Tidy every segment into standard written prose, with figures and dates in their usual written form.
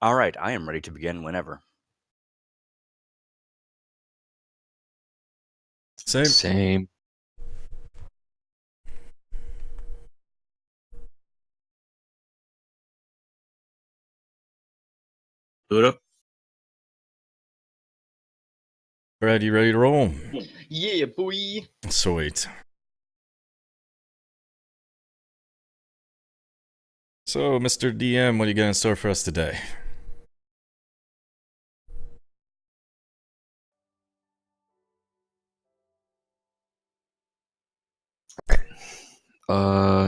All right, I am ready to begin whenever. Same. Boot up. Brad, you ready to roll? Yeah, boy. Sweet. So, Mr. DM, what do you got in store for us today?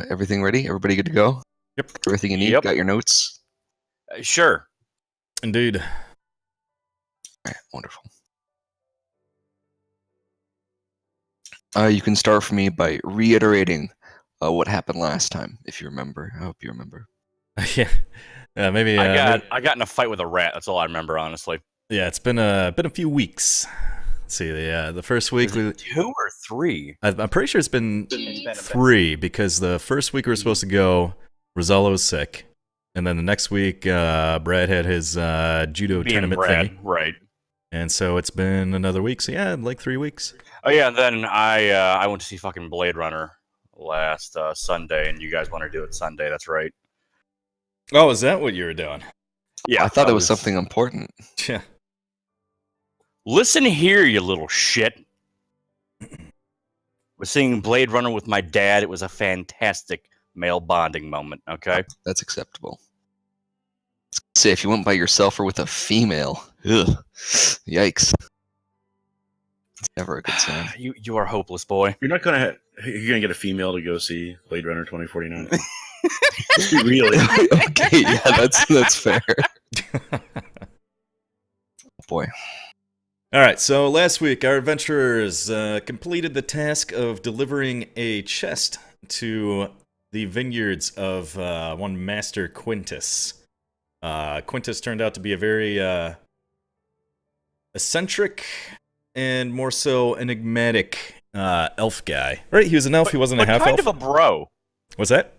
Everything ready? Everybody good to go? Yep. Everything you need? Yep. Got your notes? Sure. Indeed. Alright, wonderful. You can start for me by reiterating what happened last time, if you remember. I hope you remember. Yeah. Maybe. I got in a fight with a rat. That's all I remember, honestly. Yeah, it's been a few weeks. Let's see, the first week Was it 2 or 3? I'm pretty sure it's been It's been a bit. 3 because the first week we were supposed to go, Rosello was sick, and then the next week Brad had his judo Being tournament Brad, thing, right? and so it's been another week. So yeah, like 3 weeks. Oh yeah, and then I went to see fucking Blade Runner last Sunday, and you guys want to do it Sunday? That's right. Oh, is that what you were doing? Yeah, I thought it was something important. Yeah. Listen here, you little shit. Was seeing Blade Runner with my dad. It was a fantastic male bonding moment. Okay. That's acceptable. Say if you went by yourself or with a female. Ugh. Yikes. It's never a good sign. You are hopeless, boy. You're gonna get a female to go see Blade Runner 2049. Let's be real. Okay, yeah, that's fair. Boy. All right, so last week our adventurers completed the task of delivering a chest to the vineyards of one Master Quintus. Quintus turned out to be a very eccentric and more so enigmatic elf guy. Right? He was an elf, he wasn't a half-elf. Kind of a bro. What's that?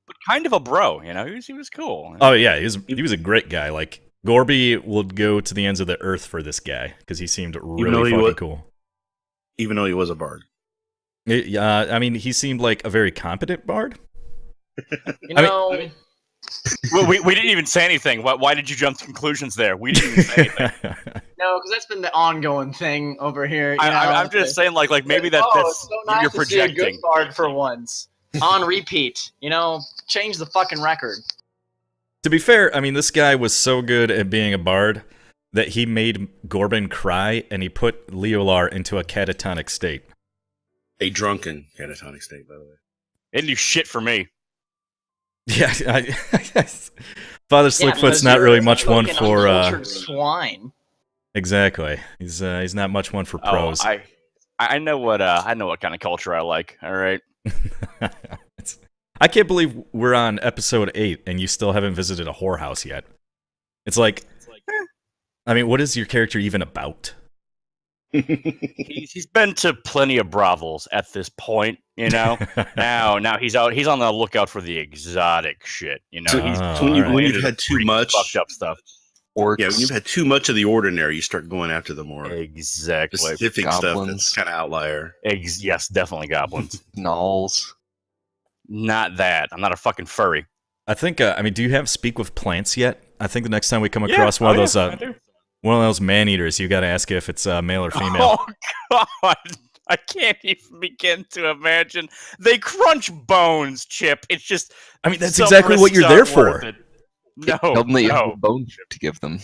But kind of a bro, you know. He was cool. Oh yeah, he was a great guy. Like Gorby would go to the ends of the earth for this guy because he seemed really fucking cool. Even though he was a bard. I mean, he seemed like a very competent bard. You know, Well, we didn't even say anything. Why did you jump to conclusions there? We didn't even say anything. no, because that's been the ongoing thing over here. I'm just saying, like maybe that's it's so nice you're to see a projecting. good bard for once. On repeat. You know, change the fucking record. To be fair, I mean, this guy was so good at being a bard that he made Gorbin cry, and he put Leolar into a catatonic state. A drunken catatonic state, by the way. It didn't do shit for me. Yeah, Father Slickfoot's not really much one for. Uncultured swine. Exactly, he's not much one for pros. Oh, I know what kind of culture I like. All right. I can't believe we're on episode 8 and you still haven't visited a whorehouse yet. It's like, I mean, what is your character even about? He's been to plenty of brothels at this point, you know. now he's out. He's on the lookout for the exotic shit, you know. So when you've had too much fucked up stuff. Orcs, yeah, when you've had too much of the ordinary, you start going after the more Exactly. specific stuff that's kind of outlier. Yes, definitely goblins. gnolls. Not that. I'm not a fucking furry. I think. I mean, do you have Speak with Plants yet? I think the next time we come across one of those man eaters, you got to ask if it's male or female. Oh God, I can't even begin to imagine. They crunch bones, Chip. It's just. I mean, that's exactly what you're there for. No, Tell them that you have a bone chip to give them.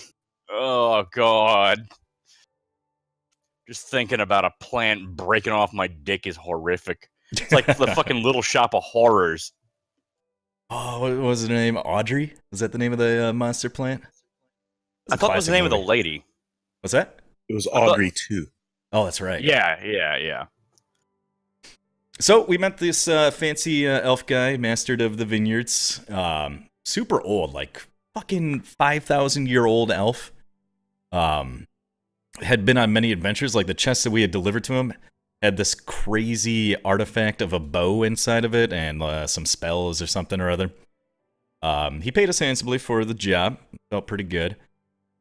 Oh God. Just thinking about a plant breaking off my dick is horrific. It's like the fucking Little Shop of Horrors. Oh, what was the name? Audrey? Was that the name of the monster plant? I thought it was the name of the lady. What's that? It was Audrey too. Oh, that's right. Yeah. So we met this fancy elf guy, mastered of the vineyards. Super old, like fucking 5,000-year-old elf. Had been on many adventures. Like the chest that we had delivered to him had this crazy artifact of a bow inside of it and some spells or something or other. He paid us handsomely for the job. Felt pretty good.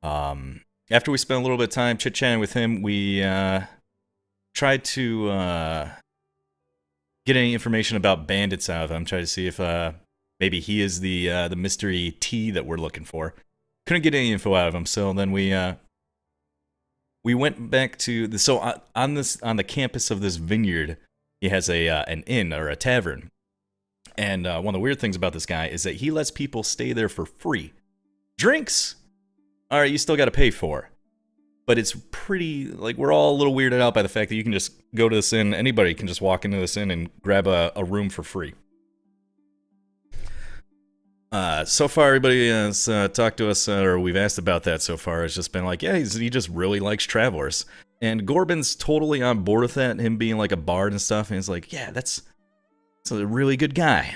After we spent a little bit of time chit-chatting with him, we tried to get any information about bandits out of him. Try to see if maybe he is the mystery T that we're looking for. Couldn't get any info out of him, so then we went back to on the campus of this vineyard. He has an inn or a tavern, and one of the weird things about this guy is that he lets people stay there for free. Drinks, all right, you still got to pay for, but it's pretty like we're all a little weirded out by the fact that you can just go to this inn. Anybody can just walk into this inn and grab a room for free. So far, everybody has talked to us, or we've asked about that so far. It's just been like, yeah, he just really likes travelers. And Gorbin's totally on board with that, him being like a bard and stuff. And he's like, yeah, that's a really good guy.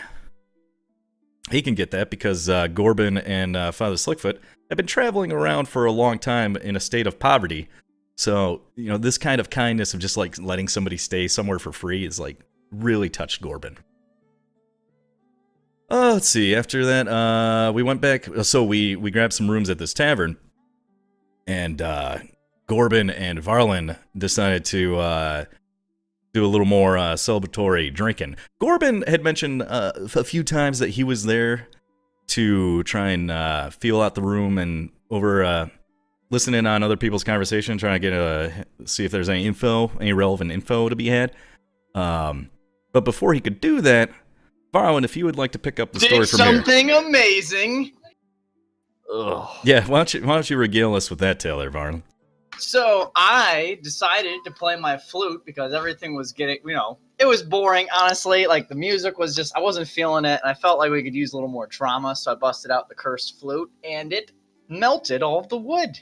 He can get that because Gorbin and Father Slickfoot have been traveling around for a long time in a state of poverty. So, this kind of kindness of just like letting somebody stay somewhere for free is like really touched Gorbin. Let's see. After that, we went back. So we grabbed some rooms at this tavern, and Gorbin and Varlin decided to do a little more celebratory drinking. Gorbin had mentioned a few times that he was there to try and feel out the room and listen in on other people's conversation, trying to see if there's any relevant info to be had. But before he could do that, Varlin, if you would like to pick up the story from here. Something amazing. Ugh. Yeah, why don't you regale us with that tale there, Varlin? So I decided to play my flute because everything was getting, it was boring, honestly. Like the music was just, I wasn't feeling it, and I felt like we could use a little more drama, so I busted out the cursed flute, and it melted all the wood.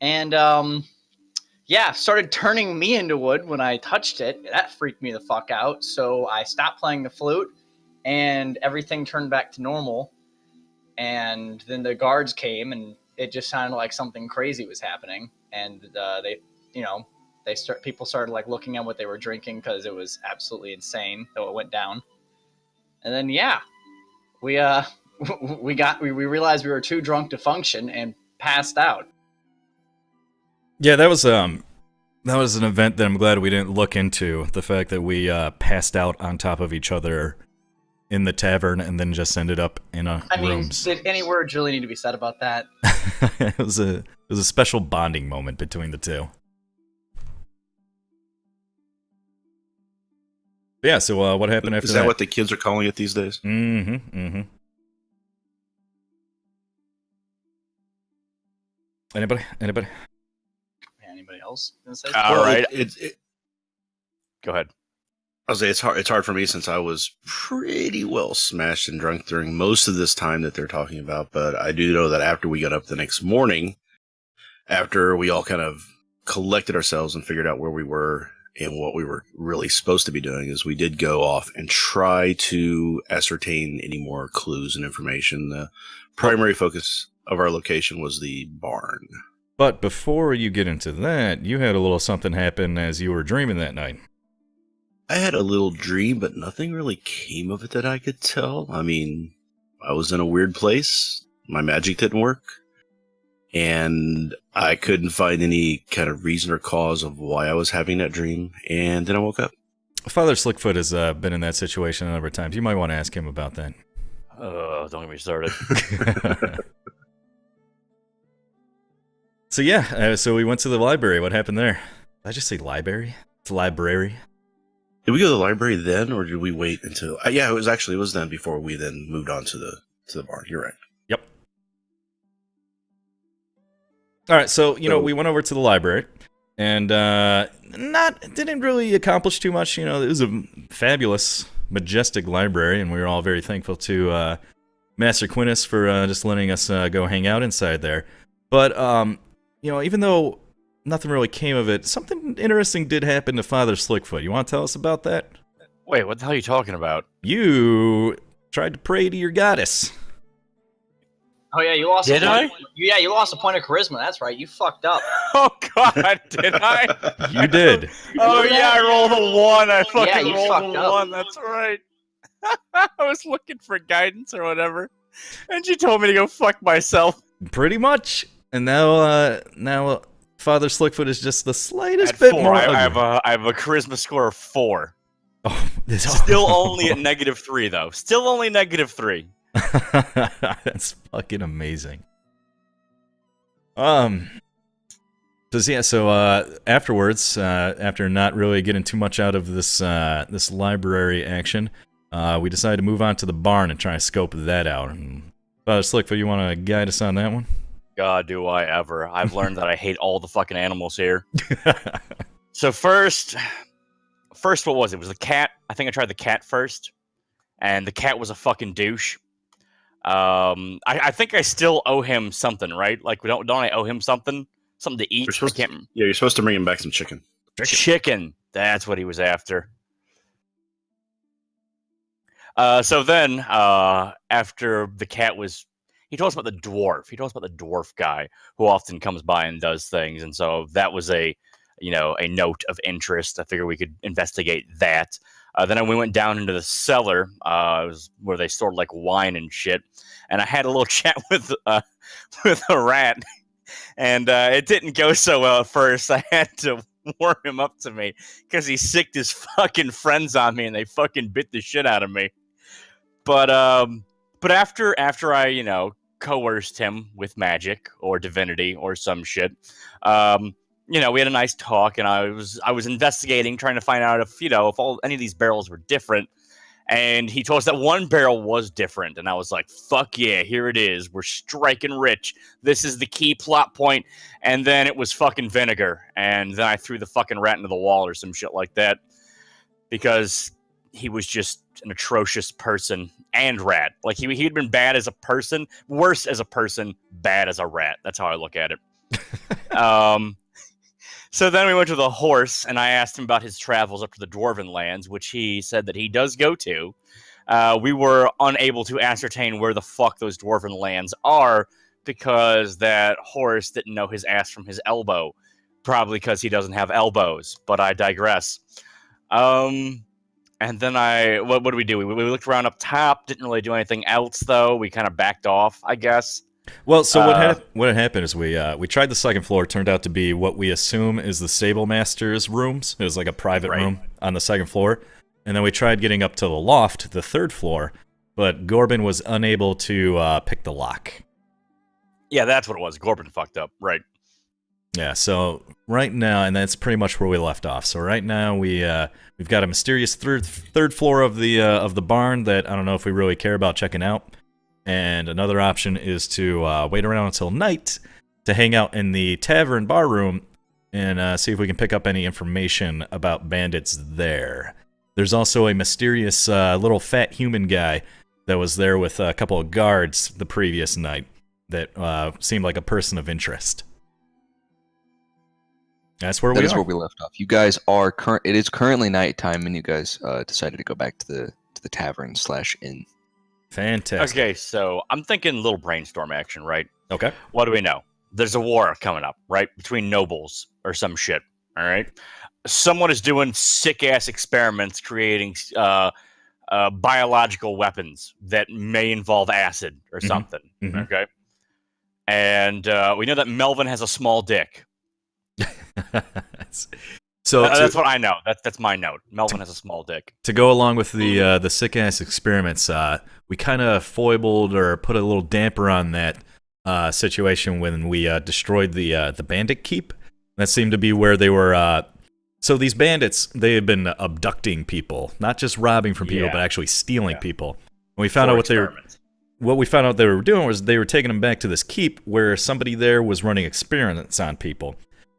And, started turning me into wood when I touched it. That freaked me the fuck out, so I stopped playing the flute, and everything turned back to normal. And then the guards came, and it just sounded like something crazy was happening. And people started like looking at what they were drinking because it was absolutely insane how it went down. And then we realized we were too drunk to function and passed out. Yeah, that was an event that I'm glad we didn't look into. The fact that we passed out on top of each other in the tavern and then just ended up in rooms. Did any words really need to be said about that? It was a special bonding moment between the two. But yeah, so what happened after that? Is that what the kids are calling it these days? Mm-hmm. Anybody? Anybody else gonna say All right. Go ahead. I'll say it's hard for me since I was pretty well smashed and drunk during most of this time that they're talking about. But I do know that after we got up the next morning, after we all kind of collected ourselves and figured out where we were and what we were really supposed to be doing, is we did go off and try to ascertain any more clues and information. The primary focus of our location was the barn. But before you get into that, you had a little something happen as you were dreaming that night. I had a little dream, but nothing really came of it that I could tell. I mean, I was in a weird place. My magic didn't work. And I couldn't find any kind of reason or cause of why I was having that dream. And then I woke up. Father Slickfoot has been in that situation a number of times. You might want to ask him about that. Don't get me started. So yeah, so we went to the library. What happened there? Did I just say library? It's library. Did we go to the library then, or did we wait until? Yeah, it was then before we then moved on to the barn. You're right. Yep. All right, so we went over to the library, and didn't really accomplish too much. It was a fabulous, majestic library, and we were all very thankful to Master Quintus for just letting us go hang out inside there. But even though nothing really came of it, something interesting did happen to Father Slickfoot. You want to tell us about that? Wait, what the hell are you talking about? You tried to pray to your goddess. Oh yeah, you lost. Did I? Yeah, you lost a point of charisma. That's right. You fucked up. Oh God, did I? You did. Oh yeah, I rolled a 1. I fucking you rolled fucked a up. 1. That's right. I was looking for guidance or whatever, and she told me to go fuck myself. Pretty much. And now Father Slickfoot is just the slightest At bit 4, more I ugly. have a charisma score of 4. Oh, this Still only at -3 though. Still only -3. That's fucking amazing. So afterwards, after not really getting too much out of this this library action, we decided to move on to the barn and try and scope that out. And Father Slickfoot, you want to guide us on that one? God, do I ever. I've learned that I hate all the fucking animals here. So first, what was it? It was the cat. I think I tried the cat first, and the cat was a fucking douche. I think I still owe him something, right? Like, don't I owe him something? Something to eat? You're supposed to bring him back some chicken. Chicken. That's what he was after. So then, after the cat was... He told us about the dwarf. He told us about the dwarf guy who often comes by and does things. And so that was a note of interest. I figured we could investigate that. Then we went down into the cellar, it was where they stored like wine and shit. And I had a little chat with a rat. And it didn't go so well at first. I had to warm him up to me because he sicked his fucking friends on me and they fucking bit the shit out of me. But after I, coerced him with magic or divinity or some shit, we had a nice talk, and I was investigating, trying to find out if any of these barrels were different. And he told us that one barrel was different, and I was like, fuck yeah, here it is. We're striking rich. This is the key plot point. And then it was fucking vinegar, and then I threw the fucking rat into the wall or some shit like that because he was just an atrocious person and rat. Like, he'd been bad as a person, worse as a person, bad as a rat. That's how I look at it. So then we went to the horse, and I asked him about his travels up to the Dwarven lands, which he said that he does go to. We were unable to ascertain where the fuck those Dwarven lands are because that horse didn't know his ass from his elbow. Probably because he doesn't have elbows, but I digress. And then what did we do? We looked around up top, didn't really do anything else, though. We kind of backed off, I guess. Well, so what had happened is we tried the second floor. It turned out to be what we assume is the Stable Master's rooms. It was like a private room on the second floor. And then we tried getting up to the loft, the third floor, but Gorbin was unable to pick the lock. Yeah, that's what it was. Gorbin fucked up, right. Yeah, so right now, and that's pretty much where we left off. So right now we've got a mysterious third floor of the barn that I don't know if we really care about checking out. And another option is to wait around until night to hang out in the tavern bar room and see if we can pick up any information about bandits there. There's also a mysterious little fat human guy that was there with a couple of guards the previous night that seemed like a person of interest. That's where we are. That is where we left off. You guys are it is currently nighttime, and you guys decided to go back to the tavern / inn. Fantastic. Okay, so I'm thinking little brainstorm action, right? Okay. What do we know? There's a war coming up, right? Between nobles or some shit, all right? Someone is doing sick-ass experiments creating biological weapons that may involve acid or something, okay? And we know that Melvin has a small dick. So that's what I know. That's my note. Melvin has a small dick. To go along with the sick ass experiments, we kind of foibled or put a little damper on that situation when we destroyed the bandit keep. That seemed to be where they were. So these bandits, they had been abducting people, not just robbing from people, but actually stealing people. And we found out what we found out they were doing was they were taking them back to this keep where somebody there was running experiments on people.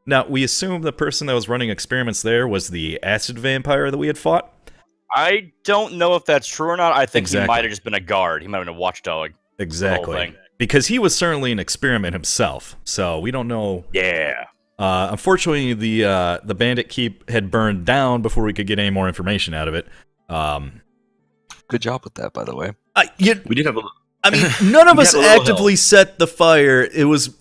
Now, we assume the person that was running experiments there was the acid vampire that we had fought. I don't know if that's true or not. I think he might have just been a guard. He might have been a watchdog. Exactly. Because he was certainly an experiment himself, so we don't know. Yeah. Unfortunately, the bandit keep had burned down before we could get any more information out of it. Good job with that, by the way. We did have a... I mean, none of us actively set the fire. It was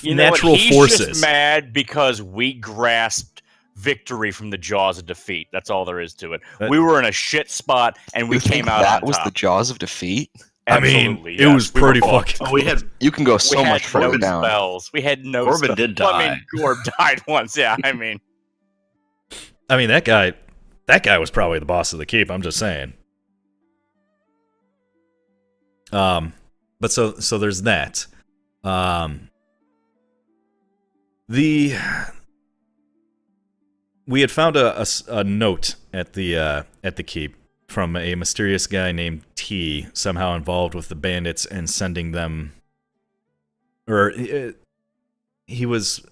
natural forces. He's just mad because we grasped victory from the jaws of defeat. That's all there is to it. But- We were in a shit spot, and we You think came out that on was top. the jaws of defeat? I mean, Absolutely, it yes. was We were pretty fucked. fucking. Oh, we had You can go so we much had further no down. spells. We had no Corbin spells. did Well, I die. mean, Gorb died once. Yeah, I mean, I mean, that guy was probably the boss of the keep. I'm just saying. But so there's that. We had found a note at the keep from a mysterious guy named T, somehow involved with the bandits and sending them, or he was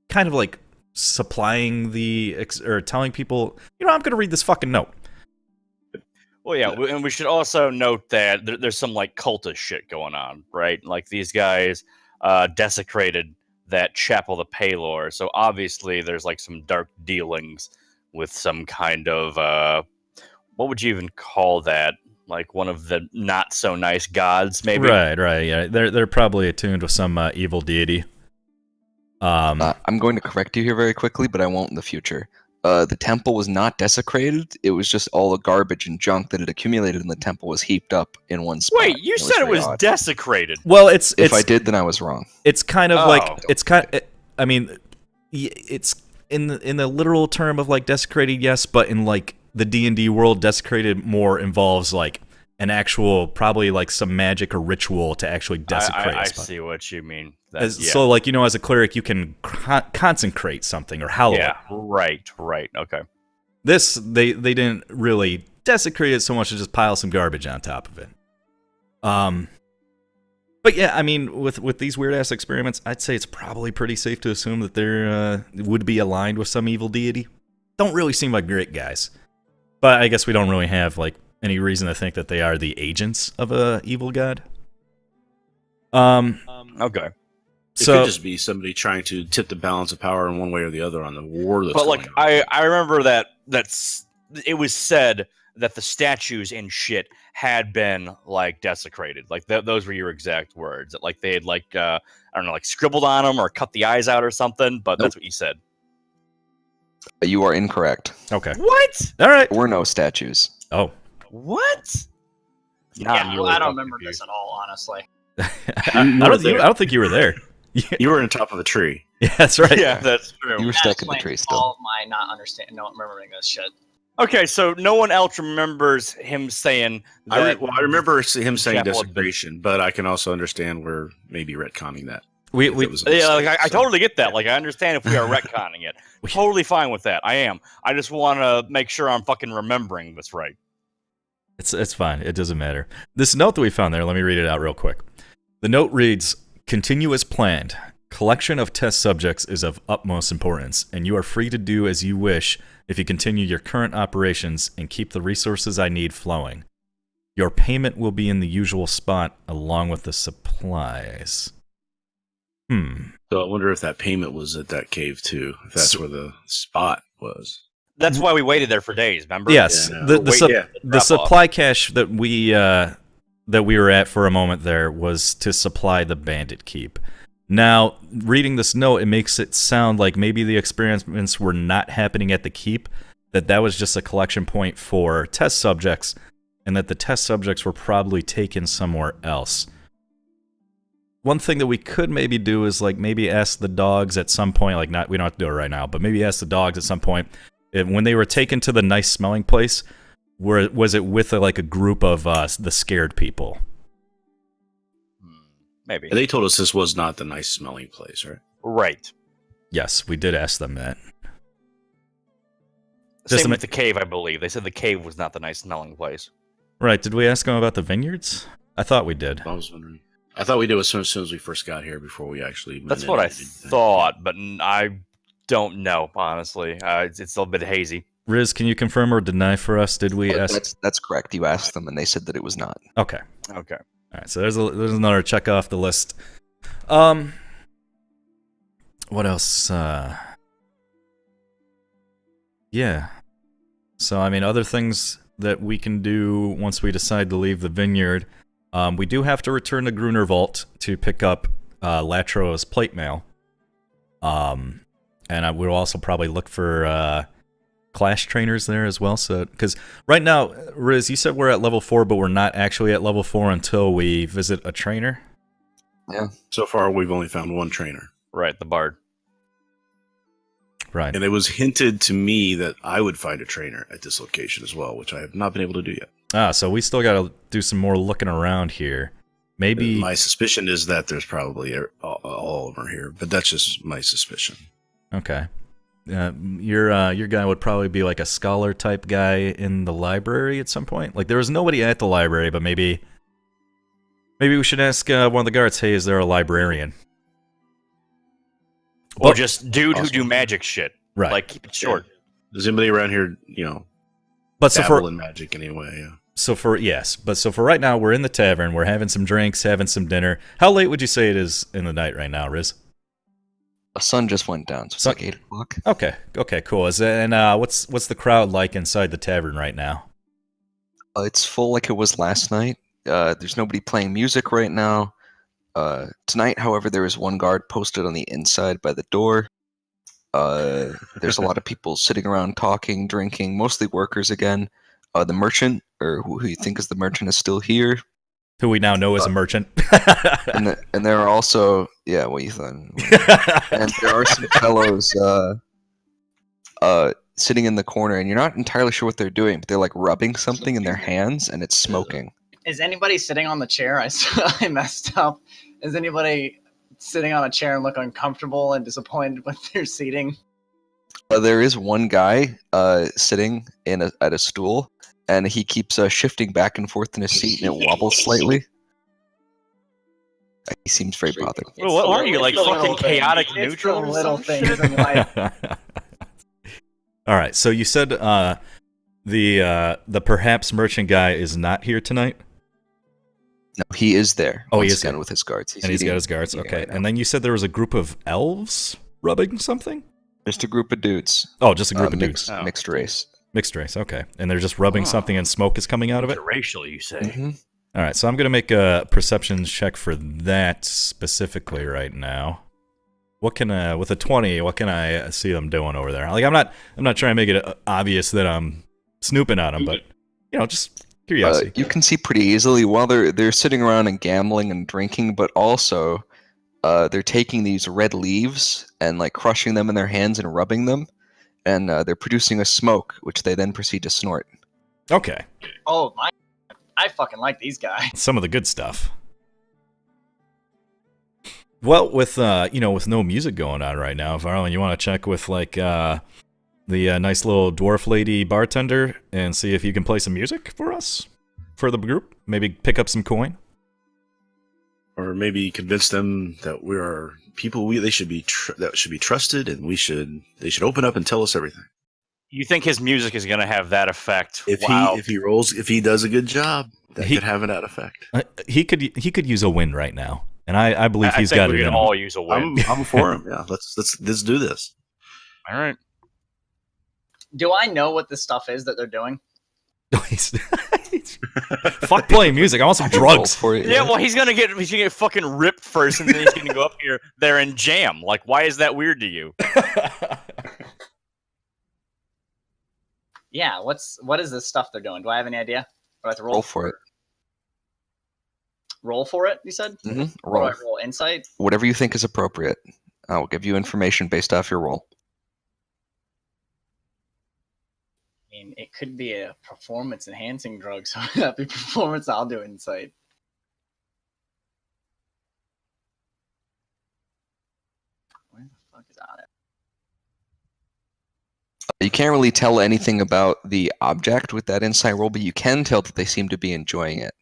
kind of like supplying or telling people, I'm going to read this fucking note. well, yeah, and we should also note that there's some like cultist shit going on, right? Like these guys desecrated that Chapel of the Palor, so obviously there's like some dark dealings with some kind of what would you even call that? Like one of the not so nice gods, maybe. Right, yeah. They're probably attuned with some evil deity. I'm going to correct you here very quickly, but I won't in the future. The temple was not desecrated. It was just all the garbage and junk that had accumulated in the temple was heaped up in one spot. Wait, you said it very was odd. desecrated. Well, it's If I did, then I was wrong. It's kind of Oh. like I mean, it's in the literal term of like desecrated, yes, but in like the D&D world, desecrated more involves like an actual, probably like some magic or ritual to actually desecrate. I a spot. see what you mean. So like as a cleric, you can consecrate something or hallow yeah, it. right. Okay. This they didn't really desecrate it so much as just pile some garbage on top of it. But yeah, I mean, with these weird ass experiments, I'd say it's probably pretty safe to assume that they're would be aligned with some evil deity. Don't really seem like great guys, but I guess we don't really have like any reason to think that they are the agents of a evil god. Okay. It So could just be somebody trying to tip the balance of power in one way or the other on the war that's But like going on. I remember that's it was said that the statues and shit had been like desecrated. Like those were your exact words. That like they had like I don't know, like scribbled on them or cut the eyes out or something. But that's what you said. You are incorrect. okay, What? all right. There were no statues. Oh, What? Yeah, you I were don't remember confused. this at all, honestly. I don't think you were there. You were on top of a tree. Yeah, that's right. Yeah, that's true. You were That stuck in the explains tree still. all of my not remembering this shit. Okay, so no one else remembers him saying that. I remember him saying Chapel of desecration, but I can also understand where maybe retconning that. We if it was a Yeah, like mistake, I so. totally get that. Like I understand if we are retconning it. Totally fine with that. I am. I just want to make sure I'm fucking remembering this right. It's fine. It doesn't matter. This note that we found there, let me read it out real quick. The note reads, "Continue as planned. Collection of test subjects is of utmost importance, and you are free to do as you wish if you continue your current operations and keep the resources I need flowing. Your payment will be in the usual spot along with the supplies." So I wonder if that payment was at that cave too. If that's where the spot was. That's why we waited there for days. Remember? Yes, Yeah, the Wait, yeah. the drop supply cache that we were at for a moment there was to supply the bandit keep. Now, reading this note, it makes it sound like maybe the experiments were not happening at the keep, that was just a collection point for test subjects, and that the test subjects were probably taken somewhere else. One thing that we could maybe do is like maybe ask the dogs at some point, like we don't have to do it right now, but maybe ask the dogs at some point if, when they were taken to the nice smelling place, was it with like a group of the scared people? Maybe. And they told us this was not the nice smelling place, right? Right. Yes, we did ask them that. Just Same a with the cave, I believe. They said the cave was not the nice smelling place. Right, did we ask them about the vineyards? I thought we did. I was wondering. I thought we did as soon as we first got here before we actually. That's went what in I and did that. thought, but I don't know, honestly. It's a little bit hazy. Riz, can you confirm or deny for us? Did we ask? That's correct. You asked them, and they said that it was not. Okay. Okay. All right, so there's another check off the list. What else? Yeah. So I mean, other things that we can do once we decide to leave the vineyard, we do have to return to Gruner Vault to pick up Latro's plate mail. and I would also probably look for clash trainers there as well. So, because right now, Riz, you said we're at level 4, but we're not actually at level 4 until we visit a trainer. Yeah. So far, we've only found one trainer. Right, the bard. Right. And it was hinted to me that I would find a trainer at this location as well, which I have not been able to do yet. So we still got to do some more looking around here. Maybe My suspicion is that there's probably all of them are here, but that's just my suspicion. Okay. Your guy would probably be like a scholar type guy in the library at some point. Like there was nobody at the library, but maybe we should ask one of the guards. Hey, is there a librarian? Or just dude who do magic shit. Right. Like keep it short. Yeah. Does anybody around here, But dabble in magic anyway? Yeah. So for right now, we're in the tavern. We're having some drinks, having some dinner. How late would you say it is in the night right now, Riz? The sun just went down, so it's like 8 o'clock. Okay, cool. What's the crowd like inside the tavern right now? It's full like it was last night. There's nobody playing music right now. Tonight, however, there is one guard posted on the inside by the door. There's a lot of people sitting around talking, drinking, mostly workers again. The merchant, or who you think is the merchant, is still here. Who we now know as a merchant. and there are also, yeah, what you thought. And there are some fellows sitting in the corner, and you're not entirely sure what they're doing, but they're like rubbing something in their hands, and it's smoking. Is anybody sitting on the chair? I messed up. Is anybody sitting on a chair and look uncomfortable and disappointed with their seating? There is one guy sitting at a stool, and he keeps shifting back and forth in his seat, and it wobbles slightly. He seems very bothered. Well, what are you, like fucking chaotic It's neutral the or little some things shit? in life. All right. So you said the perhaps merchant guy is not here tonight. No, he is there. Oh, he once is again here. with his guards. He's got his guards. eating Okay. right now. And then you said there was a group of elves rubbing something? Just a group of dudes. Oh, just a group of dudes. Mixed race. Mixed race. Okay. And they're just rubbing something and smoke is coming out of it? Racial, you say? Mm-hmm. All right. So I'm going to make a perception check for that specifically right now. What can with a 20, what can I see them doing over there? Like I'm not trying to make it obvious that I'm snooping at them, but just curiosity. You can see pretty easily while they're sitting around and gambling and drinking, but also they're taking these red leaves and like crushing them in their hands and rubbing them, and they're producing a smoke, which they then proceed to snort. Okay. Oh my! I fucking like these guys. Some of the good stuff. Well, with with no music going on right now, Varlin, you want to check with like the nice little dwarf lady bartender and see if you can play some music for us for the group? Maybe pick up some coin, or maybe convince them that we are people they should be that should be trusted, and they should open up and tell us everything. You think his music is going to have that effect? If he does a good job, that could have that effect. He could use a win right now. And I believe he's got it in him. We can all use a win. I'm for him. Yeah, let's do this. All right. Do I know what this stuff is that they're doing? Fuck playing music. I want some drugs. For it, Yeah, well, he's gonna get fucking ripped first, and then he's gonna go up there and jam. Like, why is that weird to you? Yeah. What is this stuff they're doing? Do I have any idea? Do I have to roll for it. Roll for it, you said? Mm-hmm. What do I roll? Insight? Whatever you think is appropriate. I will give you information based off your roll. I mean, it could be a performance-enhancing drug, so that'd be performance. I'll do insight. Where the fuck is that? You can't really tell anything about the object with that insight roll, but you can tell that they seem to be enjoying it.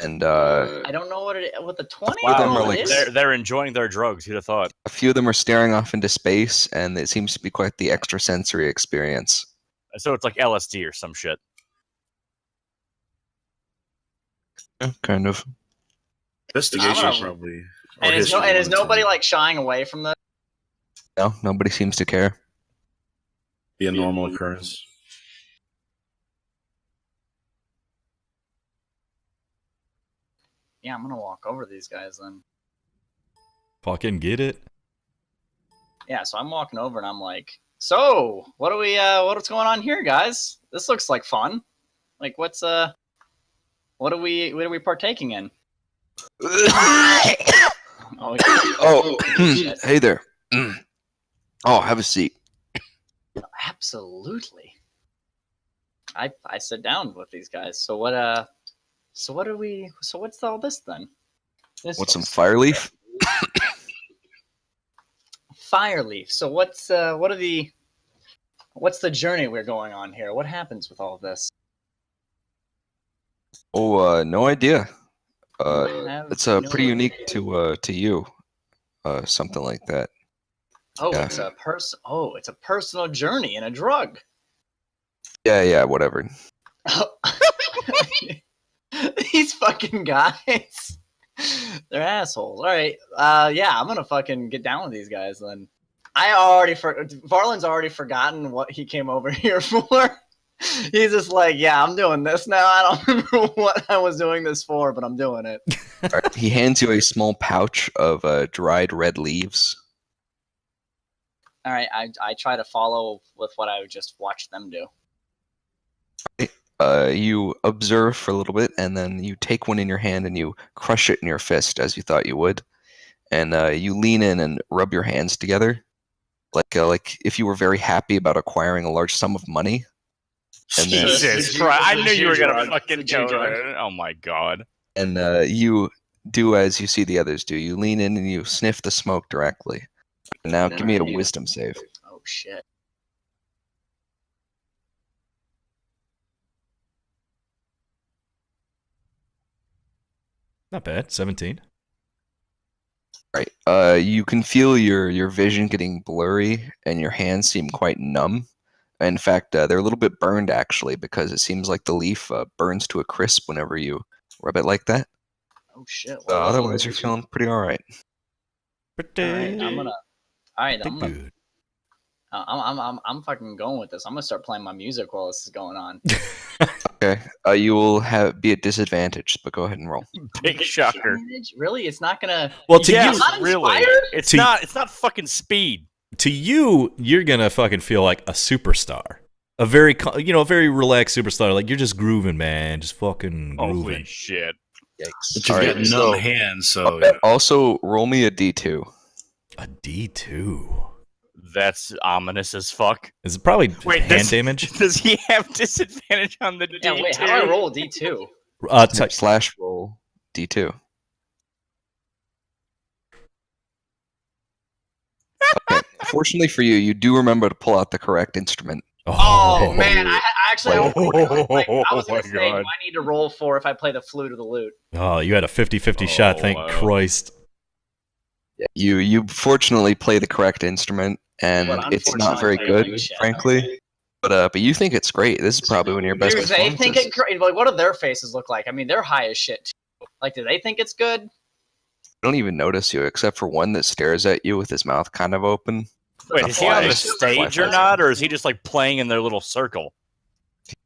And I don't know what the 20 Wow, is. They're enjoying their drugs. Who'd have thought? a few of them are staring off into space, and it seems to be quite the extrasensory experience. So it's like LSD or some shit. Yeah, kind of. Investigation probably. And is nobody like shying away from the? No, nobody seems to care. Be a normal occurrence. Yeah, I'm gonna walk over to these guys then. Fucking get it. Yeah, so I'm walking over and I'm like, so what's going on here, guys? This looks like fun. Like, what are we partaking in? Oh, shit. Hey there. Oh, have a seat. Absolutely. I sit down with these guys. So what's all this then? Want some fire leaf? Fireleaf. So what's the journey we're going on here? What happens with all of this? Oh, no idea. have It's no pretty unique idea. to you. Something like that. Oh, Yeah. it's a personal journey in a drug. Yeah, whatever. These fucking guys. They're assholes. All right. Yeah, I'm gonna fucking get down with these guys then. Varlin's already forgotten what he came over here for. He's just like, yeah, I'm doing this now. I don't remember what I was doing this for, but I'm doing it. All right, he hands you a small pouch of dried red leaves. All right, I try to follow with what I just watched them do. You observe for a little bit, and then you take one in your hand and you crush it in your fist as you thought you would, and you lean in and rub your hands together, like if you were very happy about acquiring a large sum of money. And then, Jesus Christ! I knew you were gonna G-drug. fucking It's a go G-drug. there. Oh my god! and you do as you see the others do. You lean in and you sniff the smoke directly. Now, give me a wisdom save. Oh shit. Not bad. 17. Right. You can feel your vision getting blurry, and your hands seem quite numb. In fact, they're a little bit burned actually, because it seems like the leaf burns to a crisp whenever you rub it like that. Oh shit. Otherwise, you're feeling pretty all right. Pretty. All right, I'm gonna. good. I'm fucking going with this. I'm gonna start playing my music while this is going on. Okay. You will be at disadvantage, but go ahead and roll. Big shocker. Really? It's not gonna. Well, to Yes, you, not really. inspired? It's To- not. It's not fucking speed. to you, you're gonna fucking feel like a superstar, a very, a very relaxed superstar. Like you're just grooving, man, just fucking grooving. Holy shit! Yikes. But you've All got right, numb hands, so also, roll me a d2. A D2. That's ominous as fuck. Is it probably Wait, hand damage? Does he have disadvantage on the D2? Yeah. Wait. How do I roll a D2? Slash roll d2. Okay. Fortunately for you, you do remember to pull out the correct instrument. Oh man, I actually. I was Oh my gonna say, do God. I need to roll for if I play the flute or the lute? Oh, you had a 50-50 shot. Oh, Thank wow. Christ. You fortunately play the correct instrument, and But it's not very unfortunately, good, like shit. frankly. But you think it's great. This is probably one of your best Do they think performances. it great? Like, what do their faces look like? I mean, they're high as shit too. Like, do they think it's good? I don't even notice you, except for one that stares at you with his mouth kind of open. Wait, is he on the Fly. stage or Fly. not, or is he just like playing in their little circle?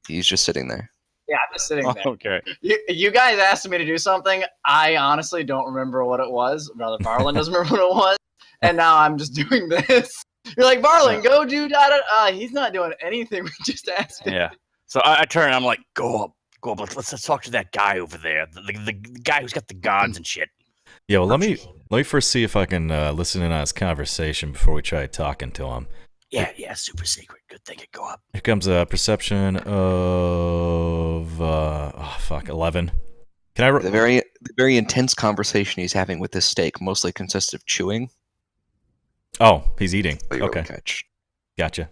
He's just sitting there. Yeah, I'm just sitting there. Okay. You guys asked me to do something. I honestly don't remember what it was. Brother Barlin doesn't remember what it was. And now I'm just doing this. You're like, Barlin, go do da. He's not doing anything. We just asked him. Yeah. So I turn and I'm like, go up. Let's talk to that guy over there. The guy who's got the gods and shit. Yeah, well, let me first see if I can listen in on his conversation before we try talking to him. Yeah, super secret. Good thing. Go up. Here comes a perception of 11. Can I? The very intense conversation he's having with this steak mostly consists of chewing. Oh, he's eating. So you Okay, really catch. gotcha.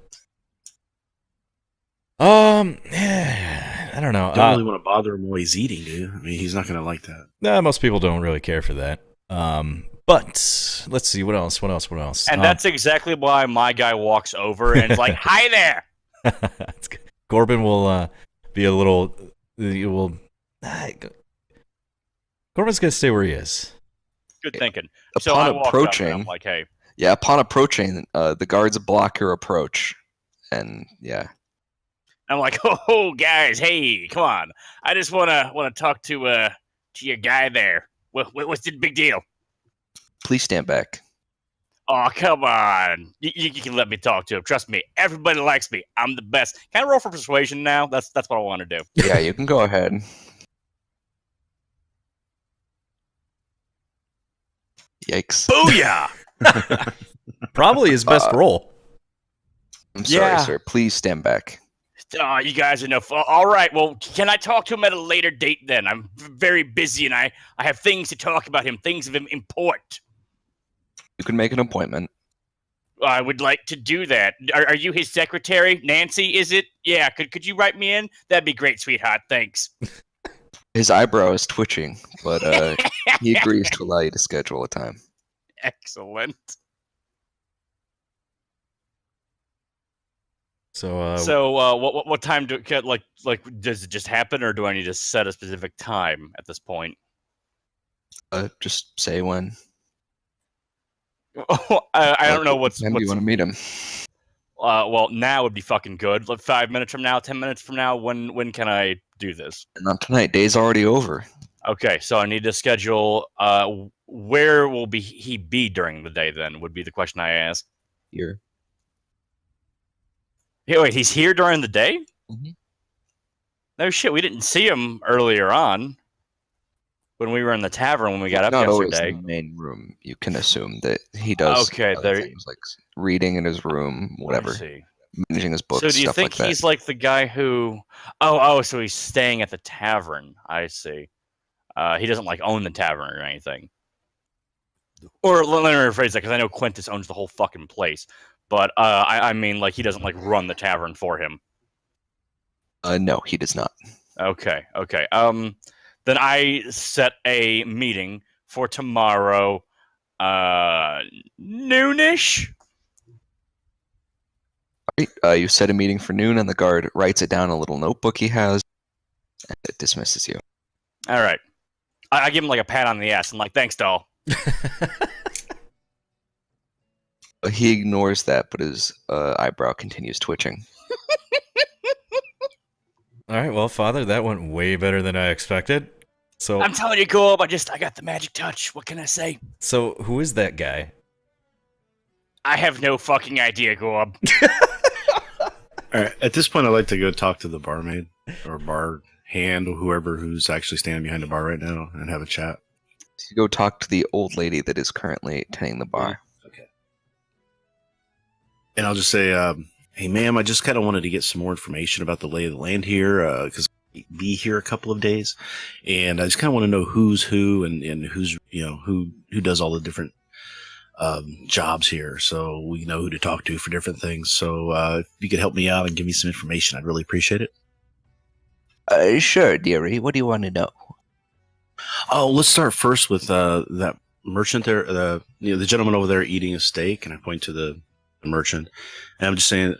I don't know. don't really want to bother him while he's eating, do you? I mean, he's not going to like that. Nah, most people don't really care for that. But let's see what else. And that's exactly why my guy walks over and is like, "Hi there." that's good. Corbin will be a little. Corbin's gonna stay where he is. Good thinking. Upon So I walk up and approaching, I'm like, "Hey." yeah, upon approaching, the guards block your approach, and yeah, I'm like, "Oh, guys, hey, come on! I just wanna talk to your guy there. What's the big deal?" please stand back. Oh, come on. You can let me talk to him. Trust me. Everybody likes me. I'm the best. Can I roll for persuasion now? That's what I want to do. Yeah, you can go ahead. Yikes. Booyah! Probably his best role. I'm sorry, Yeah. sir. Please stand back. Oh, you guys are no. All right. Well, can I talk to him at a later date then? I'm very busy and I have things to talk about him, things of import. You can make an appointment. I would like to do that. Are you his secretary? Nancy, is it? Yeah, could you write me in? That'd be great, sweetheart. Thanks. His eyebrow is twitching, but he agrees to allow you to schedule a time. Excellent. So, What time do like does it just happen, or do I need to set a specific time at this point? Just say when. I don't know what's. When do you want to meet him? Well, now would be fucking good. Like 5 minutes from now, 10 minutes from now. When can I do this? Not tonight. Day's already over. Okay, so I need to schedule. Where will he be during the day? Then would be the question I ask. Here. Hey, wait, he's here during the day? Mhm. No shit, we didn't see him earlier on when we were in the tavern when we got up Not always yesterday. in the main room. You can assume that he does Okay, other there. things like reading in his room, I whatever, see. managing his books, So do you stuff think like that. he's like the guy who? Oh, so he's staying at the tavern. I see. He doesn't like own the tavern or anything. Or let me rephrase that because I know Quintus owns the whole fucking place. But I mean, like he doesn't like run the tavern for him. No, he does not. Okay. Then I set a meeting for tomorrow, noonish. Right, you set a meeting for noon, and the guard writes it down in a little notebook he has, and it dismisses you. All right. I give him like a pat on the ass. I'm like, thanks, doll. He ignores that, but his eyebrow continues twitching. all right, well, Father, that went way better than I expected. So, I'm telling you, Gob, I got the magic touch. What can I say? so who is that guy? I have no fucking idea, Gob. All right. At this point, I'd like to go talk to the barmaid or bar hand or whoever who's actually standing behind the bar right now and have a chat. You go talk to the old lady that is currently tending the bar. Okay. And I'll just say, hey, ma'am, I just kind of wanted to get some more information about the lay of the land here because I'll be here a couple of days. And I just kind of want to know who's who and who's, who does all the different jobs here, so we know who to talk to for different things. So if you could help me out and give me some information, I'd really appreciate it. Sure, dearie. What do you want to know? Oh, let's start first with that merchant there, the gentleman over there eating a steak, and I point to the merchant, and I'm just saying,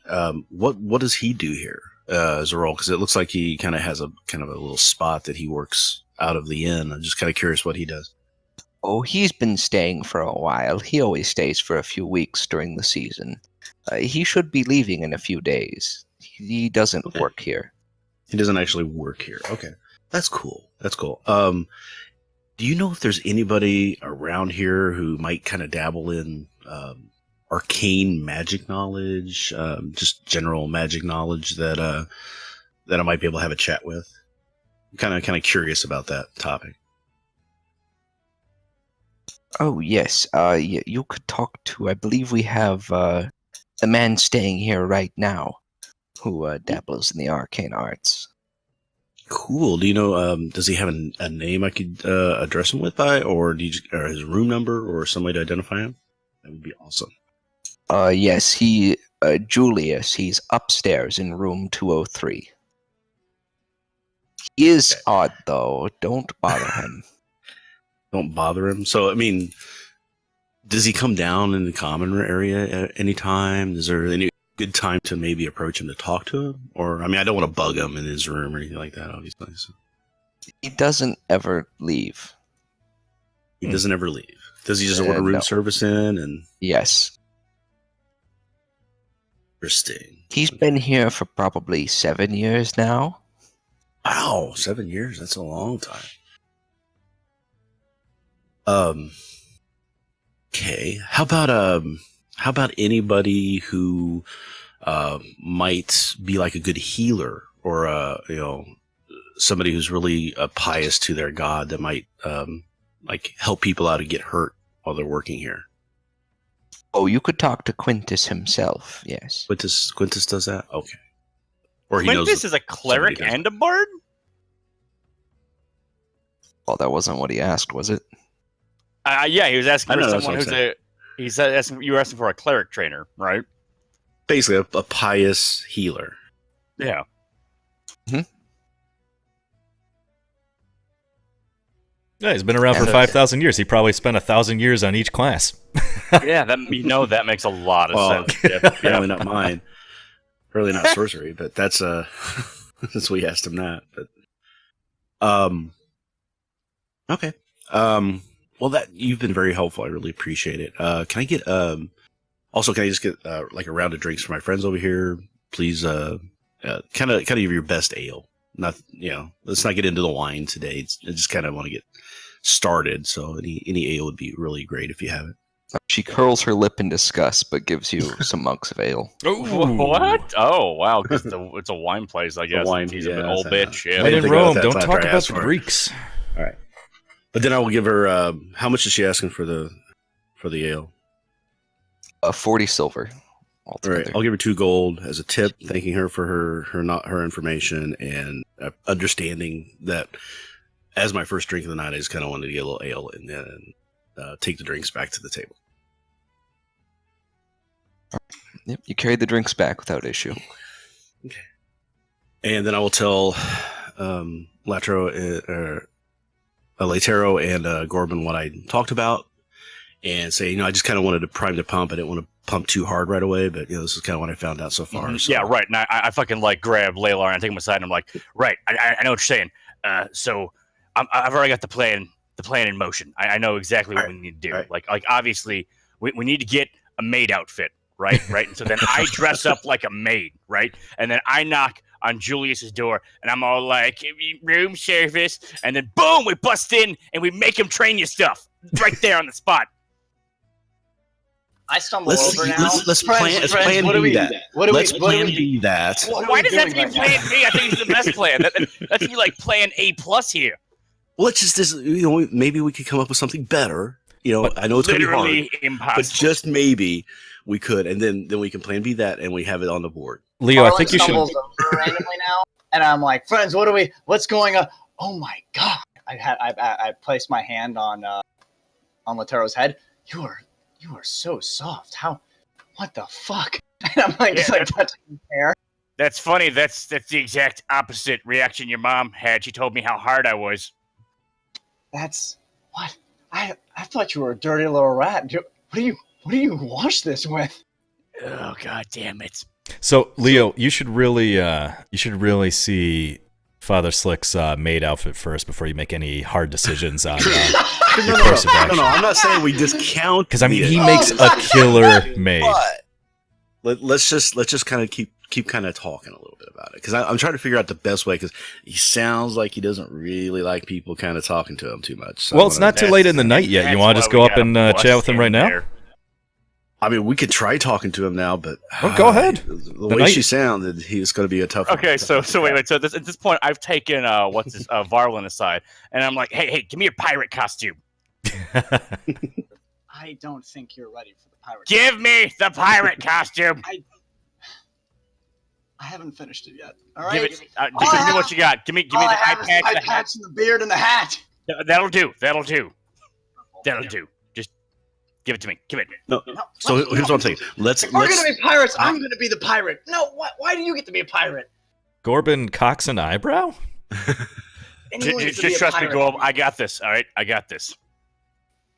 what does he do here as a role? Because it looks like he kind of has a little spot that he works out of the inn. I'm just kind of curious what he does. Oh, he's been staying for a while. He always stays for a few weeks during the season. He should be leaving in a few days. He doesn't Okay. work here. He doesn't actually work here. Okay, that's cool. Do you know if there's anybody around here who might kind of dabble in arcane magic knowledge, just general magic knowledge that I might be able to have a chat with? I'm kind of curious about that topic. Oh, yes. You could talk to, I believe we have the man staying here right now who dabbles in the arcane arts. Cool. Do you know? Does he have a name I could address him with by, or or his room number, or some way to identify him? That would be awesome. Yes, Julius. He's upstairs in room 203. He is odd, though. Don't bother him. Don't bother him. So, I mean, does he come down in the common area at any time? Is there any good time to maybe approach him to talk to him? Or, I mean, I don't want to bug him in his room or anything like that, obviously. So. He doesn't ever leave. He doesn't ever leave. Does he just order room no. service in? And Yes. interesting. He's been here for probably 7 years now. Wow, 7 years. That's a long time. Okay. How about anybody who might be like a good healer, or somebody who's really pious to their god that might like help people out and get hurt while they're working here? Oh, you could talk to Quintus himself. Yes. Quintus does that. Okay. Or he knows Quintus is a cleric does and a bard? Well, that wasn't what he asked, was it? Yeah, he was asking I for know, that's someone what I'm who's a. He said you were asking for a cleric trainer, right? basically a pious healer. Yeah. Yeah, he's been around for 5,000 years. He probably spent 1,000 years on each class. Yeah, that makes a lot of sense. Yep, Apparently not mine. Really not sorcery, but that's that's we asked him that. But okay. Well, that you've been very helpful. I really appreciate it. Can I get also can I just get like a round of drinks for my friends over here, please? Kind of give your best ale. Not let's not get into the wine today. I just kind of want to get started. So any ale would be really great if you have it. She curls her lip in disgust, but gives you some mugs of ale. What? Oh, wow. Because it's a wine place, I guess. Wine, He's yeah, an old bitch. Yeah. When in think Rome, about that don't till talk after I about ask the for it. Greeks. All right, but then I will give her. How much is she asking for the ale? 40 silver All altogether. right, I'll give her 2 gold as a tip, thanking her for her information and understanding that as my first drink of the night, I just kind of wanted to get a little ale and then take the drinks back to the table. Yep, you carried the drinks back without issue. Okay, and then I will tell Latero and Gorman what I talked about, and say, I just kind of wanted to prime the pump. I didn't want to pump too hard right away, but this is kind of what I found out so far. Mhm. So. Yeah, right. And I fucking grab Layla and I take him aside and I'm like, right, I know what you're saying. So I've already got the plan in motion. I know exactly what we need to do. Right. Like obviously we need to get a maid outfit, right? And so then I dress up like a maid, right? And then I knock on Julius's door and I'm all like, room service, and then boom, we bust in and we make him train you stuff right there on the spot. I stumble over now. Let's plan what do we B that. Let's plan B that. Why does that have to be plan B? I think it's the best plan. That's be like plan A+ here. Well, let's just maybe we could come up with something better. I know it's going to be hard, Literally impossible. but just maybe we could, and then we can plan B that, and we have it on the board. Leo, I Harlan think you should. stumbles over randomly now, and I'm like, friends, what's going on? Oh my god! I placed my hand on Latero's head. You are so soft. What the fuck? And I'm like, just touching his hair. That's funny. That's the exact opposite reaction your mom had. She told me how hard I was. That's what I thought you were a dirty little rat. What do you wash this with? Oh god damn it! So Leo, you should really see Father Slick's maid outfit first before you make any hard decisions on your course of action. No, I'm not saying we discount. Because he makes a killer maid. But let's just kind of keep kind of talking a little bit about it, because I'm trying to figure out the best way, because he sounds like he doesn't really like people kind of talking to him too much. So well, it's not too late in the night yet. You want to just go up and chat with him right now? I mean, we could try talking to him now, but go ahead. The way she sounded, he's going to be a tough. Okay, so wait. So at this point, I've taken Varlin aside, and I'm like, hey, give me your pirate costume. I don't think you're ready for the pirate. Give me the pirate costume. I haven't finished it yet. All right. Give me what you got. Give me the eye patch. Eye patch and the beard and the hat. That'll do. Just give it to me. Give it. No. So here's what I'm saying. If we're gonna be pirates, I'm gonna be the pirate. No, why do you get to be a pirate? Corbin cocks an eyebrow? Just trust me, Gorb. I got this. All right, I got this.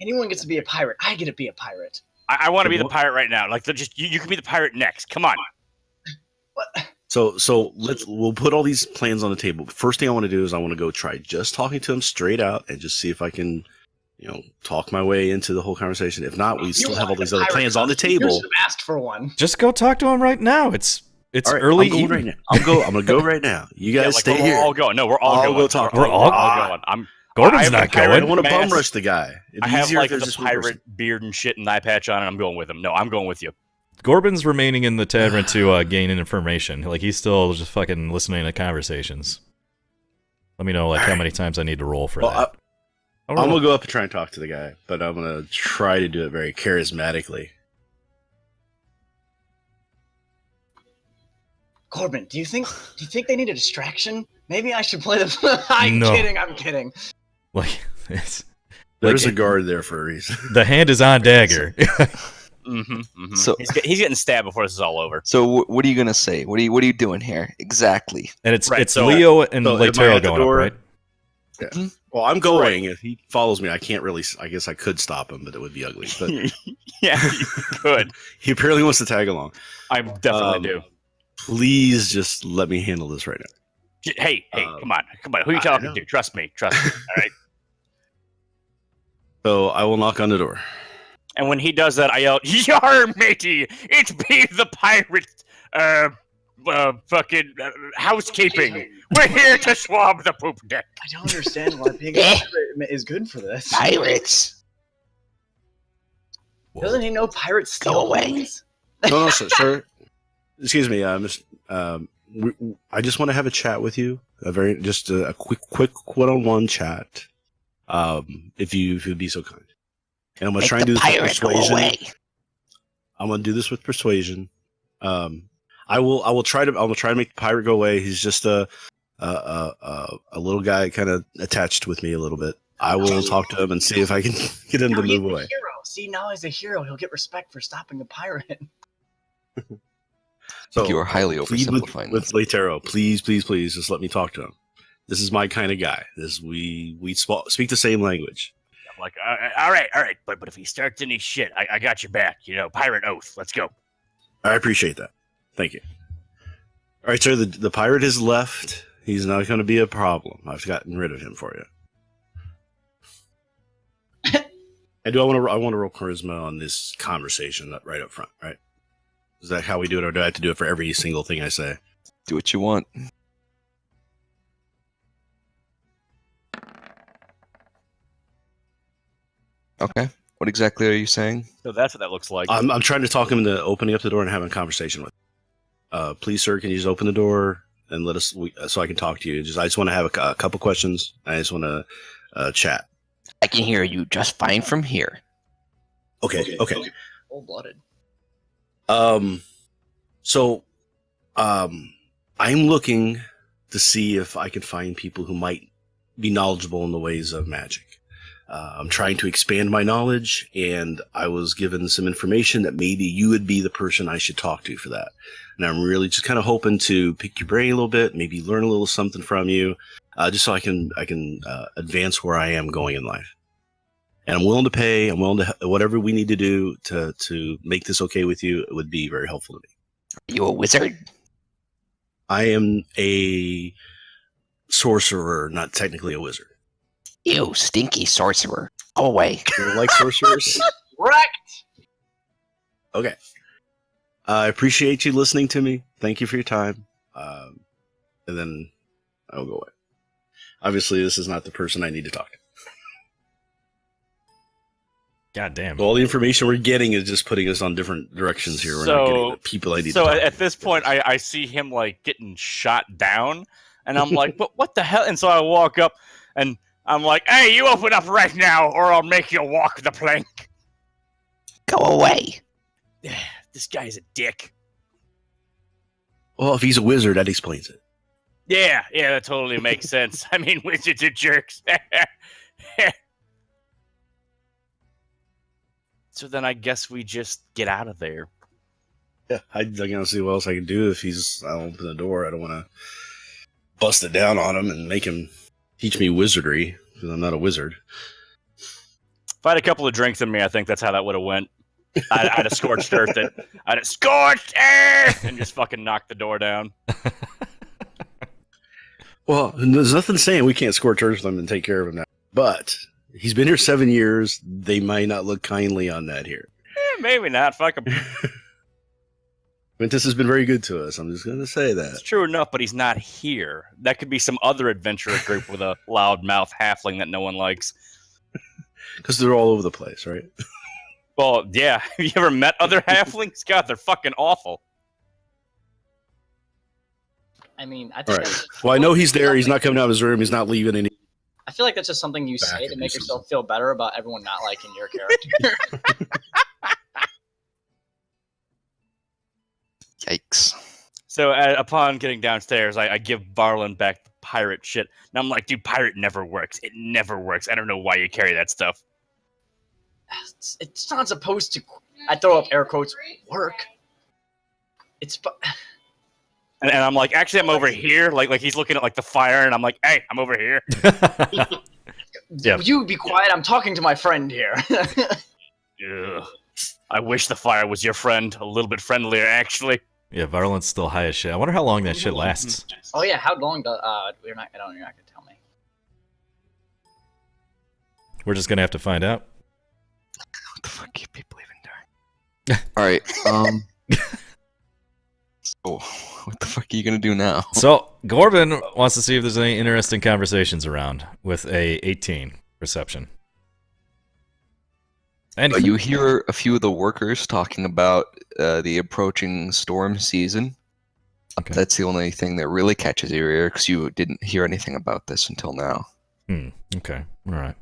Anyone gets to be a pirate. I get to be a pirate. I want to be the pirate right now. Like, you can be the pirate next. Come on. What? So we'll put all these plans on the table. First thing I want to do is I want to go try just talking to him straight out and just see if I can, talk my way into the whole conversation. If not, we still have all these other plans on the table. You should have asked for one. Just go talk to him right now. It's right, early I'm going evening. right now. I'm gonna go right now. You guys stay here. We're all going. No, we're all going. Go talk. We're all going. Corbin's have not the pirate I going. want to bum mask. rush the guy. It'd I be have easier if like there's the just one person. pirate beard and shit and eye patch on, and I'm going with him. No, I'm going with you. Corbin's remaining in the tavern to gain information. Like, he's still just fucking listening to conversations. Let me know, like, how many times I need to roll for Well, that. I'm gonna go up and try and talk to the guy, but I'm gonna try to do it very charismatically. Corbin, do you think they need a distraction? Maybe I should play the. I'm No. kidding. Like, it's, There's like, a guard there for a reason. the hand is on dagger. So- he's getting stabbed before this is all over. So what are you gonna say? What are you doing here exactly? And it's Right, so- Leo and so am I Leitero at the going up, door? right? Well, I'm going. If he follows me, I can't really. I guess I could stop him, but it would be ugly. But Yeah, you could. he apparently wants to tag along. I definitely do. Please just let me handle this right now. Hey, come on. Who are you I talking know. to? Trust me. All right. So I will knock on the door. And when he does that, I yell, "Yar, matey! It's me, the pirate. Fucking housekeeping. We're here to swab the poop deck." I don't understand why being a pirate is good for this. Pirates. Doesn't he know pirates steal away. things? No, sir. Excuse me, I just want to have a chat with you. A quick one-on-one chat. If you'd be so kind. And I'm gonna try and do this with persuasion. I'm gonna do this with persuasion. I will try to make the pirate go away. He's just a little guy, kind of attached with me a little bit. I will talk to him and see if I can get him Now to he's move a away. hero. See, now he's a hero. He'll get respect for stopping a pirate. So You are highly please, oversimplifying with this. Leitero, please, just let me talk to him. This is my kind of guy. We speak the same language. I'm like, all right. But if he starts any shit, I got your back. Pirate oath. Let's go. I appreciate that. Thank you. All right, sir. The pirate has left. He's not going to be a problem. I've gotten rid of him for you. I want to roll charisma on this conversation right up front, right? Is that how we do it, or do I have to do it for every single thing I say? Do what you want. Okay. What exactly are you saying? So that's what that looks like. I'm trying to talk him into opening up the door and having a conversation with him. Please, sir, can you just open the door and let us so I can talk to you? I just want to have a couple questions. I just want to chat. I can hear you just fine from here. Okay. Full-blooded. I'm looking to see if I can find people who might be knowledgeable in the ways of magic. I'm trying to expand my knowledge, and I was given some information that maybe you would be the person I should talk to for that. And I'm really just kind of hoping to pick your brain a little bit, maybe learn a little something from you, just so I can advance where I am going in life. And I'm willing to pay. I'm willing to whatever we need to do to make this okay with you. It would be very helpful to me. Are you a wizard? I am a sorcerer, not technically a wizard. You stinky sorcerer. Go away. You don't like sorcerers? Wrecked! Okay. I appreciate you listening to me. Thank you for your time. And then I'll go away. Obviously, this is not the person I need to talk to. God damn. So all the information we're getting is just putting us on different directions here. We're not getting the people I need to So talk to. at this point, I see him like getting shot down, and I'm like, "But what the hell?" And so I walk up, and I'm like, "Hey, you open up right now, or I'll make you walk the plank." Go away. This guy's a dick. Well, if he's a wizard, that explains it. Yeah, that totally makes sense. I mean, wizards are jerks. So then I guess we just get out of there. Yeah, I don't see what else I can do if I'll open the door. I don't want to bust it down on him and make him teach me wizardry, because I'm not a wizard. If I had a couple of drinks in me, I think that's how that would have went. I'd have scorched earth it. I'd have scorched earth and just fucking knocked the door down. Well, there's nothing saying we can't scorch earth him and take care of him now. But he's been here 7 years. They might not look kindly on that here. Maybe not. Fuck him. Quintus has been very good to us. I'm just going to say that. It's true enough, but he's not here. That could be some other adventurer group with a loudmouth halfling that no one likes. Because they're all over the place, right? Well, yeah. Have you ever met other halflings? God, they're fucking awful. I mean, I All think. right. Well, I know he's there. He's not coming out of his room. He's not leaving any. I feel like that's just something you say to make yourself feel better about everyone not liking your character. Yikes. So upon getting downstairs, I give Varlin back the pirate shit. And I'm like, dude, pirate never works. It never works. I don't know why you carry that stuff. It's not supposed to. I throw up air quotes. Work. It's. And I'm like, actually, I'm over here. Like he's looking at like the fire, and I'm like, hey, I'm over here. Yeah. You be quiet. I'm talking to my friend here. Ugh. I wish the fire was your friend. A little bit friendlier, actually. Yeah, Varlin's still high as shit. I wonder how long that shit lasts. Oh yeah, how long does? You're not gonna tell me. We're just gonna have to find out. What the fuck you people even doing? Alright, so, what the fuck are you gonna do now? So, Gorvin wants to see if there's any interesting conversations around with a 18 perception. And You hear a few of the workers talking about the approaching storm season. Okay. That's the only thing that really catches your ear, because you didn't hear anything about this until now. Okay. All right.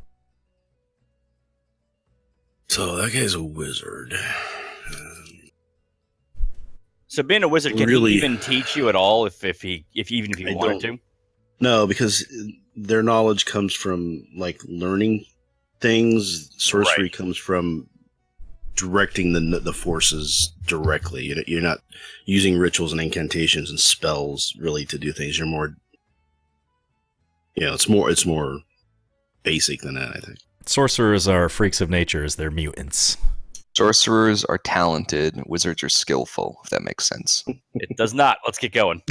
So that guy's a wizard. So being a wizard, can Really? he even teach you at all if he I wanted don't- to? No, because their knowledge comes from like learning things. Sorcery Right. comes from directing the forces directly. You're not using rituals and incantations and spells really to do things. You're more, it's more basic than that, I think. Sorcerers are freaks of nature, as they're mutants. Sorcerers are talented, wizards are skillful, if that makes sense. It does not. Let's get going.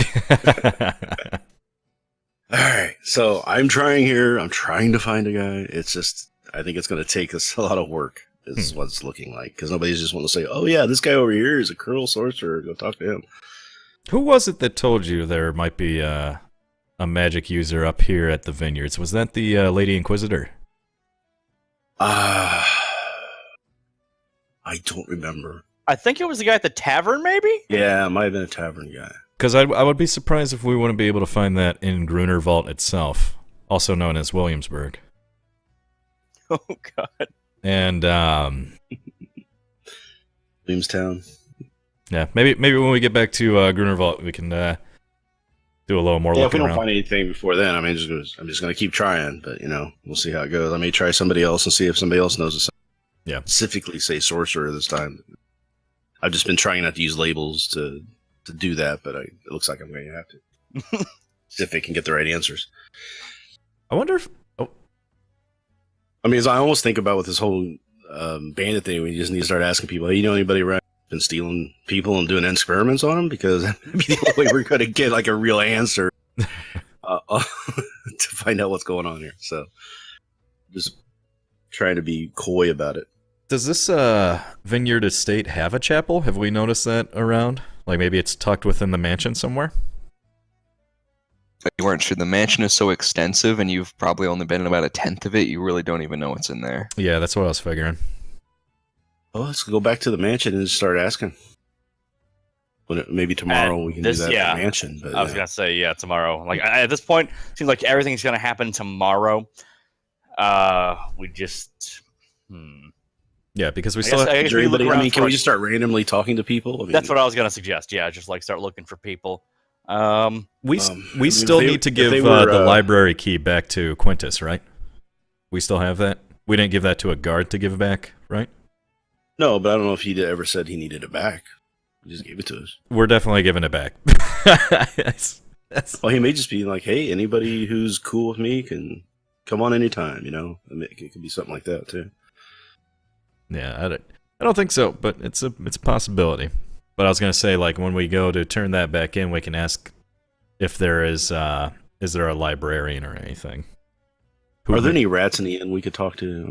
All right, so I'm trying here. I'm trying to find a guy. It's just, I think it's going to take us a lot of work. Is what it's looking like, because nobody's just want to say, "Oh yeah, this guy over here is a curl sorcerer. Go talk to him." Who was it that told you there might be a magic user up here at the vineyards? Was that the Lady Inquisitor? I don't remember. I think it was the guy at the tavern, maybe? Yeah, it might have been a tavern guy. Because I would be surprised if we wouldn't be able to find that in Gruner Vault itself, also known as Williamsburg. Oh, God. And, Williamstown. yeah, maybe when we get back to Gruner Vault, we can do a little more Yeah, if we looking don't around. find anything before then, I'm just going to keep trying. But we'll see how it goes. I may try somebody else and see if somebody else knows something. Yeah. Specifically, say sorcerer this time. I've just been trying not to use labels to do that, but it looks like I'm going to have to. See if they can get the right answers. I wonder if... I mean, as I almost think about with this whole bandit thing, we just need to start asking people, hey, you know anybody around been stealing people and doing experiments on them? Because that'd be the only way we're going to get like a real answer to find out what's going on here. So just trying to be coy about it. Does this vineyard estate have a chapel? Have we noticed that around? Like maybe it's tucked within the mansion somewhere? You weren't sure. The mansion is so extensive, and you've probably only been in about 1/10 of it. You really don't even know what's in there. Yeah, that's what I was figuring. Oh, let's go back to the mansion and just start asking. Maybe tomorrow we can do that at the mansion. But I was going to say, yeah, tomorrow. Like at this point, it seems like everything's going to happen tomorrow. We just... Yeah, because we I still guess- have... I guess we look around can for we just start randomly talking to people? I mean, That's what I was going to suggest. Yeah, just like start looking for people. We mean, still if they- need to if give they were, the library key back to Quintus, right? We still have that? We didn't give that to a guard to give back, right? No, but I don't know if he ever said he needed it back. He just gave it to us. We're definitely giving it back. That's- Well, he may just be like, hey, anybody who's cool with me can come on anytime, I mean, it could be something like that, too. Yeah, I don't think so, but it's a possibility. But I was gonna say, like, when we go to turn that back in, we can ask if there is there a librarian or anything Are there any rats in the inn we could talk to?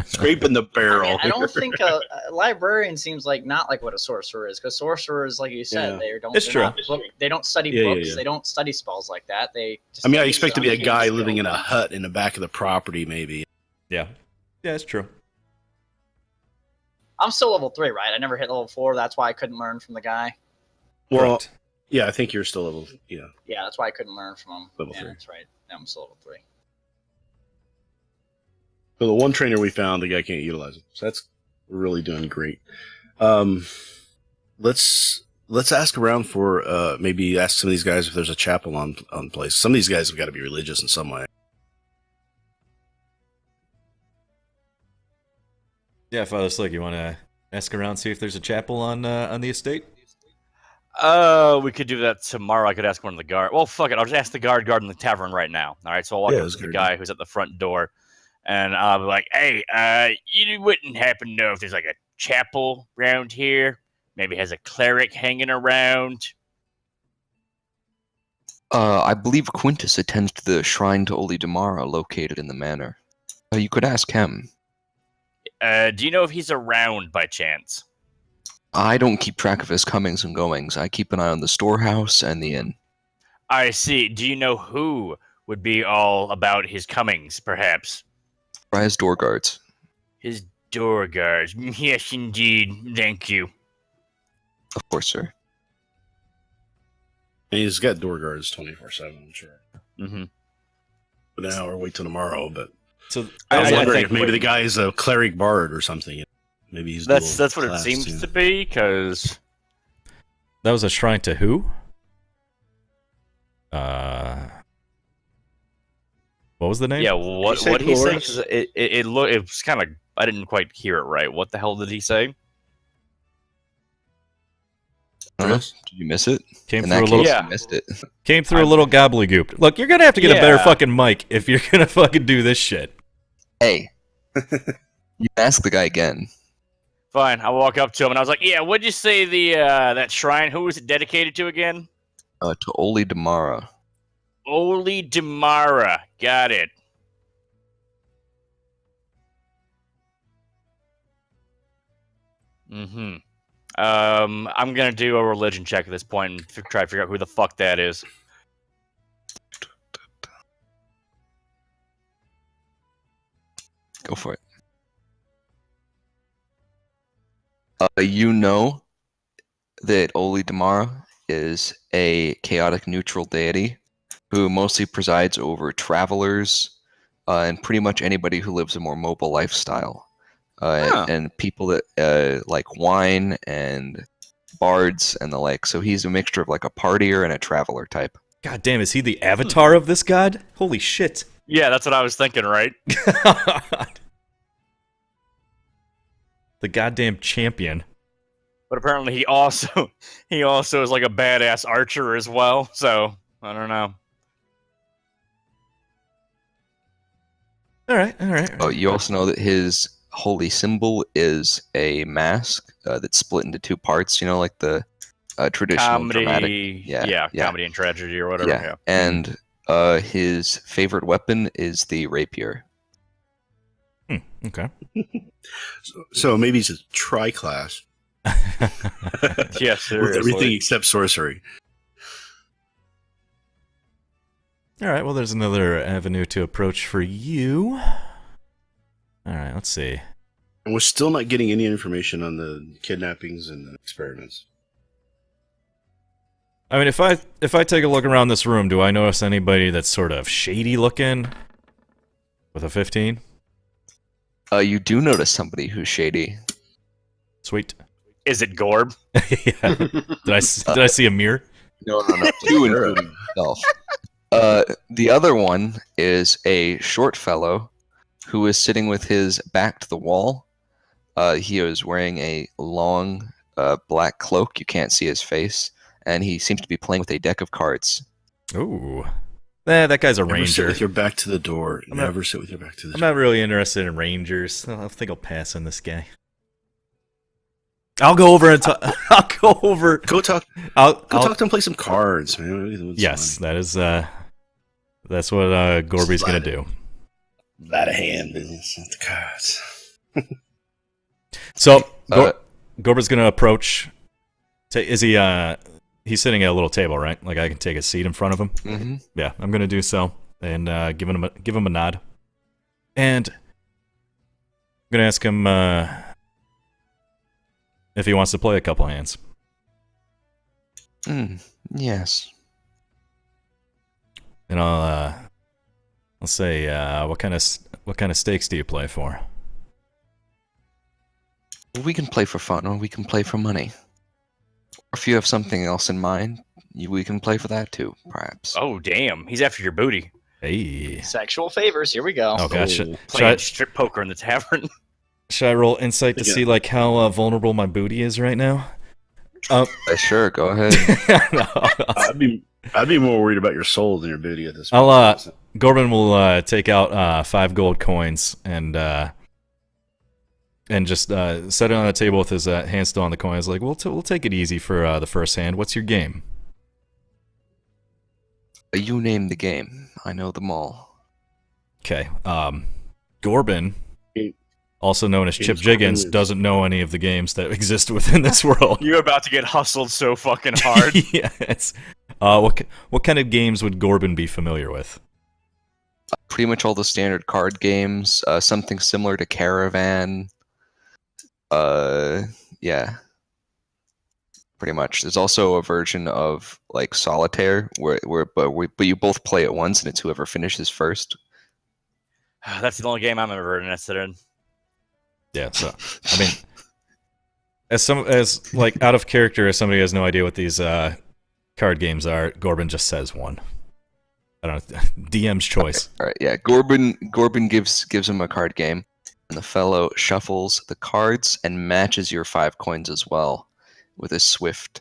Scraping the barrel. I don't think a librarian seems like not like what a sorcerer is, because sorcerers, like you said, Yeah. they don't. It's true. They don't study Yeah, yeah, books. yeah. They don't study spells like that. They. Just I mean, I study expect to be a some guy skill. living in a hut in the back of the property, maybe. Yeah, it's true. I'm still level 3, right? I never hit level 4. That's why I couldn't learn from the guy. Well, Correct. yeah, I think you're still level. Yeah. Yeah, that's why I couldn't learn from him. Level yeah, 3. That's right. Yeah, I'm still level 3. So the one trainer we found, the guy can't utilize it. So that's really doing great. Let's ask around for maybe ask some of these guys if there's a chapel on place. Some of these guys have got to be religious in some way. Yeah, Father Slick, you want to ask around, see if there's a chapel on the estate? We could do that tomorrow. I could ask one of the guard. Well, fuck it. I'll just ask the guarding the tavern right now. All right, so I'll walk Yeah, up that's to the good. guy who's at the front door, and I'll be like, "Hey, you wouldn't happen to know if there's like a chapel around here? Maybe has a cleric hanging around?" I believe Quintus attends to the shrine to Ollidamara located in the manor. You could ask him. Do you know if he's around by chance? I don't keep track of his comings and goings. I keep an eye on the storehouse and the inn. I see. Do you know who would be all about his comings, perhaps? Try his door guards. His door guards. Yes, indeed. Thank you. Of course, sir. And he's got door guards 24/7, I'm sure. Mm-hmm. But now or wait till tomorrow. But So I was I wondering think if maybe we- the guy is a cleric bard or something. Maybe he's That's dual what it class, seems too. to be, because that was a shrine to who? What was the name? yeah, Did what you say he said? Chloris? 'Cause it was kind of, I didn't quite hear it right. What the hell did he say? I don't know. Did you miss it? Came In through that a case, little. Yeah. you missed it. Came through a little gobbledygook. Look, you're gonna have to get a better Yeah. fucking mic if you're gonna fucking do this shit. Hey, you ask the guy again. Fine, I walk up to him and I was like, "Yeah, what'd you say the that shrine? Who was it dedicated to again?" To Ollidamara. Ollidamara. Got it. Mm-hmm. I'm gonna do a religion check at this point and try to figure out who the fuck that is. Go for it. You know that Ollidamara is a chaotic neutral deity who mostly presides over travelers and pretty much anybody who lives a more mobile lifestyle. Huh. And people that like wine and bards and the like. So he's a mixture of like a partier and a traveler type. God damn, is he the avatar of this god? Holy shit. Yeah, that's what I was thinking, right? The goddamn champion. But apparently he also is like a badass archer as well. So I don't know. All right. Oh, you also know that his holy symbol is a mask that's split into two parts. You know, like the traditional dramatic. Comedy, Yeah. comedy and tragedy or whatever. Yeah. And his favorite weapon is the rapier. Okay. So maybe he's a tri-class. Yes, With everything seriously. except sorcery. All right, well, there's another avenue to approach for you. All right, let's see. And we're still not getting any information on the kidnappings and the experiments. I mean, if I take a look around this room, do I notice anybody that's sort of shady looking with a 15? You do notice somebody who's shady. Sweet. Is it Gorb? Yeah. Did I see a mirror? No. Two including himself. The other one is a short fellow who is sitting with his back to the wall. He is wearing a long black cloak. You can't see his face. And he seems to be playing with a deck of cards. Ooh. That guy's a Never sit ranger. with your back to the door. I'm not- Never sit with your back to the I'm door. not really interested in rangers. I think I'll pass on this guy. I'll go over and talk. I'll go over. Go talk. I'll Talk to him. Play some cards, man. It's Yes, fun. that is. That's what Gorby's gonna do. Out of hand business with the cards. So Gorba's gonna approach. Is he? He's sitting at a little table, right? Like I can take a seat in front of him. Mm-hmm. Yeah, I'm gonna do so and give him a nod, and I'm gonna ask him if he wants to play a couple hands. Yes. And I'll say, what kind of stakes do you play for? We can play for fun, or we can play for money. Or if you have something else in mind, we can play for that too, perhaps. Oh, damn. He's after your booty. Hey. Sexual favors. Here we go. Oh gosh. Playing strip poker in the tavern. Should I roll insight to see like how vulnerable my booty is right now? Sure, go ahead. No, I'd be more worried about your soul than your booty at this point. Gorban will take out 5 gold coins and just set it on the table with his hand still on the coin. He's like, we'll take it easy for the first hand. What's your game? You name the game. I know them all. Okay. Gorban, also known as Chip Jiggins, doesn't know any of the games that exist within this world. You're about to get hustled so fucking hard. Yes. What kind of games would Gorban be familiar with? Pretty much all the standard card games. Something similar to Caravan. Yeah. Pretty much. There's also a version of like Solitaire but you both play at once, and it's whoever finishes first. That's the only game I'm ever interested in. Yeah. So I mean, as like out of character, as somebody who has no idea what these card games are, Gorban just says one. I don't know. DM's choice. All right. Yeah. Gorban gives him a card game, and the fellow shuffles the cards and matches your 5 coins as well, with a swift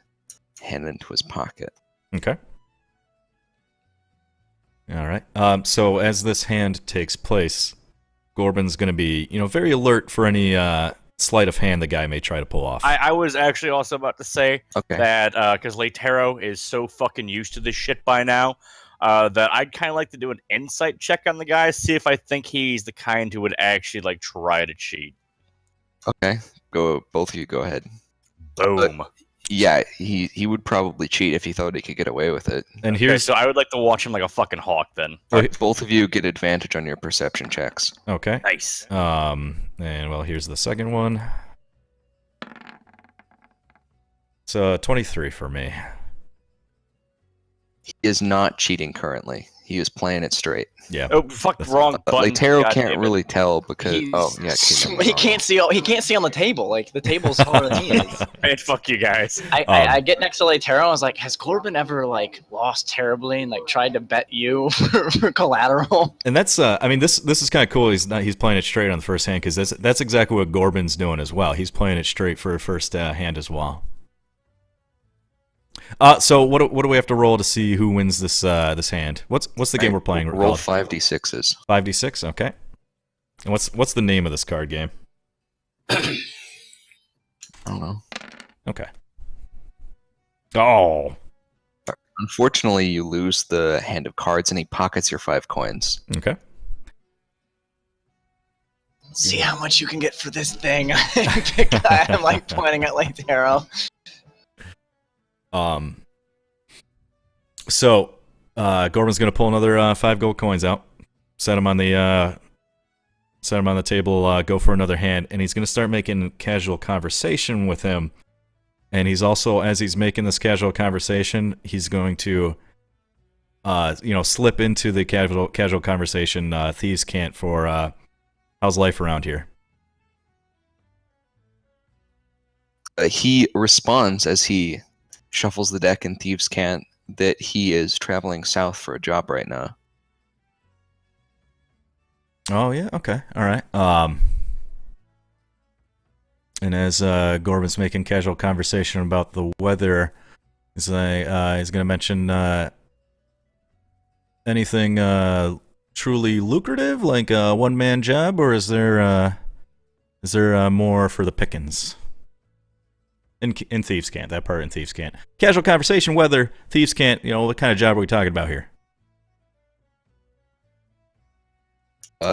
hand into his pocket. Okay. All right. So as this hand takes place, Gorban's going to be, very alert for any sleight of hand the guy may try to pull off. I was actually also about to say Okay. that because Leitero is so fucking used to this shit by now, that I'd kind of like to do an insight check on the guy, see if I think he's the kind who would actually like try to cheat. Okay. Both of you go ahead. Boom. Yeah, he would probably cheat if he thought he could get away with it. And Okay, here's so I would like to watch him like a fucking hawk then. Both of you get advantage on your perception checks. okay. Nice. And well, here's the second one. So 23 for me. He is not cheating currently. He is playing it straight. Yeah. Oh fuck! Wrong button. Leitero God can't damn it. really tell because He can't see. He can't see on the table. Like the table's taller than he is. Man, fuck you guys. I get next to Leitero. I was like, has Gorban ever like lost terribly and like tried to bet you for collateral? And that's I mean this is kind of cool. He's playing it straight on the first hand because that's exactly what Gorban's doing as well. He's playing it straight for a first hand as well. So what do we have to roll to see who wins this hand? What's the game we're playing? Roll 5d6s. 5d6, okay. And what's the name of this card game? I don't know. Okay. Oh. Unfortunately, you lose the hand of cards, and he pockets your 5 coins. Okay. See how much you can get for this thing. I'm like pointing at Leitero. So Gorban's gonna pull another 5 gold coins out, set them on the table, go for another hand, and he's gonna start making casual conversation with him. And he's also, as he's making this casual conversation, he's going to slip into the casual conversation. Thieves can't for how's life around here? He responds as he shuffles the deck in Thieves' Cant that he is traveling south for a job right now. Oh yeah, okay, all right. And as Gorban's making casual conversation about the weather, he's going to mention anything truly lucrative, like a one-man job, or is there more for the pickings? In Thieves' Cant, that part in Thieves' Cant. Casual conversation, weather, Thieves' Cant, what kind of job are we talking about here?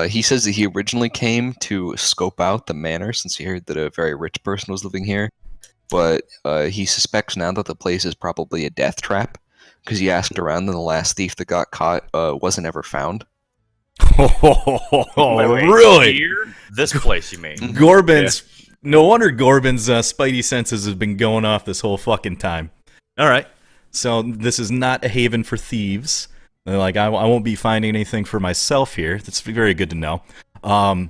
He says that he originally came to scope out the manor since he heard that a very rich person was living here, but he suspects now that the place is probably a death trap because he asked around and the last thief that got caught wasn't ever found. Oh, really? Here? This place, you mean? Gorbin's. No wonder Gorbin's spidey senses have been going off this whole fucking time. All right. So this is not a haven for thieves. Like, I won't be finding anything for myself here. That's very good to know. Well,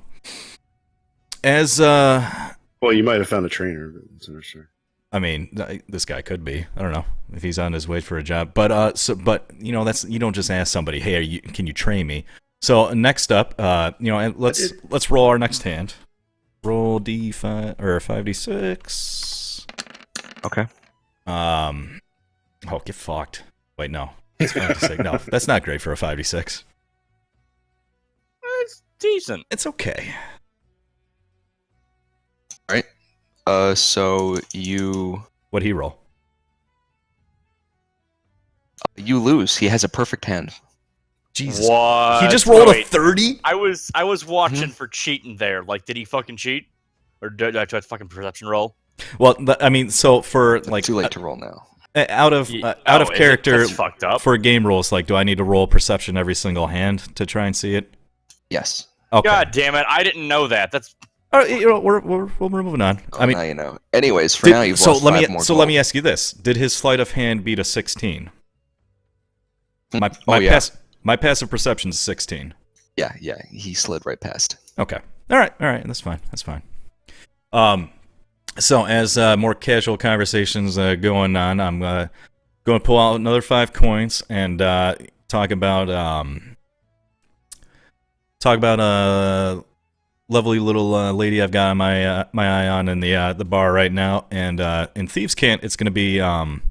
you might have found a trainer. But it's not sure. I mean, this guy could be. I don't know if he's on his way for a job. But you know, that's, you don't just ask somebody, hey, can you train me? So next up, you know, let's roll our next hand. Roll D5 or 5d6. Okay. Oh, get fucked. Wait, no. It's 5d6. No, that's not great for a 5d6. It's decent. It's okay. All right. So you What'd he roll? lose. He has a perfect hand. Jesus. What? He just rolled a Wait, 30? I was watching for cheating there. Like, did he fucking cheat? Or did I try to fucking perception roll? Well, I mean, so for like Too late to roll now. out of character That's fucked up. for game rules, like, do I need to roll perception every single hand to try and see it? Yes. Okay. God damn it! I didn't know that. That's All right, you know, we're moving on. Oh, I mean, now you know. Anyways, for now you've lost 5 more. let me ask you this: did his sleight of hand beat a 16? My passive perception is 16. Yeah, he slid right past. Okay. All right. That's fine. So as more casual conversations going on, I'm going to pull out another 5 coins and talk about a lovely little lady I've got my eye on in the bar right now. And in Thieves' Cant, it's going to be I'm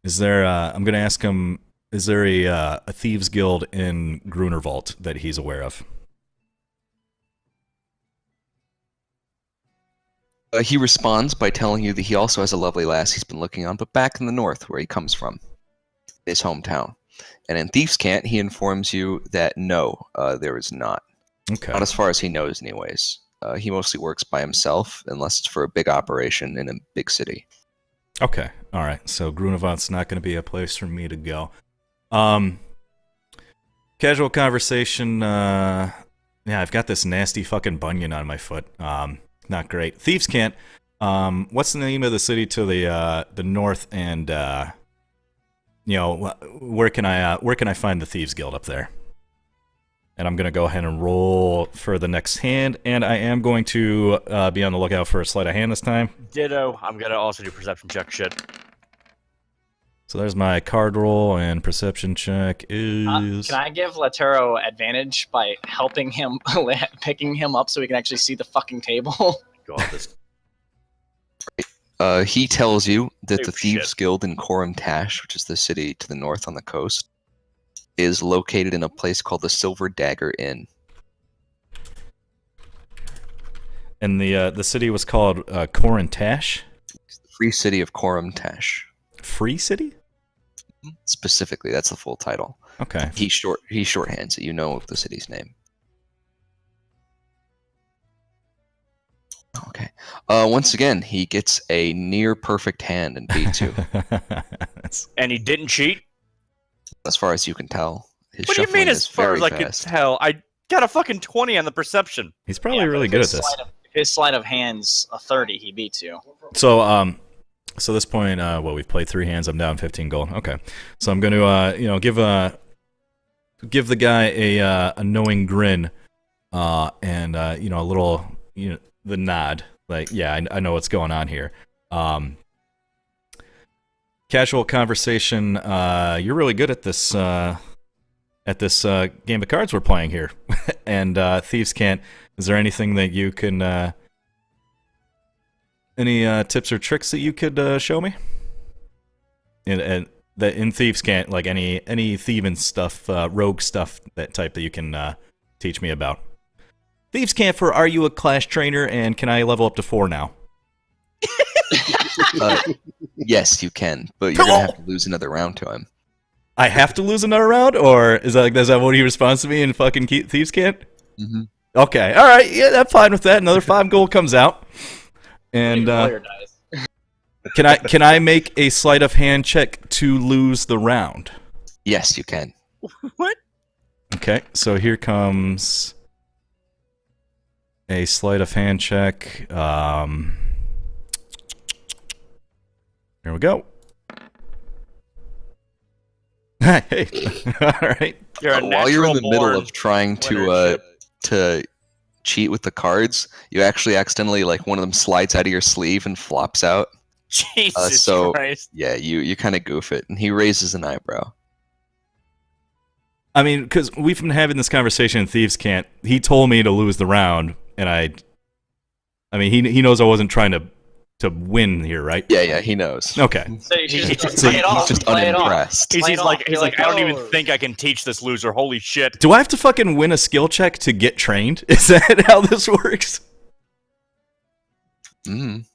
going to ask him, is there a thieves guild in Grunervault that he's aware of? He responds by telling you that he also has a lovely lass he's been looking on, but back in the north, where he comes from, his hometown. And in Thieves' Cant, he informs you that no, there is not. Okay. Not as far as he knows, anyways. He mostly works by himself, unless it's for a big operation in a big city. Okay. All right. So Grunevault's not going to be a place for me to go. Casual conversation. Yeah, I've got this nasty fucking bunion on my foot. Not great. Thieves' Cant. What's the name of the city to the north? And you know, where can I find the Thieves Guild up there? And I'm gonna go ahead and roll for the next hand, and I am going to be on the lookout for a sleight of hand this time. ditto. I'm gonna also do perception check shit. So there's my card roll, and perception check is. Can I give Latero advantage by helping him, picking him up so we can actually see the fucking table? God, this. He tells you that Oh, the Thieves shit. Guild in Coram Tash, which is the city to the north on the coast, is located in a place called the Silver Dagger Inn. And the city was called Corintash? It's the free city of Coram Tash. Free City? Specifically, that's the full title. Okay. He shorthands it. You know the city's name. Okay. Once again, he gets a near perfect hand in B2, That's- And he didn't cheat? as far as you can tell. His What do you mean shuffling as is far very as I could fast. tell? I got a fucking 20 on the perception. He's probably Yeah, really if good at his this. His sleight of hand's a 30. He beats you. So, so at this point, we've played 3 hands. I'm down 15 gold. Okay, so I'm going to, give the guy a knowing grin, and a little, the nod. Like, yeah, I know what's going on here. Casual conversation. You're really good at this. At this game of cards we're playing here, and Thieves' Cant. Is there anything that you can? Any tips or tricks that you could show me? And that in Thieves' Cant, like any thieving stuff, rogue stuff, that type that you can teach me about. Thieves' Cant for Are You a Clash Trainer, and can I level up to 4 now? Yes, you can, but you're gonna have to lose another round to him. I have to lose another round, or is that what he responds to me in fucking Thieves Can't? Mm-hmm. Okay, all right, yeah, I'm fine with that. Another 5 gold comes out, and Roll your dice. can I make a sleight of hand check to lose the round? Yes, you can. What? Okay, so here comes a sleight of hand check. Here we go. Hey, all right. You're a While you're in the middle natural-born of trying winner, to cheat with the cards, you actually accidentally one of them slides out of your sleeve and flops out. Jesus so- Christ. Yeah, you kind of goof it, and he raises an eyebrow. I mean, because we've been having this conversation in Thieves Can't. He told me to lose the round, and I mean, he knows I wasn't trying to win here, right? Yeah, he knows. Okay. So you should just So play it off. he's just play it off. unimpressed. He's Play it off. like, You're like, I don't even "Oh." think I can teach this loser. Holy shit. Do I have to fucking win a skill check to get trained? Is that how this works? Mm.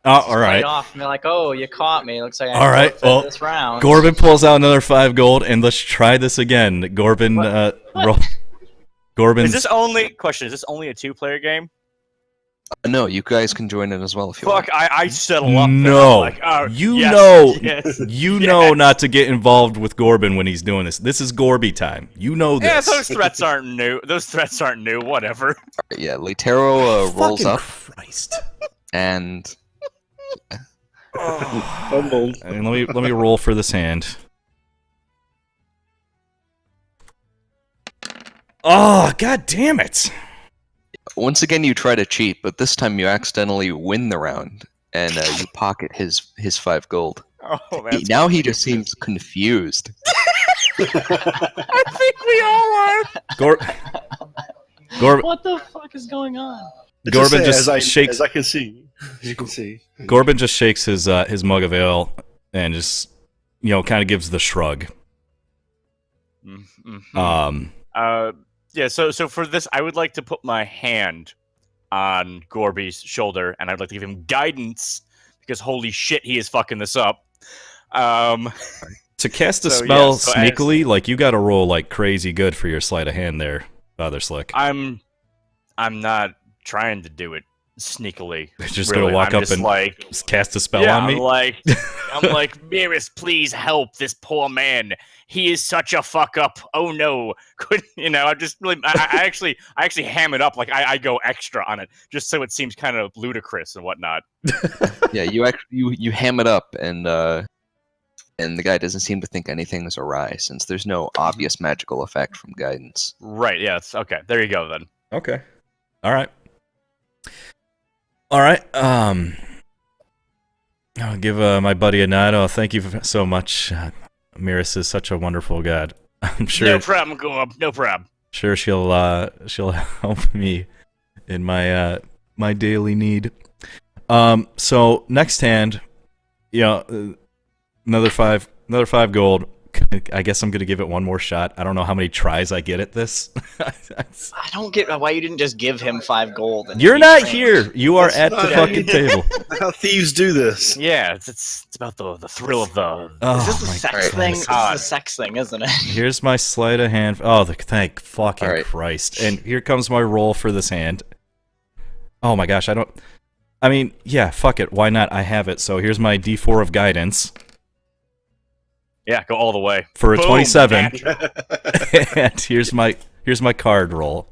Oh, all Play right. it off and be like, oh, you caught me. Looks like I All right, forfeit well, this round. Gorbin pulls out another 5 gold, and let's try this again. Gorbin, roll. Gorbin's. Is this only a 2-player game? No, you guys can join in as well if you Fuck, want. I settle up. and No. I'm like, oh, You yes, know- yes. You know not to get involved with Gorbin when he's doing this. This is Gorby time. You know Yeah, this. those threats aren't new. Whatever. Yeah, Leitero rolls Fucking up Christ. and Fumbled. And let me roll for this hand. Oh, god damn it. once again you try to cheat, but this time you accidentally win the round and you pocket his 5 gold. Oh, man. Now he just seems confused. I think we all are. Gorbin What the fuck is going on? Gorbin just shakes. as I can see. As you can see. Gorbin just shakes his mug of ale and just kind of gives the shrug. Mm-hmm. Yeah. So for this, I would like to put my hand on Gorby's shoulder, and I'd like to give him guidance because holy shit, he is fucking this up. To cast a So, spell yeah, so sneakily, you got to roll like crazy good for your sleight of hand there, Father Slick. I'm not trying to do it sneakily. You're just really. gonna walk I'm up just and like, cast a spell yeah, on me. I'm like, Mirrors, please help this poor man. He is such a fuck up. Oh no, I just really, I actually ham it up. Like I go extra on it just so it seems kind of ludicrous and whatnot. Yeah, you ham it up, and the guy doesn't seem to think anything's awry since there's no obvious magical effect from guidance. Right? Yeah. It's okay. There you go then. Okay. All right. I'll give my buddy a nod. Oh, thank you so much. Miris is such a wonderful god. I'm sure. No problem, Gorb. No problem. Sure, she'll help me in my my daily need. So next hand, another five gold. I guess I'm gonna give it one more shot. I don't know how many tries I get at this. I don't get why you didn't just give him 5 gold. And You're be not trained. here. You are That's at not the how fucking you- table. How thieves do this. Yeah, it's about the thrill of the. Oh Is this the my sex Christ. thing? This is God. the sex thing, isn't it? Here's my sleight of hand. Oh, thank fucking All right. Christ! And here comes my roll for this hand. Oh my gosh, yeah, fuck it. Why not? I have it. So here's my D4 of guidance Yeah, go all the way for a Boom, 27. natural. And here's my card roll.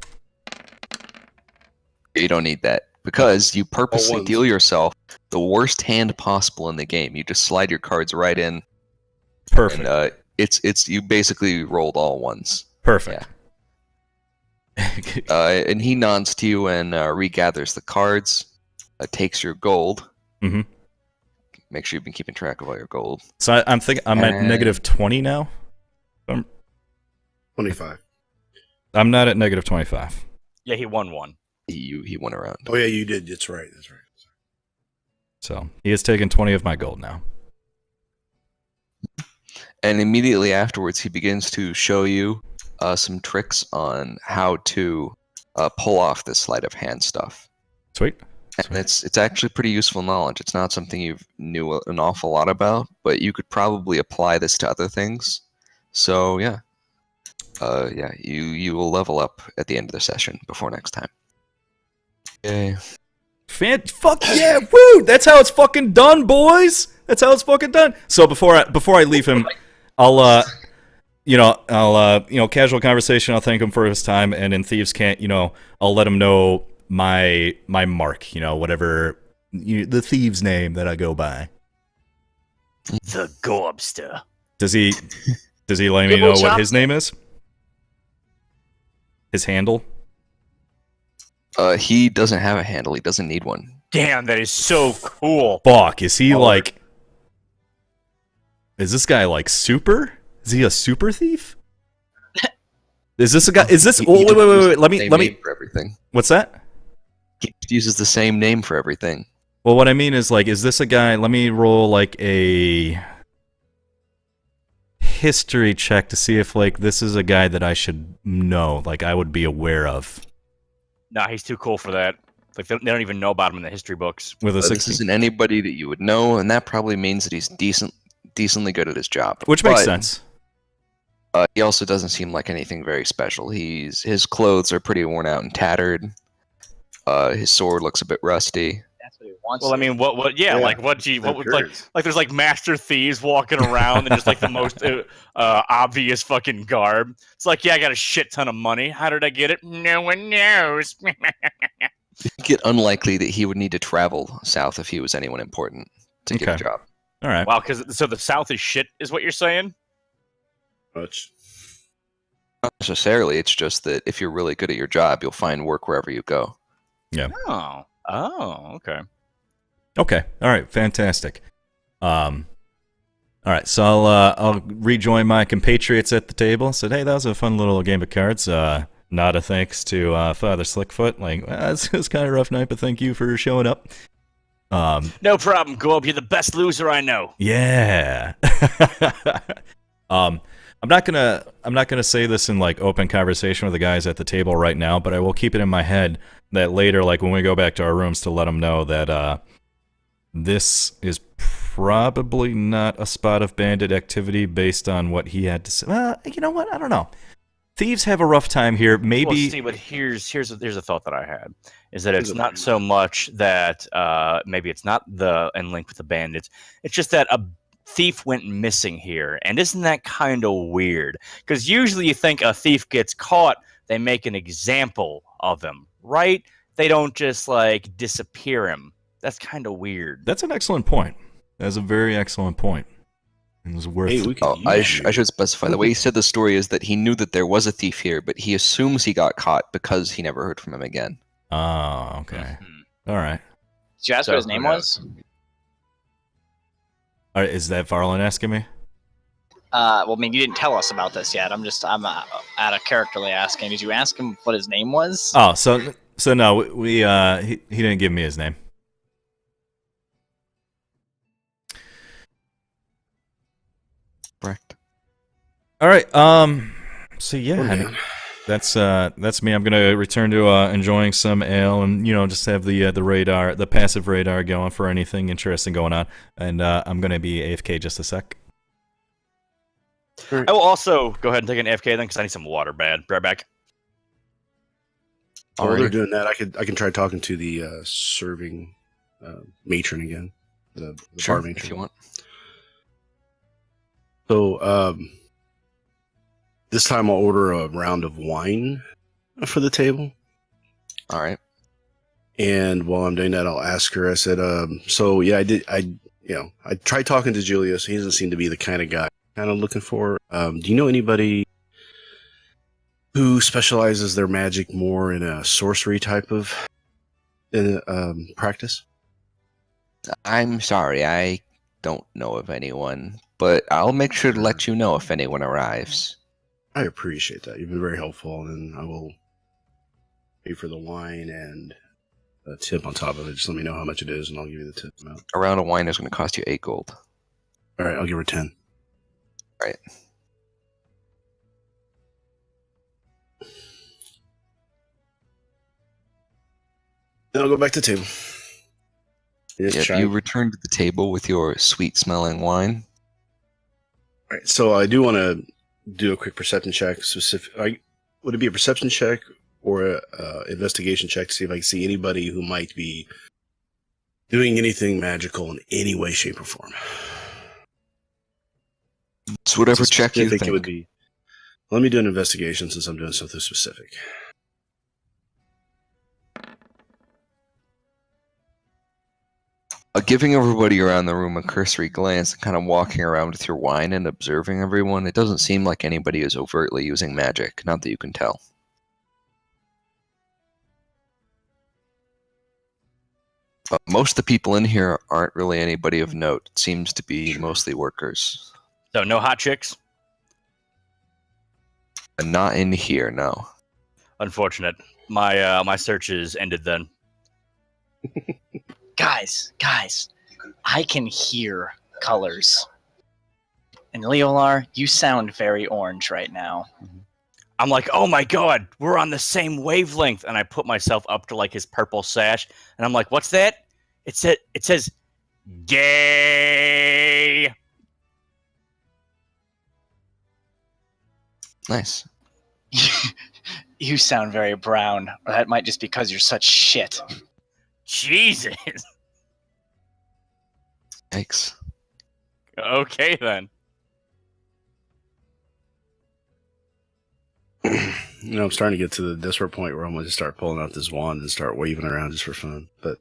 You don't need that because you purposely ones. deal yourself the worst hand possible in the game. You just slide your cards right in, Perfect. and it's you basically rolled all ones. Perfect. And he nods to you and regathers the cards, takes your gold. Mhm. Make sure you've been keeping track of all your gold. So I'm thinking I'm at And- negative 20 now. 25. I'm not at negative 25. Yeah, he won one. He went around. Oh, yeah, you did. That's right. That's right. So he has taken 20 of my gold now. And immediately afterwards, he begins to show you some tricks on how to pull off this sleight of hand stuff. Sweet. And it's actually pretty useful knowledge. It's not something you knew an awful lot about, but you could probably apply this to other things So yeah, you will level up at the end of the session before next time. Yay. Fuck yeah, woo! That's how it's fucking done, boys. That's how it's fucking done. So before I leave him, I'll casual conversation. I'll thank him for his time, and in Thieves Can't, I'll let him know my mark. Whatever the thieves' name that I go by. The Gobster. Does he let me know what his name is? His handle? He doesn't have a handle. He doesn't need one. Damn, that is so cool. Fuck, is he like... Is this guy like super? Is he a super thief? Is this a guy... Is this... Oh, wait. Let me... For everything. What's that? He uses the same name for everything. Well, what I mean is, like, is this a guy... Let me roll, like, a... history check to see if, like, this is a guy that I should know. Like, I would be aware of. Nah, he's too cool for that. Like they don't even know about him in the history books. With a 60? This isn't anybody that you would know, and that probably means that he's decently good at his job. Which makes sense. He also doesn't seem like anything very special. His clothes are pretty worn out and tattered. His sword looks a bit rusty. That's what he wants. Well, I mean, what? Yeah, like what would like there's like master thieves walking around and just like the most obvious fucking garb. It's like, yeah, I got a shit ton of money. How did I get it? No one knows. I think it unlikely that he would need to travel south if he was anyone important to get a job. All right. Wow, because so the South is shit, is what you're saying? Much. Not necessarily. It's just that if you're really good at your job, you'll find work wherever you go. Yeah. Oh, okay. Okay. All right. Fantastic. All right. So I'll rejoin my compatriots at the table. Said, hey, that was a fun little game of cards. Not a thanks to Father Slickfoot. Like, it was kind of a rough night, but thank you for showing up. No problem, Gorb. You're the best loser I know. Yeah. I'm not gonna say this in like open conversation with the guys at the table right now, but I will keep it in my head that later, like when we go back to our rooms, to let them know that this is probably not a spot of bandit activity based on what he had to say. You know what? I don't know. Thieves have a rough time here. Maybe. Well, see, but here's a thought that I had is that it's not so much that maybe it's not in link with the bandits. It's just that a thief went missing here, and isn't that kind of weird? Because usually you think a thief gets caught, they make an example of him, right? They don't just like disappear him. That's kind of weird. That's an excellent point. That's a very excellent point. It was worth. Hey, I should specify. The way he said the story is that he knew that there was a thief here, but he assumes he got caught because he never heard from him again. Oh, okay. All right. Did you ask what his name was? All right. Is that Varlin asking me? Well, I mean, you didn't tell us about this yet. I'm out of characterly asking. Did you ask him what his name was? Oh, so no, we he didn't give me his name. Correct. All right. So yeah, that's me. I'm gonna return to enjoying some ale and just have the passive radar going for anything interesting going on. And I'm gonna be AFK just a sec. I will also go ahead and take an AFK then because I need some water bad. Right back. While they're doing that, I can try talking to the serving matron again. The bar matron. If you want. So, this time I'll order a round of wine for the table. All right. And while I'm doing that, I'll ask her. I said, so yeah, I tried talking to Julius. He doesn't seem to be the kind of guy I'm kind of looking for. Do you know anybody who specializes their magic more in a sorcery type of practice? I'm sorry, I don't know of anyone, but I'll make sure to let you know if anyone arrives. I appreciate that. You've been very helpful, and I will pay for the wine and a tip on top of it. Just let me know how much it is, and I'll give you the tip amount. A round of wine is going to cost you 8 gold. All right, I'll give her 10. All right. Then I'll go back to the table. You return to the table with your sweet-smelling wine. All right, so I do want to do a quick perception check. Would it be a perception check or a investigation check to see if I can see anybody who might be doing anything magical in any way, shape, or form? It's whatever check you think. It would be. Let me do an investigation since I'm doing something specific. Giving everybody around the room a cursory glance and kind of walking around with your wine and observing everyone, it doesn't seem like anybody is overtly using magic, not that you can tell. But most of the people in here aren't really anybody of note. It seems to be mostly workers. So no hot chicks? Not in here, no. Unfortunate. My search is ended then. Guys, I can hear colors. And Leolar, you sound very orange right now. I'm like, oh my god, we're on the same wavelength, and I put myself up to like his purple sash, and I'm like, what's that? It says gay. Nice. You sound very brown. Or that might just be because you're such shit. Jesus. Yikes. Okay then. I'm starting to get to the desperate point where I'm going to start pulling out this wand and start waving around just for fun. But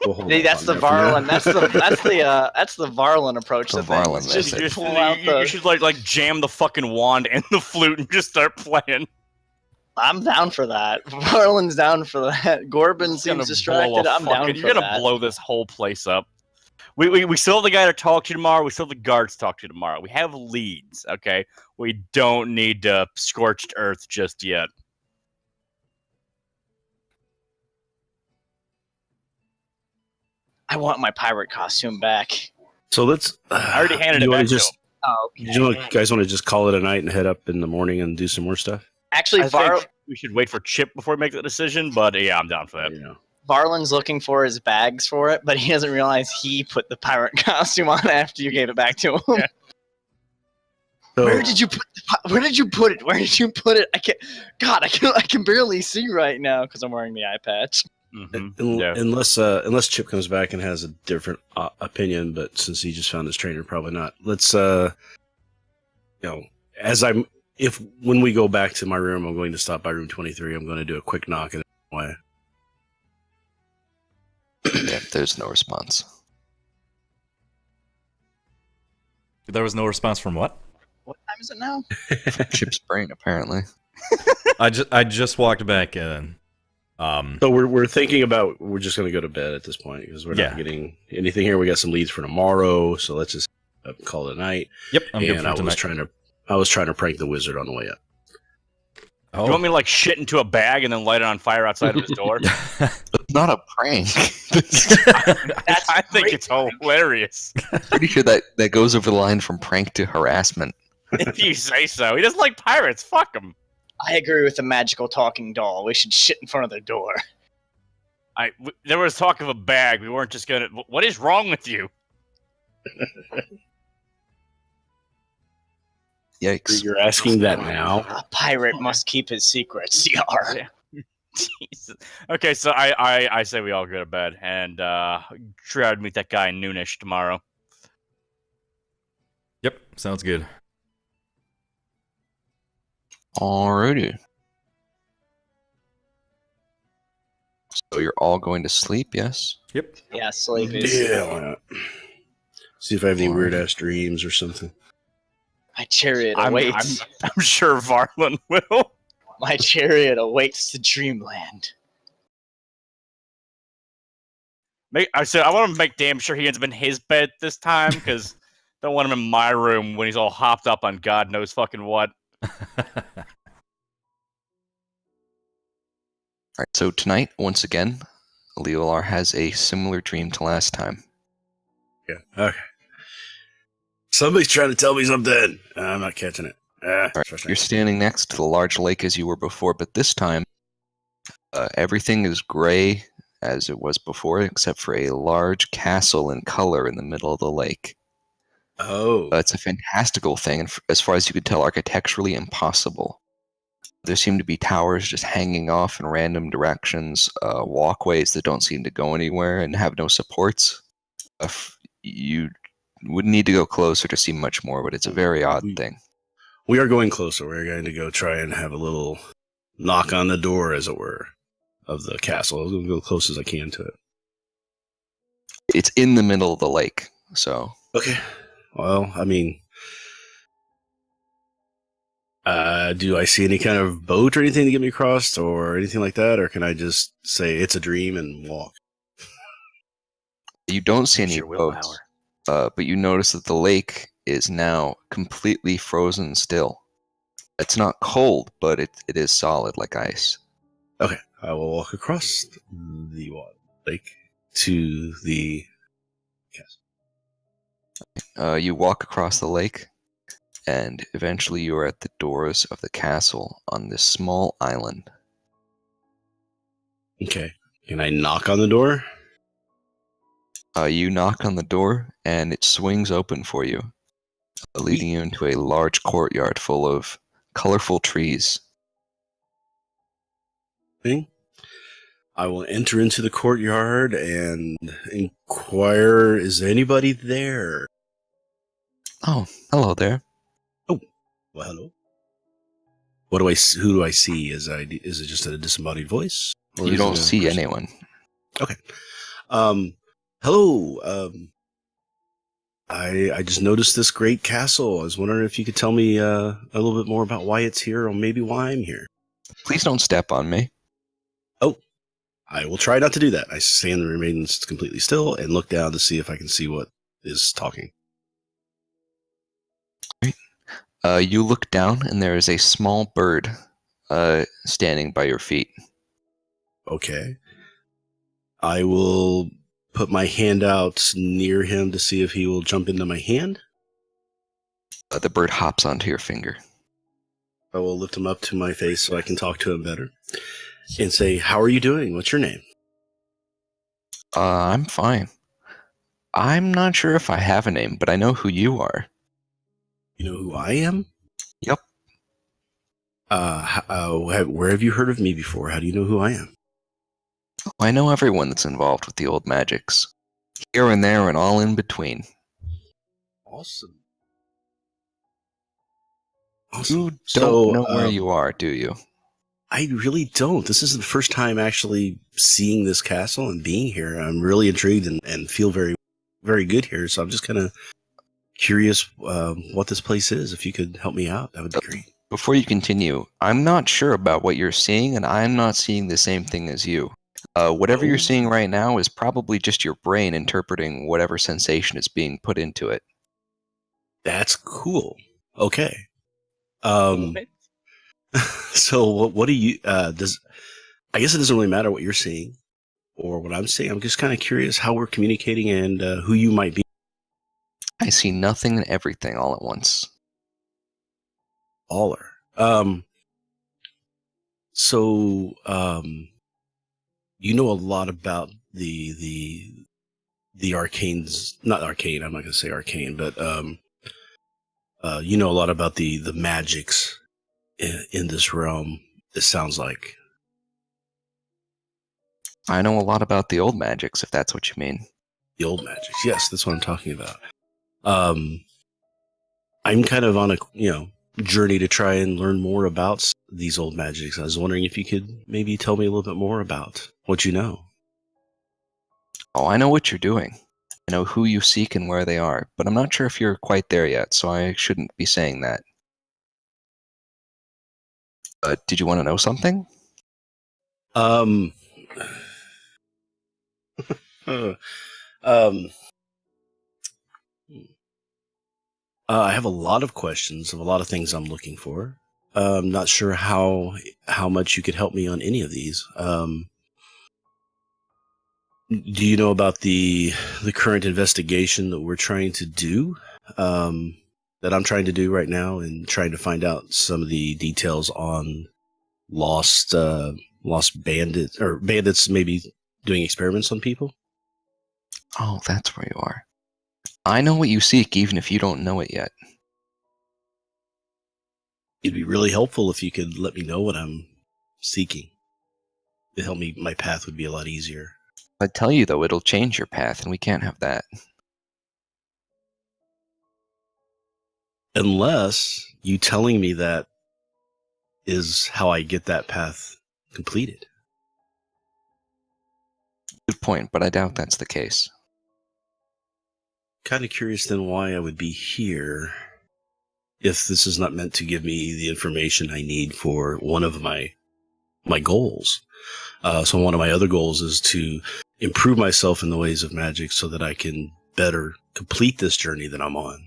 we'll hold That's the on that for now. Varlin. That's the Varlin approach The to things. Varlin Just method. pull out the. You should like jam the fucking wand and the flute and just start playing. I'm down for that. Varlin's down for that. Gorbin It's gonna seems distracted. blow a I'm down for You're gonna that. blow this whole place up. We still have the guy to talk to tomorrow. We still have the guards to talk to tomorrow. We have leads, okay? We don't need scorched earth just yet. I want my pirate costume back. So let's. I already handed it you wanna back to just, him. Oh, You guys want to just call it a night and head up in the morning and do some more stuff? Actually, I think we should wait for Chip before we make the decision, but yeah, I'm down for that. You know. Varlin's looking for his bags for it, but he doesn't realize he put the pirate costume on after you gave it back to him. Yeah. So, Where did you put it? Where did you put it? I can barely see right now because I'm wearing the eye patch. Mm-hmm. Yeah. unless Chip comes back and has a different opinion, but since he just found his trainer, probably not. Let's when we go back to my room, I'm going to stop by room 23. I'm going to do a quick knock in the way. Yeah, there's no response. There was no response from what? What time is it now? Chip's brain, apparently. I just walked back in. So we're thinking about we're just going to go to bed at this point because we're not getting anything here. We got some leads for tomorrow, so let's just call it a night. Yep, I'm good And for tonight. I was trying to prank the wizard on the way up. Oh. You want me to like shit into a bag and then light it on fire outside of his door? It's not a prank. I think it's hilarious. Pretty sure that goes over the line from prank to harassment. If you say so. He doesn't like pirates. Fuck him. I agree with the magical talking doll. We should shit in front of the door. There was talk of a bag. We weren't just gonna. What is wrong with you? Yikes. You're asking that now? A pirate must keep his secrets. Yar. Yeah. Jesus. Okay, so I say we all go to bed and try to meet that guy noonish tomorrow. Yep, sounds good. Alrighty. So you're all going to sleep, yes? Yep. Yeah, sleep is. Yeah, why not? See if I have any weird ass dreams or something. My chariot awaits. I'm sure Varlin will. My chariot awaits to dreamland. I want to make damn sure he ends up in his bed this time because don't want him in my room when he's all hopped up on God knows fucking what. Alright, so tonight, once again, Leolar has a similar dream to last time. Yeah. Okay. Somebody's trying to tell me something. I'm not catching it. Alright, you're standing next to the large lake as you were before, but this time, everything is gray as it was before, except for a large castle in color in the middle of the lake. Oh. It's a fantastical thing, and as far as you could tell, architecturally impossible. There seem to be towers just hanging off in random directions, walkways that don't seem to go anywhere and have no supports. You would need to go closer to see much more, but it's a very odd thing. We are going closer. We're going to go try and have a little knock on the door, as it were, of the castle. I'll go close as I can to it. It's in the middle of the lake, so... Okay. Well, I mean... do I see any kind of boat or anything to get me across or anything like that? Or can I just say it's a dream and walk? You don't see Use any your boats, willpower. but you notice that the lake is now completely frozen still. It's not cold, but it is solid like ice. Okay. I will walk across the lake to the castle. You walk across the lake, and eventually you are at the doors of the castle on this small island. Okay. Can I knock on the door? You knock on the door, and it swings open for you, leading you into a large courtyard full of colorful trees. I will enter into the courtyard and inquire, is anybody there? Oh, hello there. Well, hello. Who do I see? Is it just a disembodied voice? Or You is don't it a see person? anyone. Okay. Hello. I just noticed this great castle. I was wondering if you could tell me a little bit more about why it's here, or maybe why I'm here. Please don't step on me. I will try not to do that. I stand and remain completely still and look down to see if I can see what is talking. You look down, and there is a small bird standing by your feet. Okay. I will put my hand out near him to see if he will jump into my hand. The bird hops onto your finger. I will lift him up to my face so I can talk to him better. And say, how are you doing? What's your name? I'm fine. I'm not sure if I have a name, but I know who you are. You know who I am? Yep. Where have you heard of me before? How do you know who I am? I know everyone that's involved with the old magics. Here and there and all in between. Awesome. You don't know where you are, do you? I really don't. This is the first time actually seeing this castle and being here. I'm really intrigued and feel very, very good here. So I'm just kind of curious what this place is. If you could help me out, that would be great. Before you continue, I'm not sure about what you're seeing, and I'm not seeing the same thing as you. Whatever you're seeing right now is probably just your brain interpreting whatever sensation is being put into it. That's cool. Okay. So what do you I guess it doesn't really matter what you're seeing or what I'm seeing. I'm just kind of curious how we're communicating and who you might be. I see nothing and everything all at once. Baller. You know a lot about the arcanes, not arcane, I'm not going to say arcane, but you know a lot about the magics in this realm, it sounds like. I know a lot about the old magics, if that's what you mean. The old magics, yes, that's what I'm talking about. I'm kind of on a journey to try and learn more about these old magics. I was wondering if you could maybe tell me a little bit more about what you know. Oh, I know what you're doing. I know who you seek and where they are, but I'm not sure if you're quite there yet, so I shouldn't be saying that. Did you want to know something? I have a lot of questions of a lot of things I'm looking for. I'm not sure how much you could help me on any of these. Do you know about the current investigation that we're trying to do? That I'm trying to do right now, and trying to find out some of the details on lost bandits, or bandits maybe doing experiments on people? Oh, that's where you are. I know what you seek, even if you don't know it yet. It'd be really helpful if you could let me know what I'm seeking. To help me, my path would be a lot easier. I tell you, though, it'll change your path, and we can't have that. Unless you telling me that is how I get that path completed. Good point, but I doubt that's the case. Kind of curious then why I would be here if this is not meant to give me the information I need for one of my goals. So one of my other goals is to improve myself in the ways of magic so that I can better complete this journey that I'm on.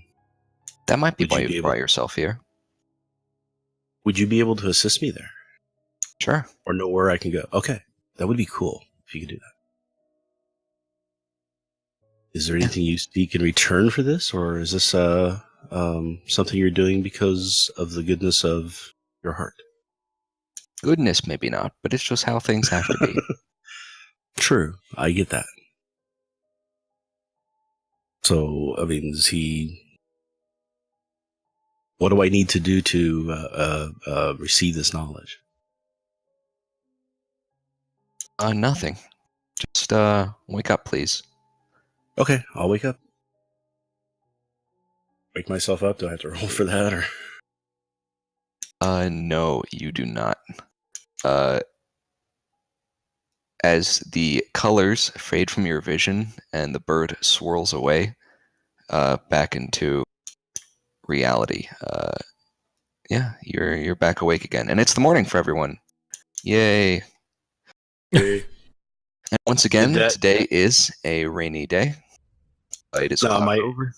That might be Would why you be you able- brought yourself here. Would you be able to assist me there? Sure. Or know where I can go? Okay, that would be cool if you could do that. Is there anything you speak in return for this, or is this something you're doing because of the goodness of your heart? Goodness, maybe not, but it's just how things have to be. True, I get that. So, I mean, what do I need to do to receive this knowledge? Nothing. Just wake up, please. Okay, I'll wake up. Wake myself up? Do I have to roll for that, or? No, you do not. As the colors fade from your vision and the bird swirls away back into reality, yeah, you're back awake again, and it's the morning for everyone. Yay! Hey. And once again, Did that- today is a rainy day. It is No, cloud my- over,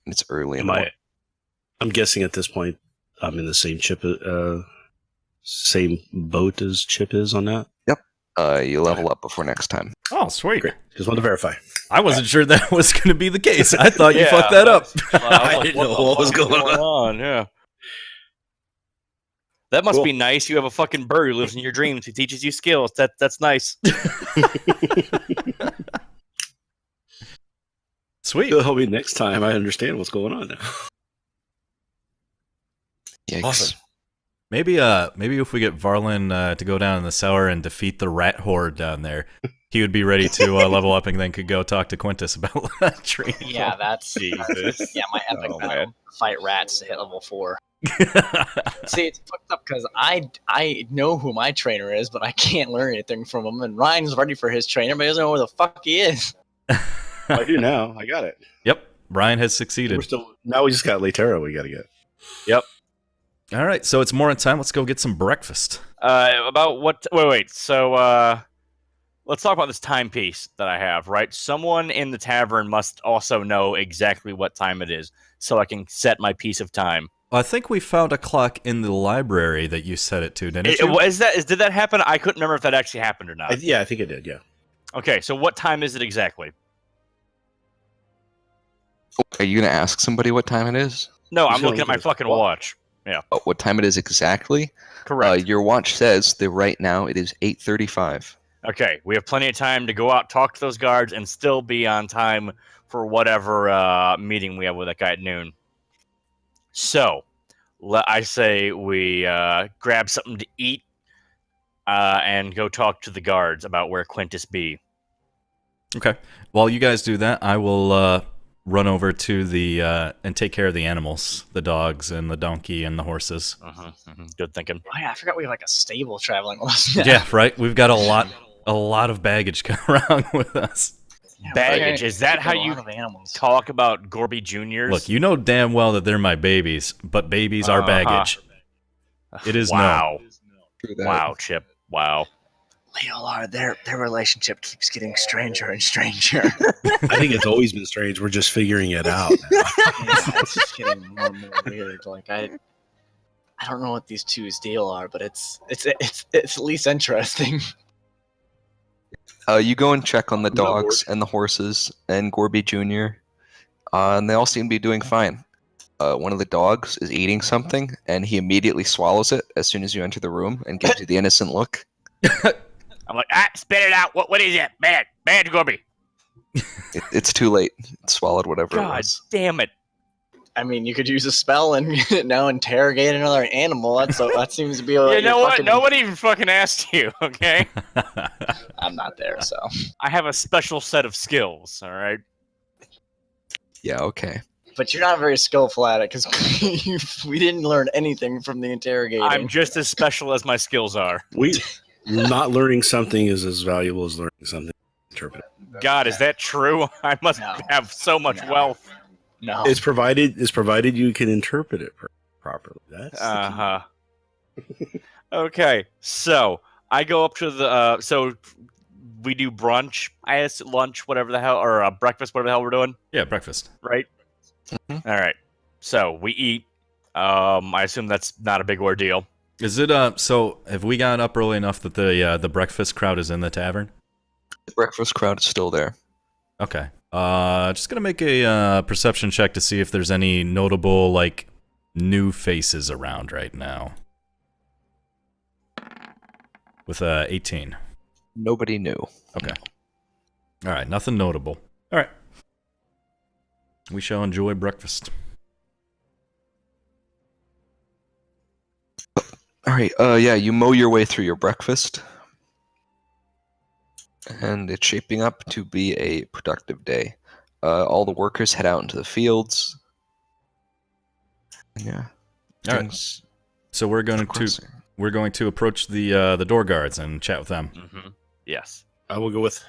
and it's early in the Am morning. I'm guessing at this point I'm in the same boat as Chip is on that. You level up before next time. Oh, sweet. Great. Just wanted to verify. I wasn't sure that was going to be the case. I thought you Yeah, fucked that up. I didn't know what was going on. Yeah. That must Cool. be nice. You have a fucking bird who lives in your dreams who teaches you skills. That's nice. Sweet. You'll help me next time. I understand what's going on now. Yikes. Awesome. Maybe if we get Varlin to go down in the cellar and defeat the rat horde down there, he would be ready to level up and then could go talk to Quintus about training. Yeah, that's Jesus. yeah, my epic Oh, battle. man. Fight rats to hit level 4. See, it's fucked up because I know who my trainer is, but I can't learn anything from him. And Ryan's ready for his trainer, but he doesn't know where the fuck he is. I do now. I got it. Yep, Brian has We're succeeded. now we just got Latero we got to get. All right, so it's morning time. Let's go get some breakfast. About what? Wait. So, let's talk about this timepiece that I have. Right, someone in the tavern must also know exactly what time it is, so I can set my piece of time. I think we found a clock in the library that you set it to, didn't you? Did that happen? I couldn't remember if that actually happened or not. I think it did. Yeah. Okay, so what time is it exactly? Are you gonna ask somebody what time it is? No, He's I'm gonna looking at look my at his fucking watch. watch. What time it is exactly? Correct. Your watch says that right now it is 8:35. Okay, we have plenty of time to go out, talk to those guards, and still be on time for whatever meeting we have with that guy at noon. So, I say we grab something to eat and go talk to the guards about where Quintus be. Okay. While you guys do that, I will run over to the and take care of the animals, the dogs and the donkey and the horses. Good thinking. Oh, yeah, I forgot we have like a stable traveling with us. Yeah, right. We've got a lot of baggage around with us. Yeah, Baggage, we're is that how keeping a you lot of animals? talk about Gorby Juniors? Look, you know damn well that they're my babies, but babies are baggage. It is wow. True that. Wow, Chip. Wow. Leolar, their relationship keeps getting stranger and stranger. I think it's always been strange. We're just figuring it out. Yeah, it's just getting more and more weird. Like I don't know what these two's deal are, but it's at least interesting. You go and check on the I'm on dogs and the horses and Gorby Jr. And they all seem to be doing fine. One of the dogs is eating something, and he immediately swallows it as soon as you enter the room and gives you the innocent look. I'm like, spit it out. What is it? Bad, Gorby. It's too late. It swallowed whatever it God was. damn it! I mean, you could use a spell and interrogate another animal. That seems to be You what know you're what? fucking- Nobody even fucking asked you. Okay, I'm not there, so I have a special set of skills. All right. Yeah, okay. but you're not very skillful at it because we didn't learn anything from the interrogating. I'm just as special as my skills are. Not learning something is as valuable as learning something. Interpret. God, is that true? I must No. have so much No. wealth. No, It's provided you can interpret it properly. That's the key. Okay, so I go up to the. So we do brunch. I asked lunch, whatever the hell, or breakfast, whatever the hell we're doing. Yeah, breakfast. Right. Mhm. All right. So we eat. I assume that's not a big ordeal. Is it so have we gotten up early enough that the breakfast crowd is in the tavern? The breakfast crowd is still there. Okay. Just gonna make a perception check to see if there's any notable like new faces around right now. With 18. Nobody knew. Okay. All right, nothing notable. All right. We shall enjoy breakfast. All right. Yeah, you mow your way through your breakfast, and it's shaping up to be a productive day. All the workers head out into the fields. Yeah. All right. things So we're going to progressing. approach the door guards and chat with them. Mm-hmm. Yes. I will go with.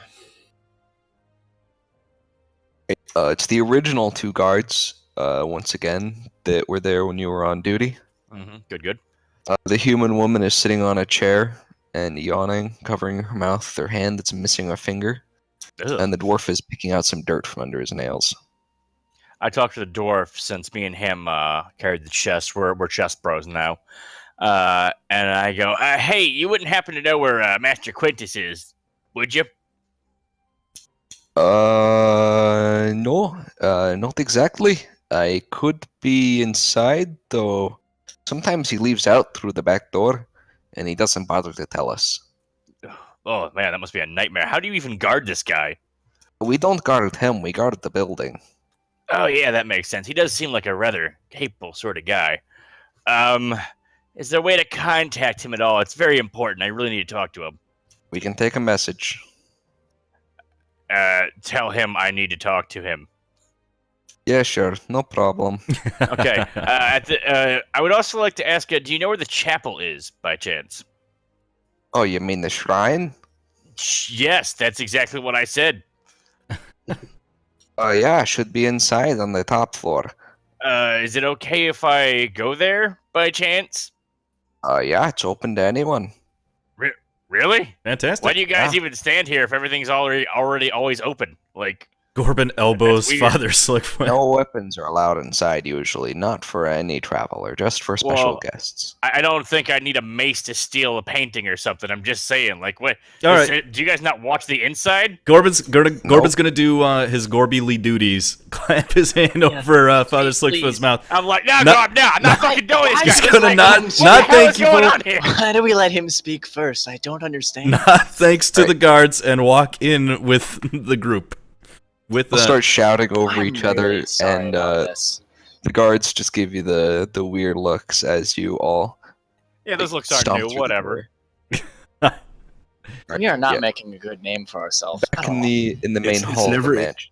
It's the original two guards, once again, that were there when you were on duty. Mm-hmm. Good. Good. The human woman is sitting on a chair and yawning, covering her mouth with her hand that's missing a finger. Ugh. And the dwarf is picking out some dirt from under his nails. I talked to the dwarf since me and him carried the chest. We're chest bros now. And I go, hey, you wouldn't happen to know where Master Quintus is, would you? No, not exactly. I could be inside, though sometimes he leaves out through the back door, and he doesn't bother to tell us. Oh, man, that must be a nightmare. How do you even guard this guy? We don't guard him, we guard the building. Oh, yeah, that makes sense. He does seem like a rather capable sort of guy. Is there a way to contact him at all? It's very important. I really need to talk to him. We can take a message. Tell him I need to talk to him. Yeah, sure, no problem. Okay. I would also like to ask you, do you know where the chapel is, by chance? Oh, you mean the shrine? Yes, that's exactly what I said. Oh, yeah, should be inside on the top floor. Is it okay if I go there, by chance? Yeah, it's open to anyone. Really? Fantastic. Why do you guys Yeah. even stand here if everything's already always open? Like, Corbin elbows That's weird. Father Slickfoot. No weapons are allowed inside usually, not for any traveler, just for special Well, guests. I don't think I need a mace to steal a painting or something. I'm just saying, like, what? All right. Do you guys not watch the inside? Corbin's gonna do his Gorbly duties. Clap his hand over Father Please. Slickfoot's mouth. I'm like, no, Not- no, I'm not fucking doing this. He's guys. gonna Like, not what the hell thank is you going for- on here? Why do we let him speak first? I don't understand. Not thanks to Right. the guards, and walk in with the group. With They'll start shouting over I'm each other, really sorry and about this. the guards just give you the weird looks as you all Yeah, those looks aren't stomp new. through the Whatever. door. We are not Yeah. making a good name for ourselves. Back in the main It's hall of never- the mansion.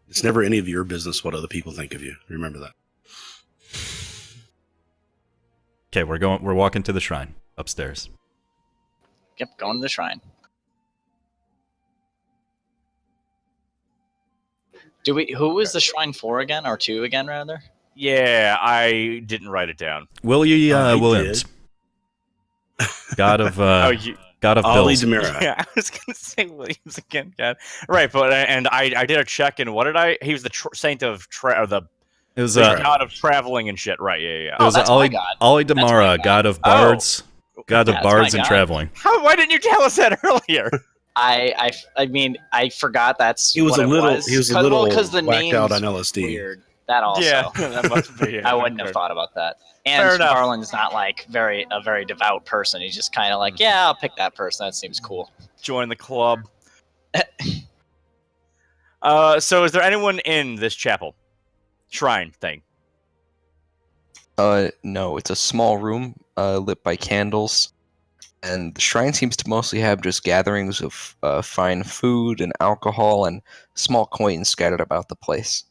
It's never any of your business what other people think of you. Remember that. Okay, we're walking to the shrine upstairs. Yep, going to the shrine. Who was the shrine for again, or to again, rather? Yeah, I didn't write it down. Willie I Williams, God of You. God of Ali Bills. Demira. Yeah, I was gonna say Williams again. God. Right, but and I did a check, and what did I? He was the saint of or the It was god of traveling and shit. Right? Yeah. it was that's my Ali God. Ali That's my Damara, God. God of bards, God of That's my bards and God. traveling. Why didn't you tell us that earlier? I mean, I forgot that's He was what a it little. was. He was a 'Cause- little because the whacked out on name's LSD. weird. That also. Yeah, that must be it. I wouldn't have Okay. thought about that. Fair And enough. Marlon's not like a very devout person. He's just kind of like, yeah, I'll pick that person. That seems cool. Join the club. So is there anyone in this chapel? Shrine thing? No, it's a small room, lit by candles, and the shrine seems to mostly have just gatherings of fine food and alcohol and small coins scattered about the place.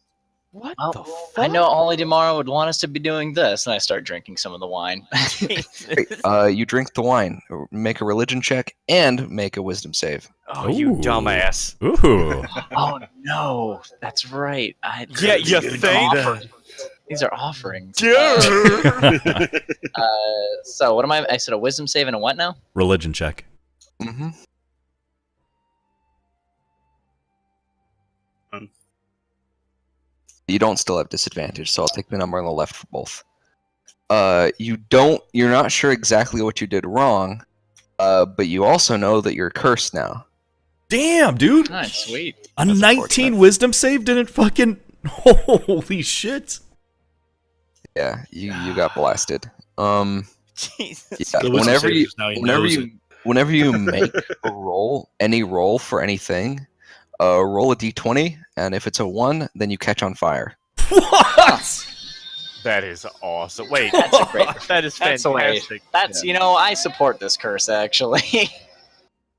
What Well, the fuck? I know only tomorrow would want us to be doing this, and I start drinking some of the wine. Great. You drink the wine, make a religion check, and make a wisdom save. Oh, you Ooh. dumbass. Ooh. Oh no, that's right. Yeah, you think? These are offerings. Dude. So what am I? I said a wisdom save and a what now? Religion check. Mm-hmm. You don't still have disadvantage, so I'll take the number on the left for both. You're not sure exactly what you did wrong, but you also know that you're cursed now. Damn, dude. Nice, sweet. A That's 19 unfortunate. wisdom save didn't fucking. Holy shit. Yeah, you got blasted. Jesus. Yeah, The wisdom whenever save you is now he knows it. whenever you make a roll, any roll for anything, roll a d20, and if it's a 1, then you catch on fire. What? That is awesome. Wait, That's a great. that is That's the way. fantastic. That's I support this curse actually.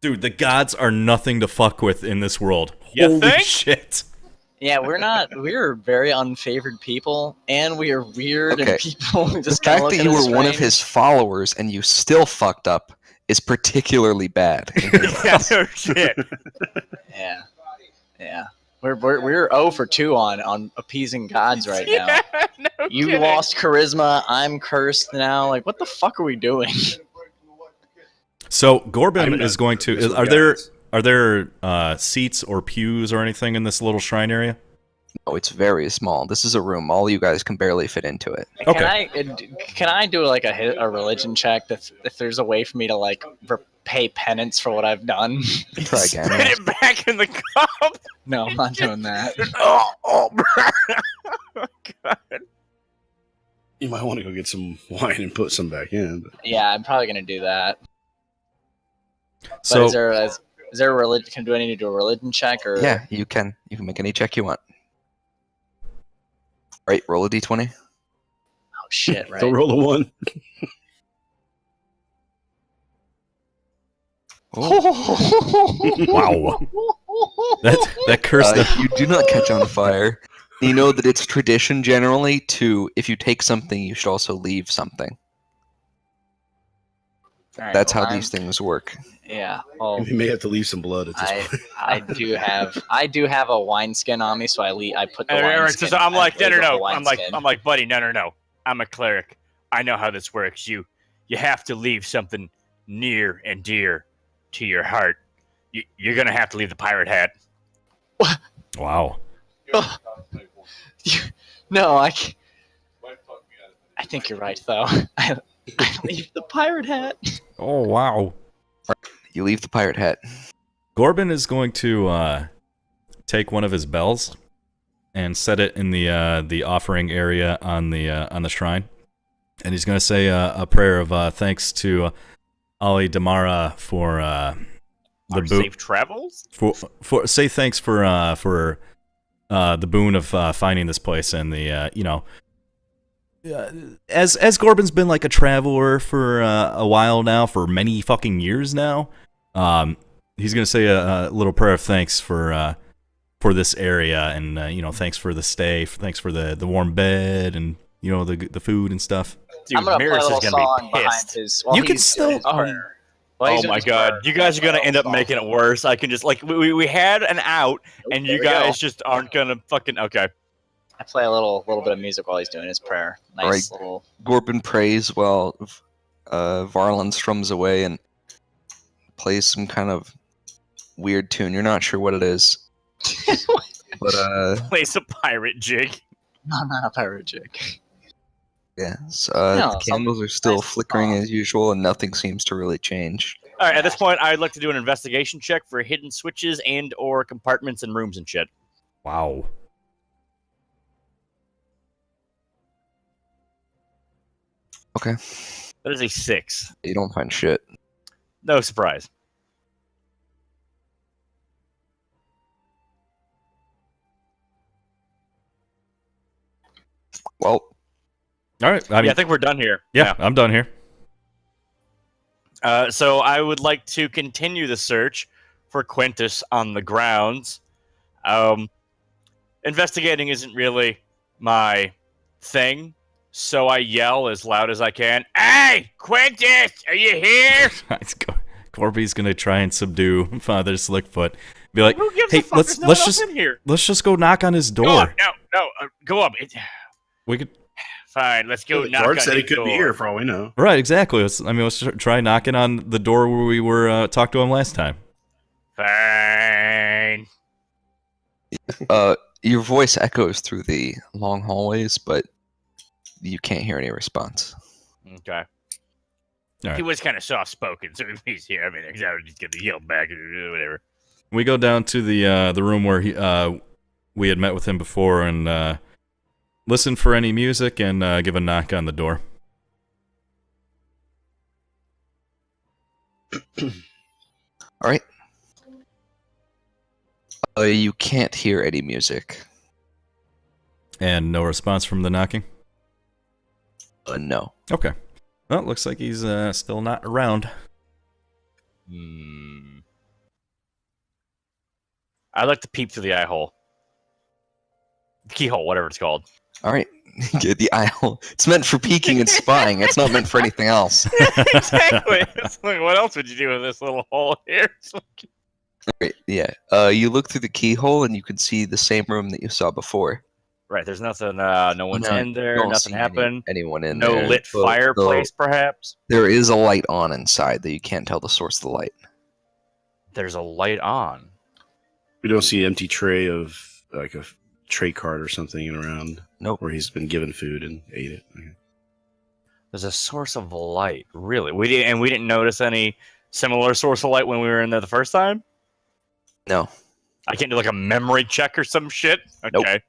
Dude, the gods are nothing to fuck with in this world. You Holy think? shit. Yeah, we're very unfavored people, and we are weird, Okay. and people The just kind fact of that look you at us were one of strange. his followers and you still fucked up is particularly bad. Yeah, no shit. Yeah, yeah. We're 0 for 2 on appeasing gods right now. Yeah, no You kidding. lost charisma. I'm cursed now. Like, what the fuck are we doing? So I'm Gorbin not is going to. cursed Are with there gods. seats or pews or anything in this little shrine area? No, it's very small. This is a room. All you guys can barely fit into it. Okay. Can I do like a religion check if there's a way for me to like pay penance for what I've done? Try again. Spit it back in the cup. No, I'm not doing that. Oh, God. You might want to go get some wine and put some back in. But Yeah, I'm probably gonna do that. But So is there a religion? Do I need to do a religion check or? Yeah, you can. You can make any check you want. Right, roll a d20. Oh shit! Right. Don't roll a 1. wow, that curse. You do not catch on fire. You know that it's tradition generally to, if you take something, you should also leave something. Alright, That's well, how these things work. Yeah. Well, We may have to leave some blood at this point. I do have a wineskin on me, so I put the Eric, wineskin. so I'm like, I no. label the I'm like, wineskin. buddy, no. I'm a cleric. I know how this works. You have to leave something near and dear to your heart. You're gonna have to leave the pirate hat. Wow. No, I think you're right though. I leave the pirate hat. Oh wow. You leave the pirate hat. Gorbin is going to take one of his bells and set it in the offering area on the shrine, and he's going to say a prayer of thanks to Ali Damara for the Our boon. safe travels. For say thanks for the boon of finding this place and the as Gorbin's been like a traveler for a while now, for many fucking years now. He's gonna say a little prayer of thanks for this area, and thanks for the stay, thanks for the warm bed, and the food and stuff. Dude, I'm gonna play a Maris little is gonna song be behind pissed. his. You can still- Oh my god, you guys are gonna end up making it worse. I can just we had an out, and you guys just aren't gonna fucking okay. I play a little bit of music while he's doing his prayer. Nice Alright. little. Gorbin prays while Varlin strums away and plays some kind of weird tune. You're not sure what it is. But Plays a pirate jig. No, I'm not a pirate jig. yeah, so, No, the candles are still nice flickering song. as usual, and nothing seems to really change. All right, at this point, I'd like to do an investigation check for hidden switches and or compartments and rooms and shit. Wow. Okay, That is a 6. you don't find shit. No surprise. Well, All right. I mean, Yeah, I think we're done here. yeah, I'm done here. So I would like to continue the search for Quintus on the grounds. Investigating isn't really my thing, so I yell as loud as I can, "Hey, Quintus, are you here?" Corby's gonna try and subdue Father Slickfoot. Be like, Who gives hey, a fuck? let's There's no one else just in here. let's just go knock on his door. No, go up. We could. Fine, let's go The knock guard on said he his could door. be here for all we know. Right, exactly. Let's try knocking on the door where we were talked to him last time. Fine. your voice echoes through the long hallways, but you can't hear any response. Okay. Right. He was kind of soft-spoken, so if he's here, I mean, I would just get the yell back or whatever. We go down to the room where we had met with him before and listen for any music and give a knock on the door. All right. You can't hear any music. And no response from the knocking? No. Okay. Well, it looks like he's still not around. I'd like to peep through the eye hole. Keyhole, whatever it's called. All right. The aisle. It's meant for peeking and spying. It's not meant for anything else. Exactly. It's like, what else would you do with this little hole here? Right, yeah. You look through the keyhole and you can see the same room that you saw before. Right, there's nothing, no one's No, in you there, don't nothing see happened. anyone in No there. lit Though- fireplace, though perhaps? There is a light on inside that you can't tell the source of the light. There's a light on. We don't see an empty tray of, like a tray cart or something around. Nope. Where he's been given food and ate it. Okay. There's a source of light. Really? We didn't notice any similar source of light when we were in there the first time? No. I can't do like a memory check or some shit? Nope. Okay.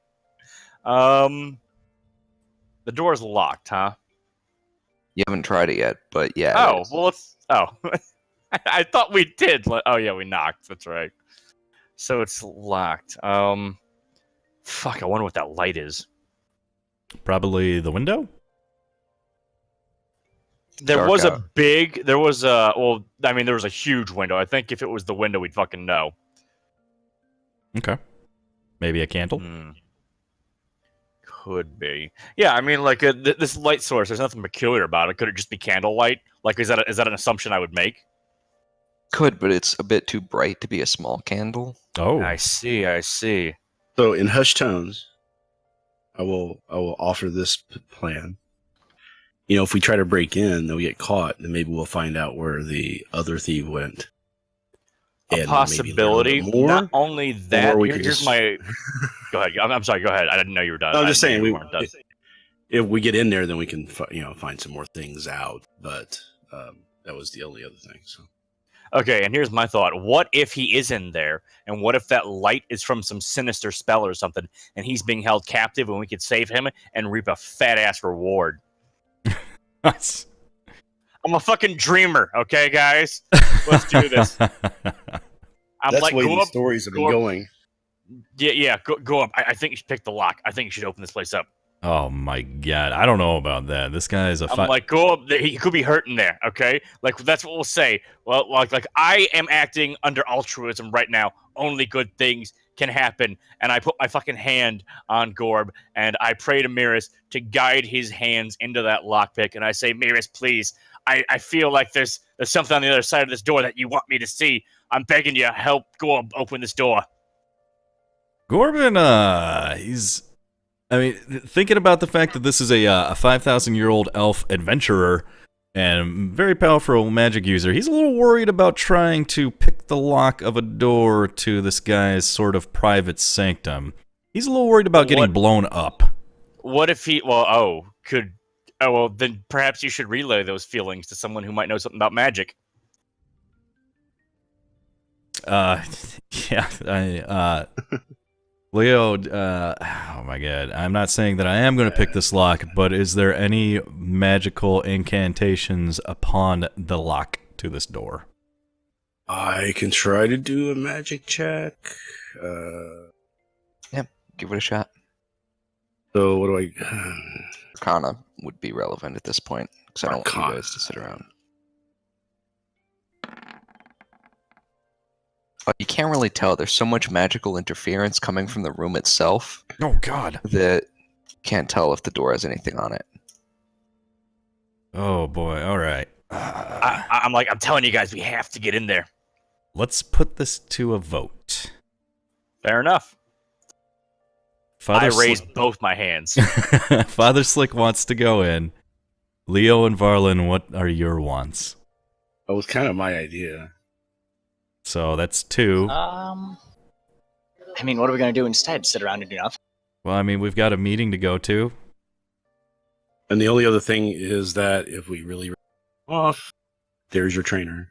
The door's locked, huh? You haven't tried it yet, but yeah. it Oh, is. well, let's... Oh. I thought we did. Oh, yeah, we knocked. That's right. So it's locked. Fuck, I wonder what that light is. Probably the window? There Dark was out. there was a huge window. I think if it was the window, we'd fucking know. Okay. Maybe a candle? Could be. Yeah, I mean, like, this light source, there's nothing peculiar about it. Could it just be candlelight? Like, is that an assumption I would make? Could, but it's a bit too bright to be a small candle. Oh. I see. So in hushed tones, I will offer this plan. You know, if we try to break in, then we get caught, then maybe we'll find out where the other thief went. A And possibility. maybe learn a little bit Not more. only that, Or we here's could just- my... Go ahead. I'm sorry, go ahead. I didn't know you were done. I'm just I knew saying, you we weren't done. if we get in there, then we can find some more things out. But that was the only other thing. So Okay, and here's my thought. What if he is in there, and what if that light is from some sinister spell or something, and he's being held captive, and we could save him and reap a fat-ass reward? That's... I'm a fucking dreamer, okay, guys? Let's do this. I'm that's like, the way go these up. stories have been go up. going. Yeah, go up. I think you should pick the lock. I think you should open this place up. Oh my god, I don't know about that. This guy is a I'm like, go up. He could be hurting there, okay? Like, that's what we'll say. Well, like I am acting under altruism right now. Only good things can happen. And I put my fucking hand on Gorb, and I pray to Miris to guide his hands into that lockpick. And I say, Miris, please, I feel like there's something on the other side of this door that you want me to see. I'm begging you, help Gorb open this door. Gorbin, he's... I mean, thinking about the fact that this is a 5,000-year-old elf adventurer and very powerful magic user, he's a little worried about trying to pick the lock of a door to this guy's sort of private sanctum. He's a little worried about getting blown up. What if he... well, then perhaps you should relay those feelings to someone who might know something about magic. Yeah, Leo, oh my god, I'm not saying that I am going to pick this lock, but is there any magical incantations upon the lock to this door? I can try to do a magic check. Give it a shot. So what do I? Arcana would be relevant at this point because I don't want you Arcana. guys to sit around. You can't really tell. There's so much magical interference coming from the room itself Oh God. that you can't tell if the door has anything on it. Oh boy. All right. I'm telling you guys, we have to get in there. Let's put this to a vote. Fair enough. Father I raised both my hands. Father Slick wants to go in. Leo and Varlin, what are your wants? That was kind of my idea. So that's 2. I mean, what are we gonna do instead? Sit around and do nothing? Well, I mean, we've got a meeting to go to. And the only other thing is that if we really off, there's your trainer.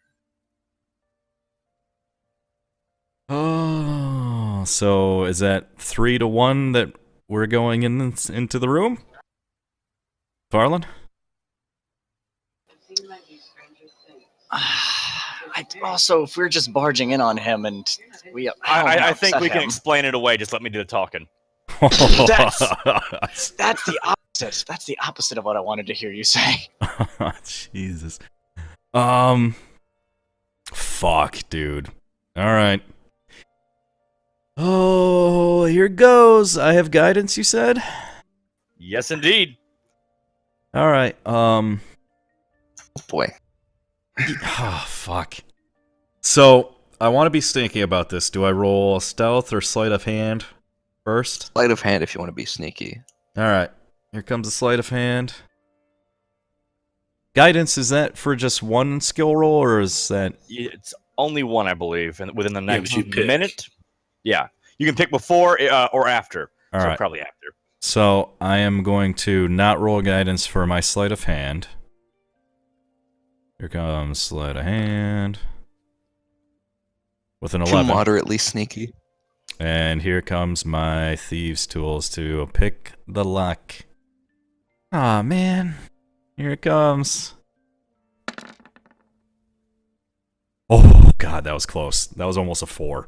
Oh, so is that 3-1 that we're going into the room? Varlin? Also, if we're just barging in on him and we, I think upset we can him. explain it away. Just let me do the talking. That's the opposite. That's the opposite of what I wanted to hear you say. Jesus. Fuck, dude. All right. Oh, here goes. I have guidance, you said? Yes, indeed. All right. Oh boy. Oh, fuck. So, I want to be stinky about this. Do I roll stealth or sleight of hand first? Sleight of hand if you want to be sneaky. All right. Here comes a sleight of hand. Guidance, is that for just one skill roll, or is that... It's only one, I believe, and within the Yeah, next but you pick. minute. Yeah, you can pick before or after. All so right. probably after. So, I am going to not roll guidance for my sleight of hand. Here comes sleight of hand. With an Too 11. moderately sneaky. And here comes my thieves' tools to pick the lock. Aw, man. Here it comes. Oh, God, that was close. That was almost a 4.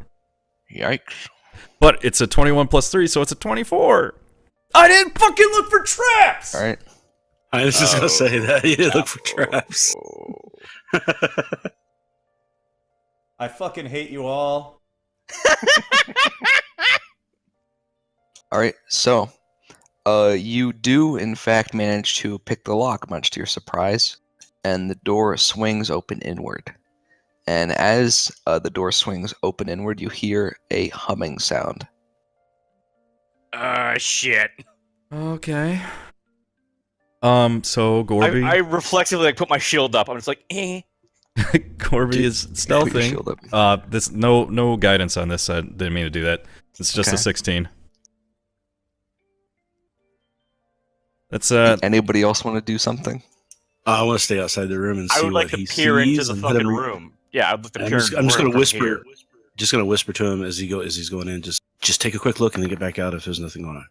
Yikes. But it's a 21 plus 3, so it's a 24. I didn't fucking look for traps! Alright. I was just gonna say that you didn't look for traps. I fucking hate you all. Alright, so you do in fact manage to pick the lock, much to your surprise, and the door swings open inward. And as the door swings open inward, you hear a humming sound. Shit. Okay. So Gorby... I reflexively put my shield up. I'm just like, eh. Gorby is Put your stealthing. shield up. This no guidance on this. I didn't mean to do that. It's just Okay. a 16. That's Anybody else want to do something? I want to stay outside the room and see I would like what to he peer into sees the and let fucking him room. Yeah, I'd like to I'm peer just, into I'm the just room gonna from whisper. here. Just gonna whisper to him as he's going in. Just take a quick look and then get back out if there's nothing going on.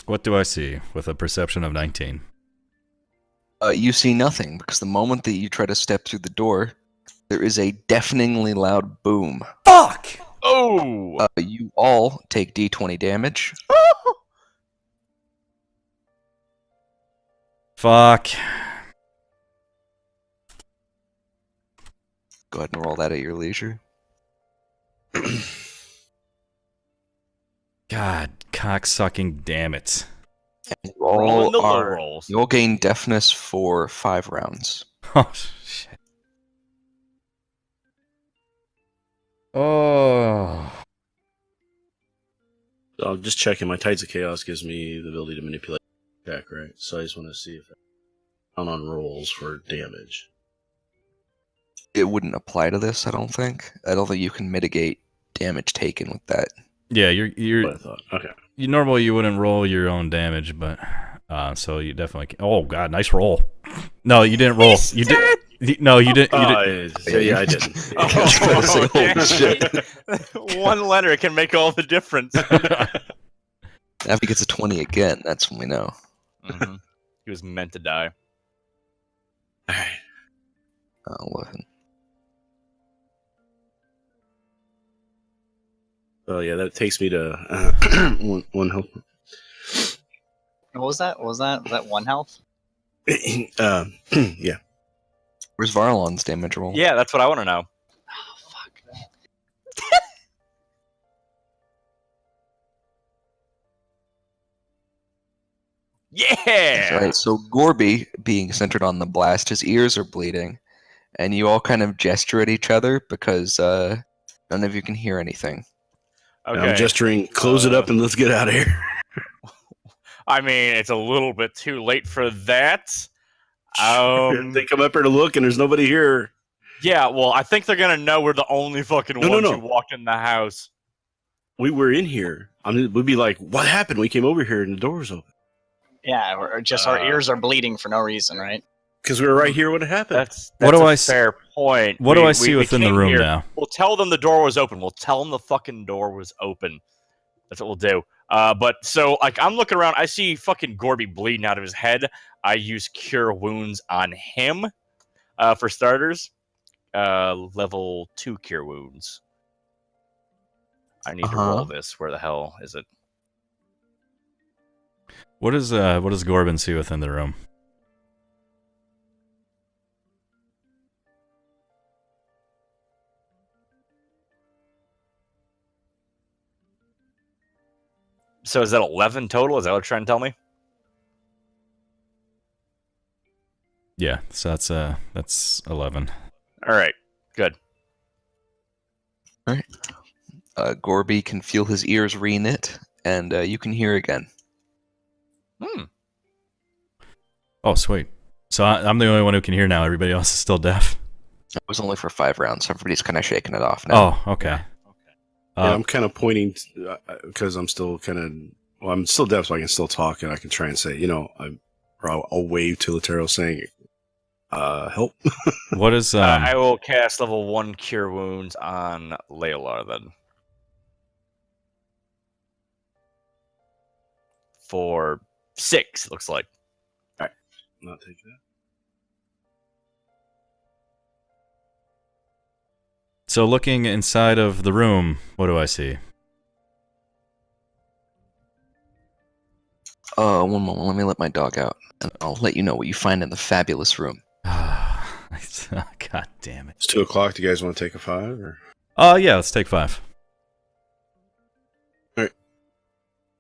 what do I see with a perception of 19? You see nothing, because the moment that you try to step through the door, there is a deafeningly loud boom. Fuck! Oh! You all take d20 damage. Fuck. Go ahead and roll that at your leisure. God, cocksucking damn it. And you Rolling the all low are, rolls. you'll gain deafness for 5 rounds. Oh, shit. Oh. So I'm just checking. My Tides of Chaos gives me the ability to manipulate attack, right? So I just want to see if I'm on rolls for damage. It wouldn't apply to this, I don't think. I don't think you can mitigate damage taken with that. Yeah, What I thought. Okay. you normally you wouldn't roll your own damage, but so you definitely can. Oh God, nice roll. No, you didn't roll. You did. No, you didn't. Yeah, I didn't. Oh, Holy shit. One letter can make all the difference. Now if he gets a 20 again, that's when we know. Mhm. He was meant to die. All right. 11. Oh yeah, that takes me to one health. What was that? Was that 1 health? Yeah. Where's Varlon's damage roll? Yeah, that's what I want to know. Oh fuck. Yeah. Alright, so Gorby, being centered on the blast, his ears are bleeding, and you all kind of gesture at each other because none of you can hear anything. Okay. I'm gesturing. Close it up and let's get out of here. I mean, it's a little bit too late for that. They come up here to look, and there's nobody here. Yeah, well, I think they're gonna know we're the only fucking No, ones no. who walked in the house. We were in here. We'd be like, "What happened? We came over here and the door was open." Yeah, or just our ears are bleeding for no reason, right? Because we were right here when it happened. That's What do a I s- fair point. What do I see within the came room here. now? We'll tell them the door was open. We'll tell them the fucking door was open. That's what we'll do. But so, like, I'm looking around. I see fucking Gorby bleeding out of his head. I use Cure Wounds on him for starters. Level 2 Cure Wounds. I need to roll this. Where the hell is it? What does Gorbin see within the room? So is that 11 total? Is that what you're trying to tell me? Yeah, so that's 11. All right, good. Gorby can feel his ears re-knit, and you can hear again. Oh, sweet. So I'm the only one who can hear now. Everybody else is still deaf. It was only for 5 rounds. Everybody's kind of shaking it off now. Oh, okay. Yeah, I'm kind of pointing because I'm still I'm still deaf, so I can still talk and I can try and say, I'll wave to Laterro saying, "Help." What is I will cast level 1 Cure Wounds on Layla then. For 6, it looks like. Not take that. So looking inside of the room, what do I see? One moment. Let me let my dog out, and I'll let you know what you find in the fabulous room. God damn it. It's 2:00. Do you guys want to take a 5? Or? Yeah, let's take 5. All right.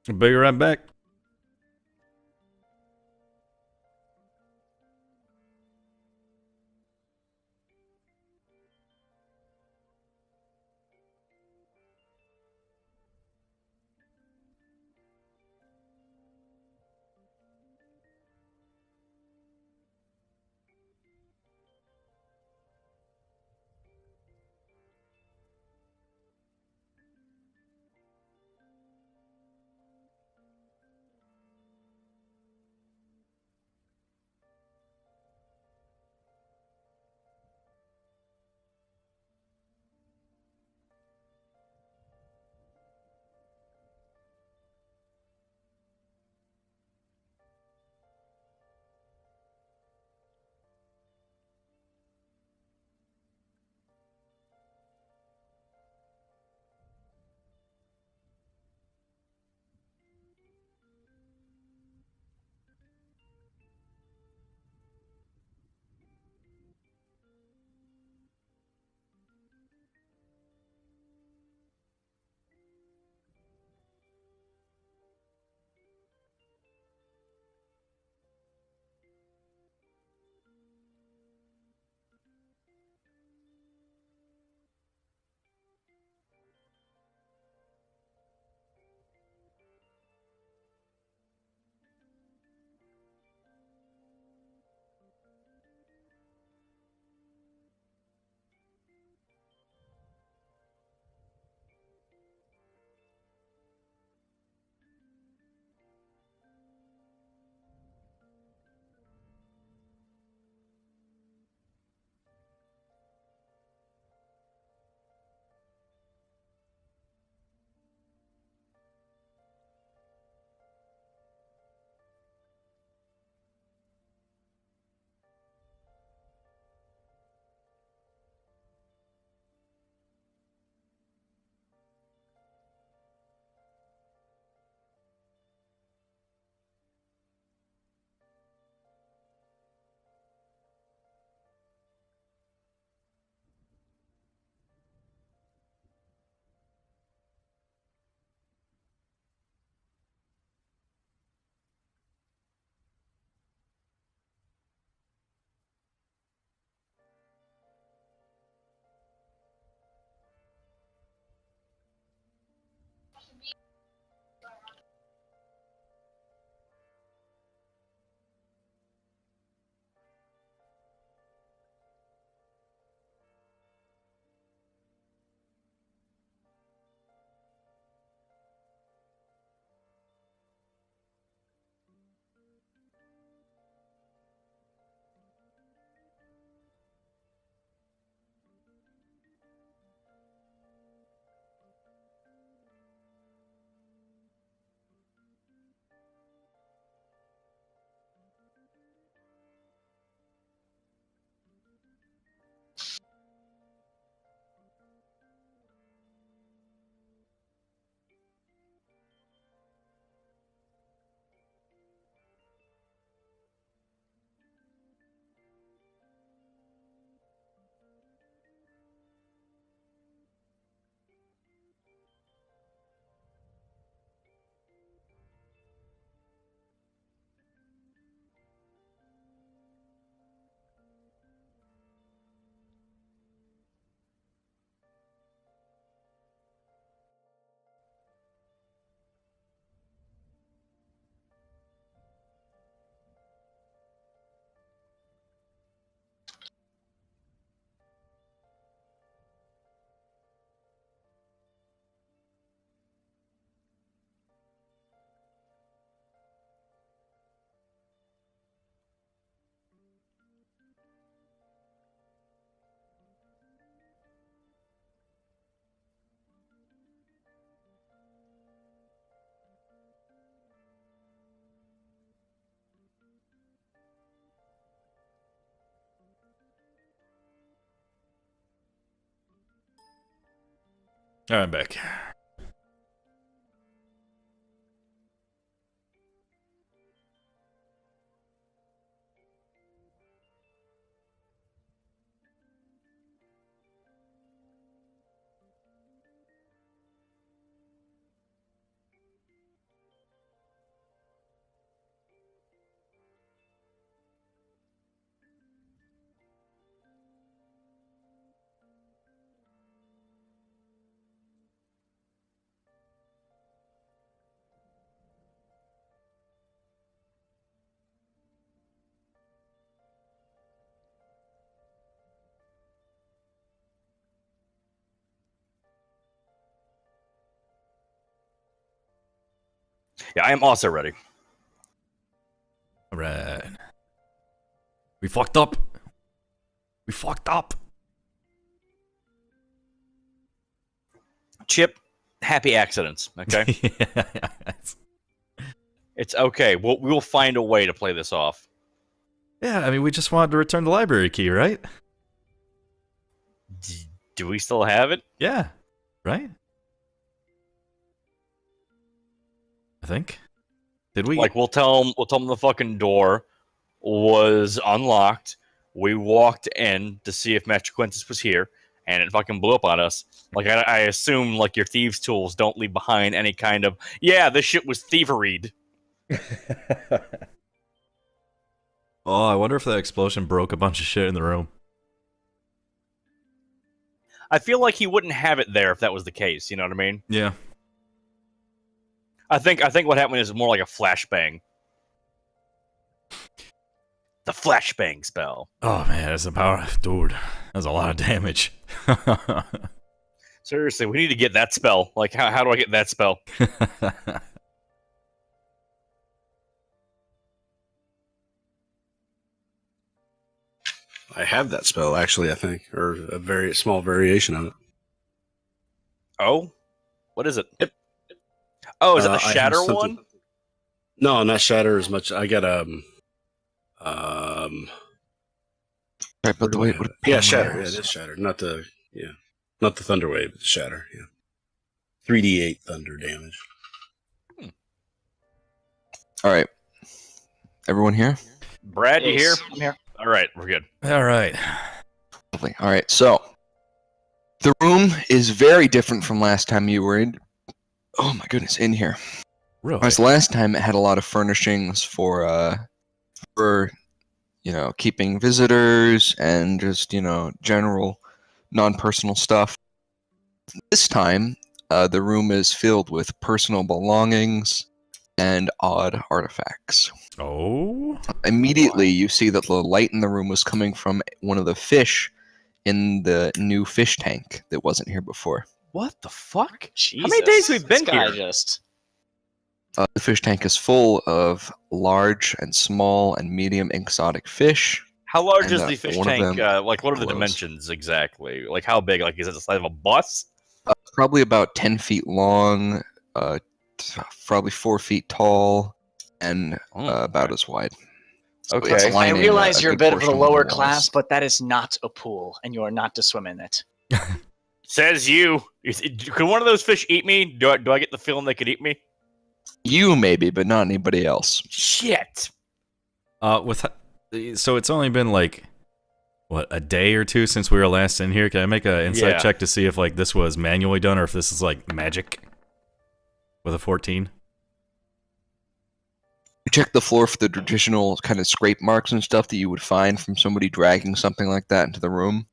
I'll be right back. All right, I'm back. Yeah, I am also ready. All right. We fucked up. We fucked up. Chip, happy accidents, okay? It's okay. We will find a way to play this off. Yeah, I mean, we just wanted to return the library key, right? Do we still have it? Yeah. Right? I think. Did we? Like, we'll tell them the fucking door was unlocked. We walked in to see if Master Quintus was here, and it fucking blew up on us. Like, I assume, like, your thieves' tools don't leave behind any kind of, yeah, this shit was thievery. Oh, I wonder if that explosion broke a bunch of shit in the room. I feel like he wouldn't have it there if that was the case, you know what I mean? Yeah. I think what happened is more like a flashbang. The flashbang spell. Oh man, that's the power, dude. That's a lot of damage. Seriously, we need to get that spell. Like, how do I get that spell? I have that spell, actually, I think, or a very small variation of it. Oh? What is it? Oh, is it the I have Shatter something- one? No, not Shatter as much. I got Right, but the way it would yeah, Shatter. Yeah, it is Shatter. Not the Thunder Wave. It's Shatter. Yeah, 3d8 thunder damage. All right, everyone here? Brad, you here? Yes, I'm here. All right, we're good. All right. Lovely. All right, so the room is very different from last time you were in. Oh my goodness, in here. Really? Whereas last time it had a lot of furnishings for keeping visitors and just general non-personal stuff. This time, the room is filled with personal belongings and odd artifacts. Oh. Immediately, you see that the light in the room was coming from one of the fish in the new fish tank that wasn't here before. What the fuck? Jesus, How many days we've been this guy here? Just The fish tank is full of large and small and medium exotic fish. How large And, is the fish one of tank? them Like, what are the glows. dimensions exactly? Like, how big? Like, is it the size of a bus? Probably about 10 feet long, probably 4 feet tall, and about as wide. So Okay. it's I lining realize you're a good bit of the portion lower walls. class, but that is not a pool, and you are not to swim in it. Says you. Could one of those fish eat me? Do I get the feeling they could eat me? You maybe, but not anybody else. Shit. So it's only been like what, a day or two since we were last in here? Can I make an insight Yeah. check to see if like this was manually done or if this is like magic with a 14? You check the floor for the traditional kind of scrape marks and stuff that you would find from somebody dragging something like that into the room.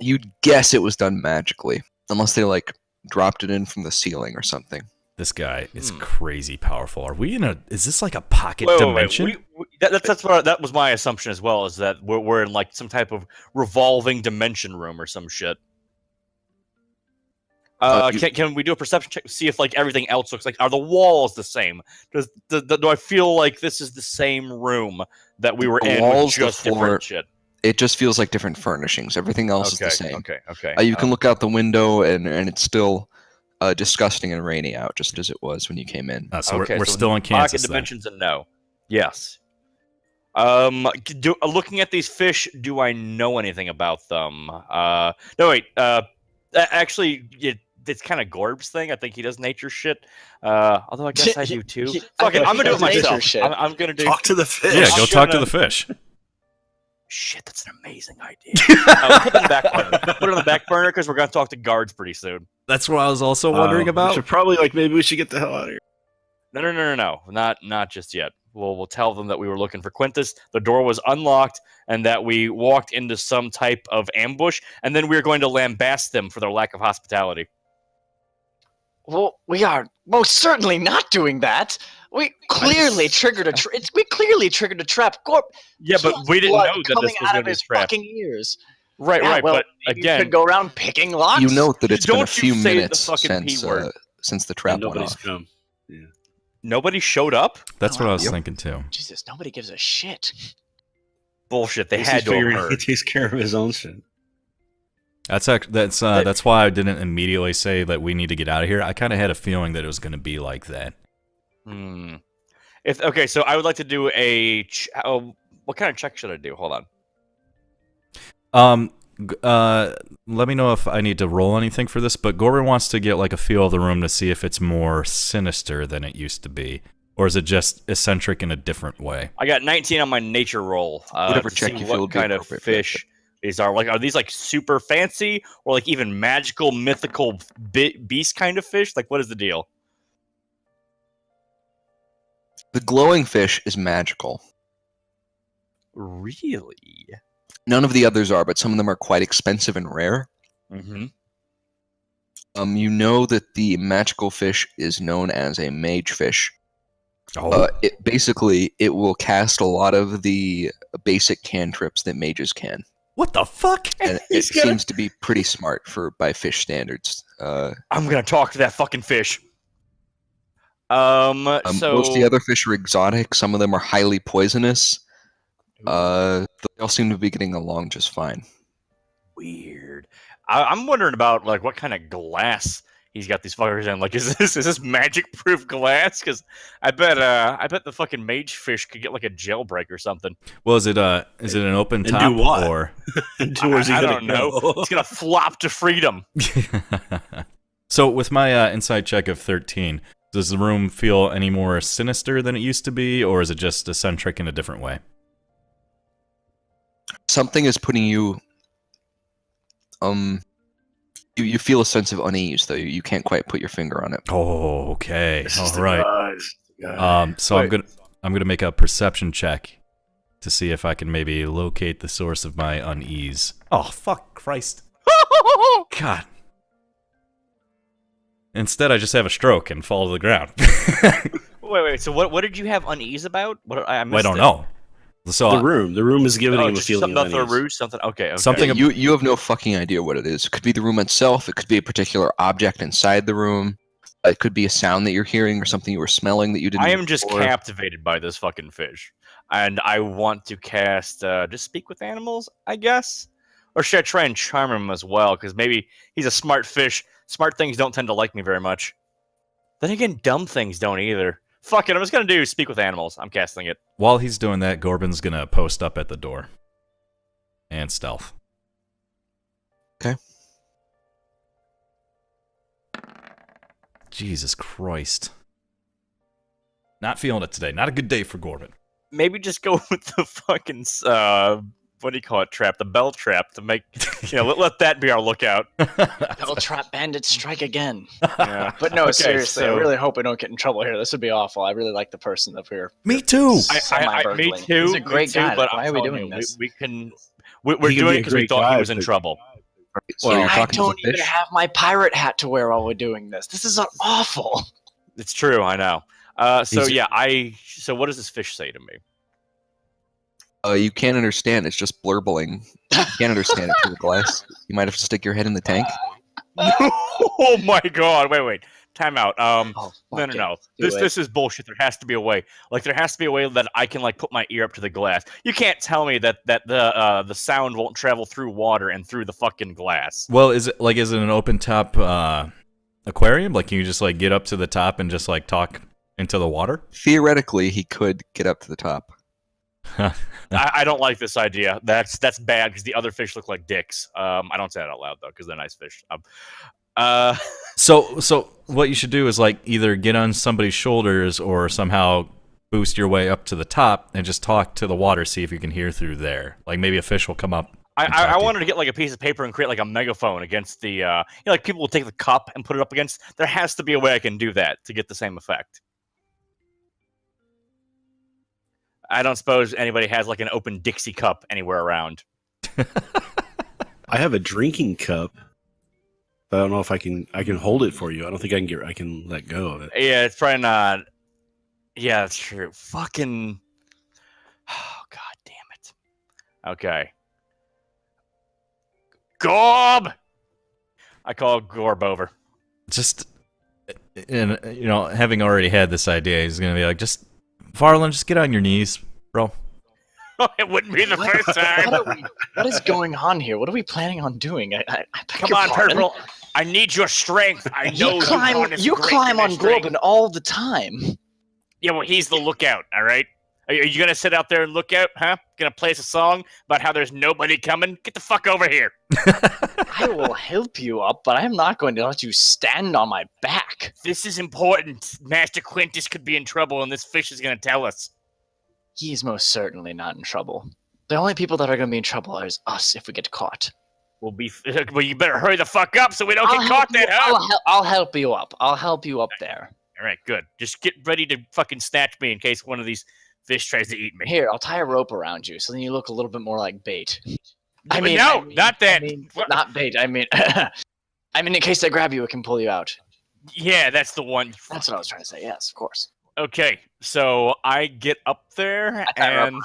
You'd guess it was done magically, unless they like dropped it in from the ceiling or something. This guy is crazy powerful. Are we in a? Is this like a pocket dimension? That was my assumption as well. Is that we're in like some type of revolving dimension room or some shit. Can we do a perception check to see if like everything else looks like? Are the walls the same? Do I feel like this is the same room that we were The in walls, with the just floor, different shit? It just feels like different furnishings. Everything else is the same. Okay. You can look out the window and it's still disgusting and rainy out, just as it was when you came in. So we're still in pocket Kansas. Then. dimensions and no. Yes. Looking at these fish, do I know anything about them? No, wait. Actually, it's kind of Gorb's thing. I think he does nature shit. Although I guess I do too. Fuck it, I'm gonna do it myself. I'm gonna do. Talk to the fish. Yeah, go talk to the fish. Shit, that's an amazing idea. Put it in the back burner. Put it on the back burner because we're gonna talk to guards pretty soon. That's what I was also wondering We about. should probably maybe we should get the hell out of here. No. Not just yet. We'll tell them that we were looking for Quintus. The door was unlocked, and that we walked into some type of ambush, and then we are going to lambast them for their lack of hospitality. Well, we are most certainly not doing that. We clearly triggered a trap. Gorp, Yeah, but we didn't blood know that coming this was out going of to be a his trap. fucking ears. Right. Yeah, well, But maybe again, you could go around picking locks. You note that it's been a Don't you few say the minutes fucking P word. since the trap And went nobody's off. come. nobody showed up. That's what I was Yep. thinking too. Jesus, nobody gives a shit. Bullshit. They He's had to have figuring he heard. takes care of his own shit. That's why I didn't immediately say that we need to get out of here. I kind of had a feeling that it was going to be like that. Okay, so I would like to do a. What kind of check should I do? Hold on. Let me know if I need to roll anything for this, but Gorbin wants to get like a feel of the room to see if it's more sinister than it used to be, or is it just eccentric in a different way? I got 19 on my nature roll. Whatever to check see you feel what would be kind of appropriate. fish these are. Like, are these like super fancy or like even magical, mythical beast kind of fish? Like, what is the deal? The glowing fish is magical. Really? None of the others are, but some of them are quite expensive and rare. Mm-hmm. You know that the magical fish is known as a mage fish. Oh, It will cast a lot of the basic cantrips that mages can, what the fuck? and it seems to be pretty smart by fish standards. I'm gonna talk to that fucking fish. So Most of the other fish are exotic. Some of them are highly poisonous. They all seem to be getting along just fine. weird. I'm wondering about like what kind of glass he's got these fuckers in. Like, is this magic proof glass? Because I bet the fucking mage fish could get like a jailbreak or something. Well, is it an open And top do what? or? Where's he I gonna don't know. go? It's gonna flop to freedom. So with my inside check of 13, does the room feel any more sinister than it used to be, or is it just eccentric in a different way? Something is putting you. You feel a sense of unease, though. You can't quite put your finger on it. Oh, okay. This is All the right. guys. So Wait. I'm gonna make a perception check to see if I can maybe locate the source of my unease. Oh, fuck Christ. God. Instead, I just have a stroke and fall to the ground. Wait. So what did you have unease about? What I missed I don't it. know. So The room is giving him a Just feeling something of about the unease. rouge, something. Okay. Something Yeah, you have no fucking idea what it is. It could be the room itself. It could be a particular object inside the room. It could be a sound that you're hearing or something you were smelling that you didn't. I am just before. captivated by this fucking fish, and I want to cast just speak with animals, I guess, or should I try and charm him as well? Because maybe he's a smart fish. Smart things don't tend to like me very much. Then again, dumb things don't either. Fuck it, I'm just gonna do speak with animals. I'm casting it. while he's doing that, Gorbin's gonna post up at the door and stealth. Okay. Jesus Christ. Not feeling it today. Not a good day for Gorbin. Maybe just go with the fucking what do you call it? Trap, the bell trap to make let that be our lookout. Bell trap bandits strike again. Yeah. But no, Okay, seriously, I so- really hope we don't get in trouble here. This would be awful. I really like the person up here. Me too. Me Semi-burgling. too. He's a me great too, guy. But Why I'm are we telling doing you, this? We're He can doing be it a because we great thought he guy, was in but- trouble. So Yeah, you're I talking to don't the even fish? have my pirate hat to wear while we're doing this. This is awful. It's true, I know. So He's- so what does this fish say to me? You can't understand. It's just blurbling. You can't understand it through the glass. You might have to stick your head in the tank. Oh my god! Wait. Time out. Oh, No. Do This it. this is bullshit. There has to be a way. Like there has to be a way that I can like put my ear up to the glass. You can't tell me that the sound won't travel through water and through the fucking glass. Well, is it an open top aquarium? Like, can you just like get up to the top and just like talk into the water? Theoretically, he could get up to the top. I don't like this idea. That's bad because the other fish look like dicks. I don't say that out loud though because they're nice fish. So what you should do is like either get on somebody's shoulders or somehow boost your way up to the top and just talk to the water, see if you can hear through there. Like maybe a fish will come up. I wanted to get like a piece of paper and create like a megaphone against the like people will take the cup and put it up against. There has to be a way I can do that to get the same effect. I don't suppose anybody has like an open Dixie cup anywhere around. I have a drinking cup, but I don't know if I can hold it for you. I don't think I can let go of it. Yeah, it's probably not. Yeah, that's true. Fucking. Oh, God damn it. Okay. Gorb! I call Gorb over. Just, and having already had this idea, he's gonna be like, just Farland, just get on your knees, bro. It wouldn't be the first time. What is going on here? What are we planning on doing? I beg Come your on, pardon? Purple. I need your strength. I know You climb on Gorbin all the time. Yeah, well, he's the lookout, all right? Are you going to sit out there and look out, huh? Going to play us a song about how there's nobody coming? Get the fuck over here. I will help you up, but I'm not going to let you stand on my back. This is important. Master Quintus could be in trouble, and this fish is going to tell us. He's most certainly not in trouble. The only people that are going to be in trouble is us if we get caught. Well, you better hurry the fuck up so we don't get caught then, huh? I'll help you up. I'll help you up there. All right, good. Just get ready to fucking snatch me in case one of these fish tries to eat me. Here, I'll tie a rope around you so then you look a little bit more like bait. Not that. Not bait. I mean, in case they grab you, it can pull you out. Yeah, that's the one. That's what I was trying to say. Yes, of course. Okay, so I get up there and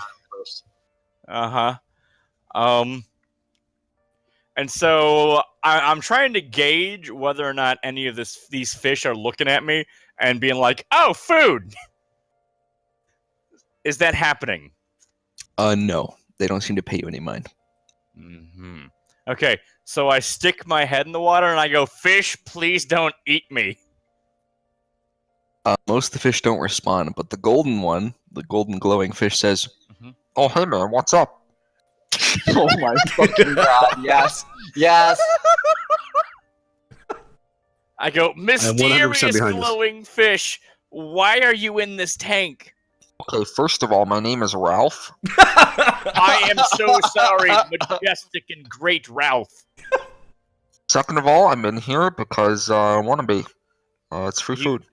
and so I'm trying to gauge whether or not any of these fish are looking at me and being like, "Oh, food." Is that happening? No, they don't seem to pay you any mind. Mm-hmm. Okay, so I stick my head in the water and I go, "Fish, please don't eat me." Most of the fish don't respond, but the golden one, the golden glowing fish, says, "Oh, hey man, what's up?" Oh my fucking god! Yes, yes. I go, "Mysterious glowing fish, why are you in this tank?" Okay, first of all, my name is Ralph. I am so sorry, majestic and great Ralph. Second of all, I'm in here because I want to be. It's free food.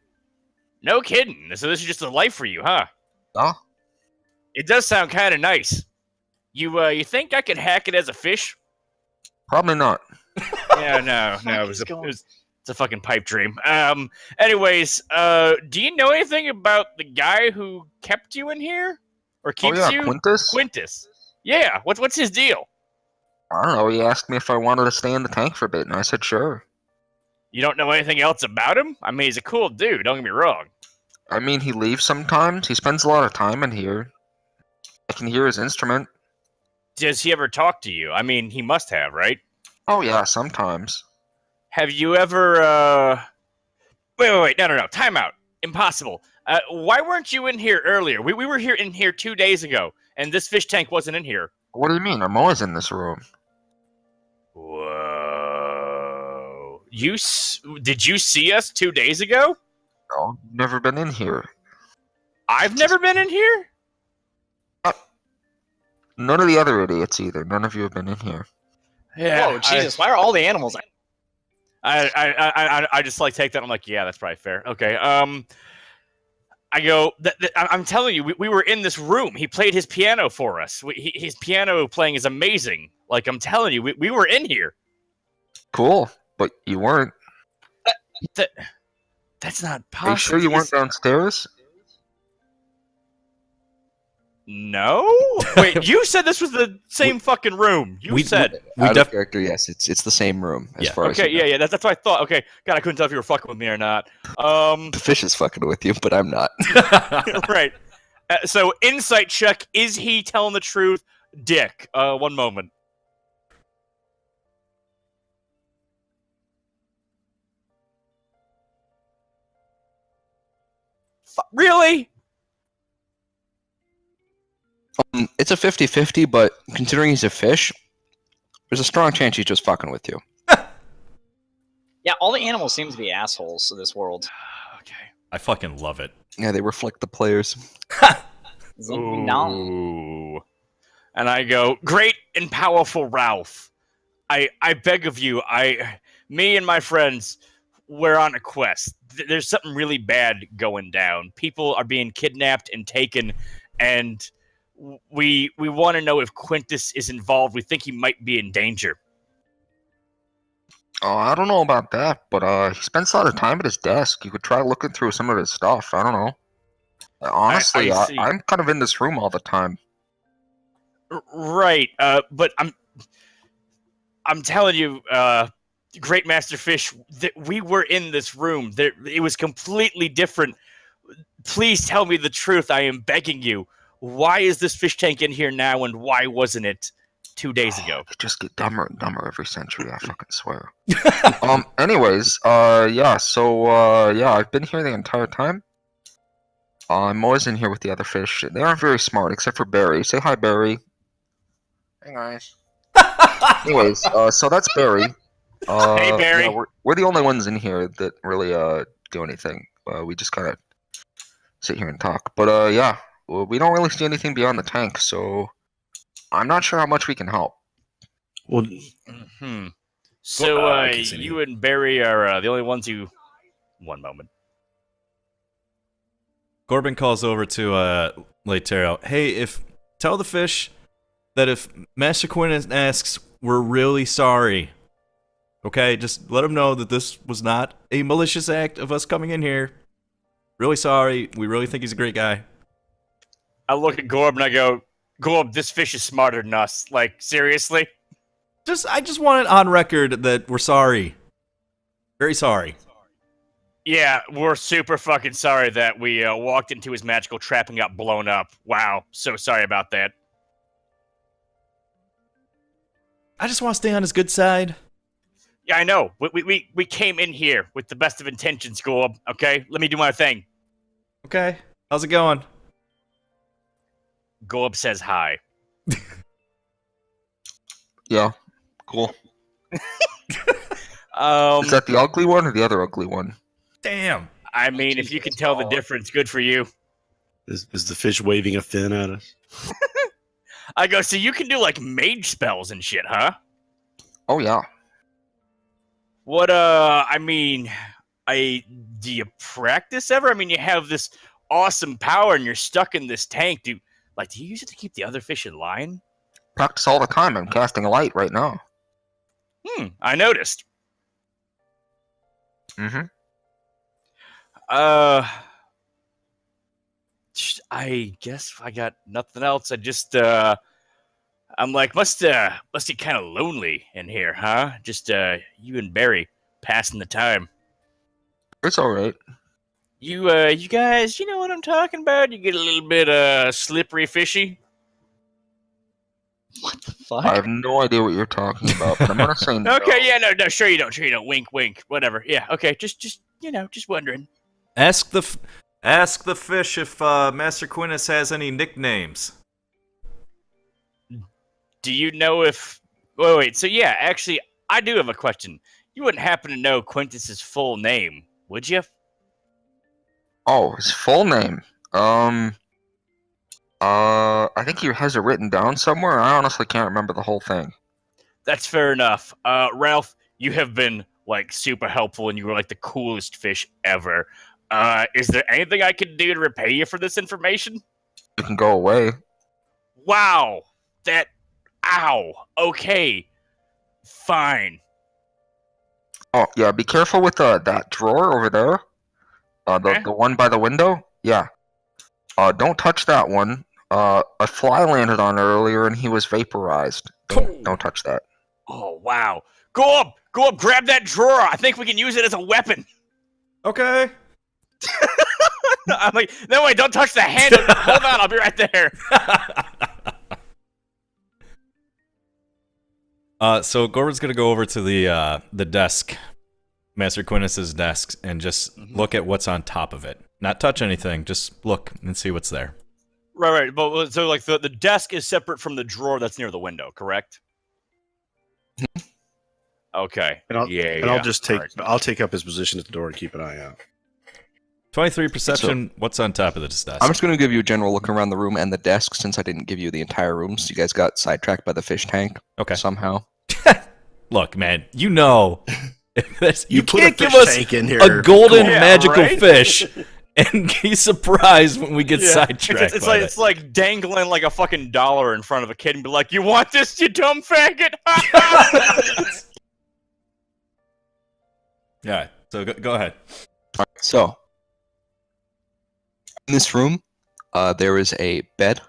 No kidding. So this is just a life for you, huh? Yeah. It does sound kind of nice. You think I could hack it as a fish? Probably not. Yeah, no. It's a fucking pipe dream. Anyways, do you know anything about the guy who kept you in here? Or keeps you? Quintus? Quintus. Yeah, what's his deal? I don't know, he asked me if I wanted to stay in the tank for a bit, and I said sure. You don't know anything else about him? I mean, he's a cool dude, don't get me wrong. I mean, he leaves sometimes. He spends a lot of time in here. I can hear his instrument. Does he ever talk to you? I mean, he must have, right? Oh yeah, sometimes. Have you ever, Wait, no, time out. Impossible. Why weren't you in here earlier? We were in here 2 days ago, and this fish tank wasn't in here. What do you mean? I'm always in this room. Whoa. Did you see us 2 days ago? No, you've never been in here. I've never been in here? None of the other idiots either. None of you have been in here. Yeah. Whoa, Jesus! Why are all the animals? I just like take that. I'm like, yeah, that's probably fair. Okay. I go. I'm telling you, we were in this room. He played his piano for us. His piano playing is amazing. Like I'm telling you, we were in here. Cool, but you weren't. That's not possible. Are you sure you weren't downstairs? No. Wait, you said this was the same fucking room. You said. Out of character, yes. It's the same room as far as. Okay, yeah. That's what I thought. Okay, God, I couldn't tell if you were fucking with me or not. The fish is fucking with you, but I'm not. Right. So, insight check. Is he telling the truth? Dick. One moment. Really? It's a 50-50, but considering he's a fish, there's a strong chance he's just fucking with you. Yeah, all the animals seem to be assholes in this world. Okay. I fucking love it. Yeah, they reflect the players. No. Ooh. And I go, great and powerful Ralph. I beg of you, me and my friends, we're on a quest. There's something really bad going down. People are being kidnapped and taken, and we want to know if Quintus is involved. We think he might be in danger. Oh, I don't know about that, but he spends a lot of time at his desk. You could try looking through some of his stuff. I don't know. Honestly, I see. I'm kind of in this room all the time. Right, but I'm telling you, Great Master Fish, that we were in this room. It was completely different. Please tell me the truth. I am begging you. Why is this fish tank in here now, and why wasn't it 2 days ago? They just get dumber and dumber every century, I fucking swear. Anyways, yeah, so, yeah, I've been here the entire time. I'm always in here with the other fish. They aren't very smart, except for Barry. Say hi, Barry. Hey, guys. Anyways, so that's Barry. Hey, Barry. Yeah, we're the only ones in here that really, do anything. We just kind of sit here and talk. But, yeah, we don't really see anything beyond the tank, so I'm not sure how much we can help. Well, So, I can see you and Barry are the only ones who... One moment. Corbin calls over to Leitero. Hey, tell the fish that if Master Quintus asks, we're really sorry. Okay, just let him know that this was not a malicious act of us coming in here. Really sorry. We really think he's a great guy. I look at Gorb and I go, Gorb, this fish is smarter than us. Like, seriously? I just want it on record that we're sorry. Very sorry. Yeah, we're super fucking sorry that we walked into his magical trap and got blown up. Wow, so sorry about that. I just want to stay on his good side. Yeah, I know. We came in here with the best of intentions, Gorb. Okay, let me do my thing. Okay, how's it going? Gorb says hi. Yeah, cool. Is Um, that the ugly one or the other ugly one? Damn. I mean, if you can tell the difference, good for you. is the fish waving a fin at us? I go, so you can do like mage spells and shit, huh? Oh, yeah. What, I mean, do you practice ever? I mean, you have this awesome power and you're stuck in this tank. Do you use it to keep the other fish in line? Practice all the time. I'm casting a light right now. I noticed. Mm-hmm. I guess I got nothing else. I just, I'm like, must be kind of lonely in here, huh? Just, you and Barry passing the time. It's alright. You guys, you know what I'm talking about? You get a little bit, slippery fishy. What the fuck? I have no idea what you're talking about, but I'm gonna say no. Okay, yeah, no, sure you don't. Wink, wink, whatever. Yeah, okay, just, just wondering. Ask the fish if Master Quintus has any nicknames. Do you know if... Wait, so yeah, actually, I do have a question. You wouldn't happen to know Quintus's full name, would you? Oh, his full name. I think he has it written down somewhere. I honestly can't remember the whole thing. That's fair enough. Ralph, you have been, like, super helpful, and you were, like, the coolest fish ever. Is there anything I can do to repay you for this information? You can go away. Wow. Ow. Okay. Fine. Oh, yeah, be careful with that drawer over there. The one by the window. Yeah. Don't touch that one. A fly landed on it earlier, and he was vaporized. Don't touch that. Oh, wow. Go up, grab that drawer. I think we can use it as a weapon. Okay. I'm like, no, wait, don't touch the handle. Hold on, I'll be right there. So Gordon's gonna go over to the desk, Master Quintus's desk, and just look at what's on top of it. Not touch anything, just look and see what's there. Right. But so like the desk is separate from the drawer that's near the window, correct? Okay. And I'll yeah. I'll just take All right. I'll take up his position at the door and keep an eye out. 23 perception. What's on top of the desk? I'm just going to give you a general look around the room and the desk since I didn't give you the entire room. So you guys got sidetracked by the fish tank somehow. Look, man, you know, you put can't a give fish us tank in here. a golden Yeah, magical right? fish and be surprised when we get sidetracked. It's by like it. it's like dangling like a fucking dollar in front of a kid and be like, "You want this, you dumb faggot?" Yeah. So go ahead. So, in this room, there is a bed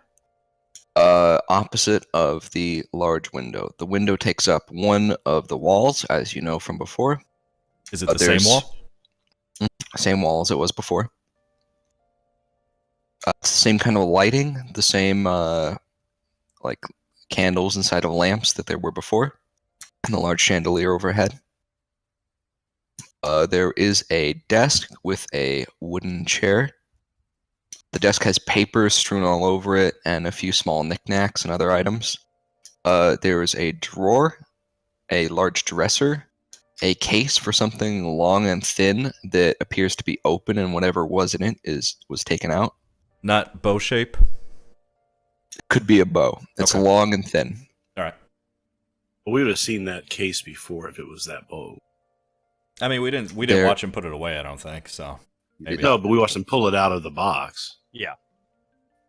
opposite of the large window. The window takes up one of the walls, as you know from before. Is it the same wall? Same wall as it was before. Same kind of lighting, the same like candles inside of lamps that there were before, and the large chandelier overhead. There is a desk with a wooden chair. The desk has papers strewn all over it and a few small knickknacks and other items. There is a drawer, a large dresser, a case for something long and thin that appears to be open, and whatever was in it was taken out. Not bow shape. Could be a bow. It's Okay. long and thin. All right. But we would have seen that case before if it was that bow. I mean, we didn't There- watch him put it away. I don't think so. Maybe. No, but we watched him pull it out of the box. Yeah.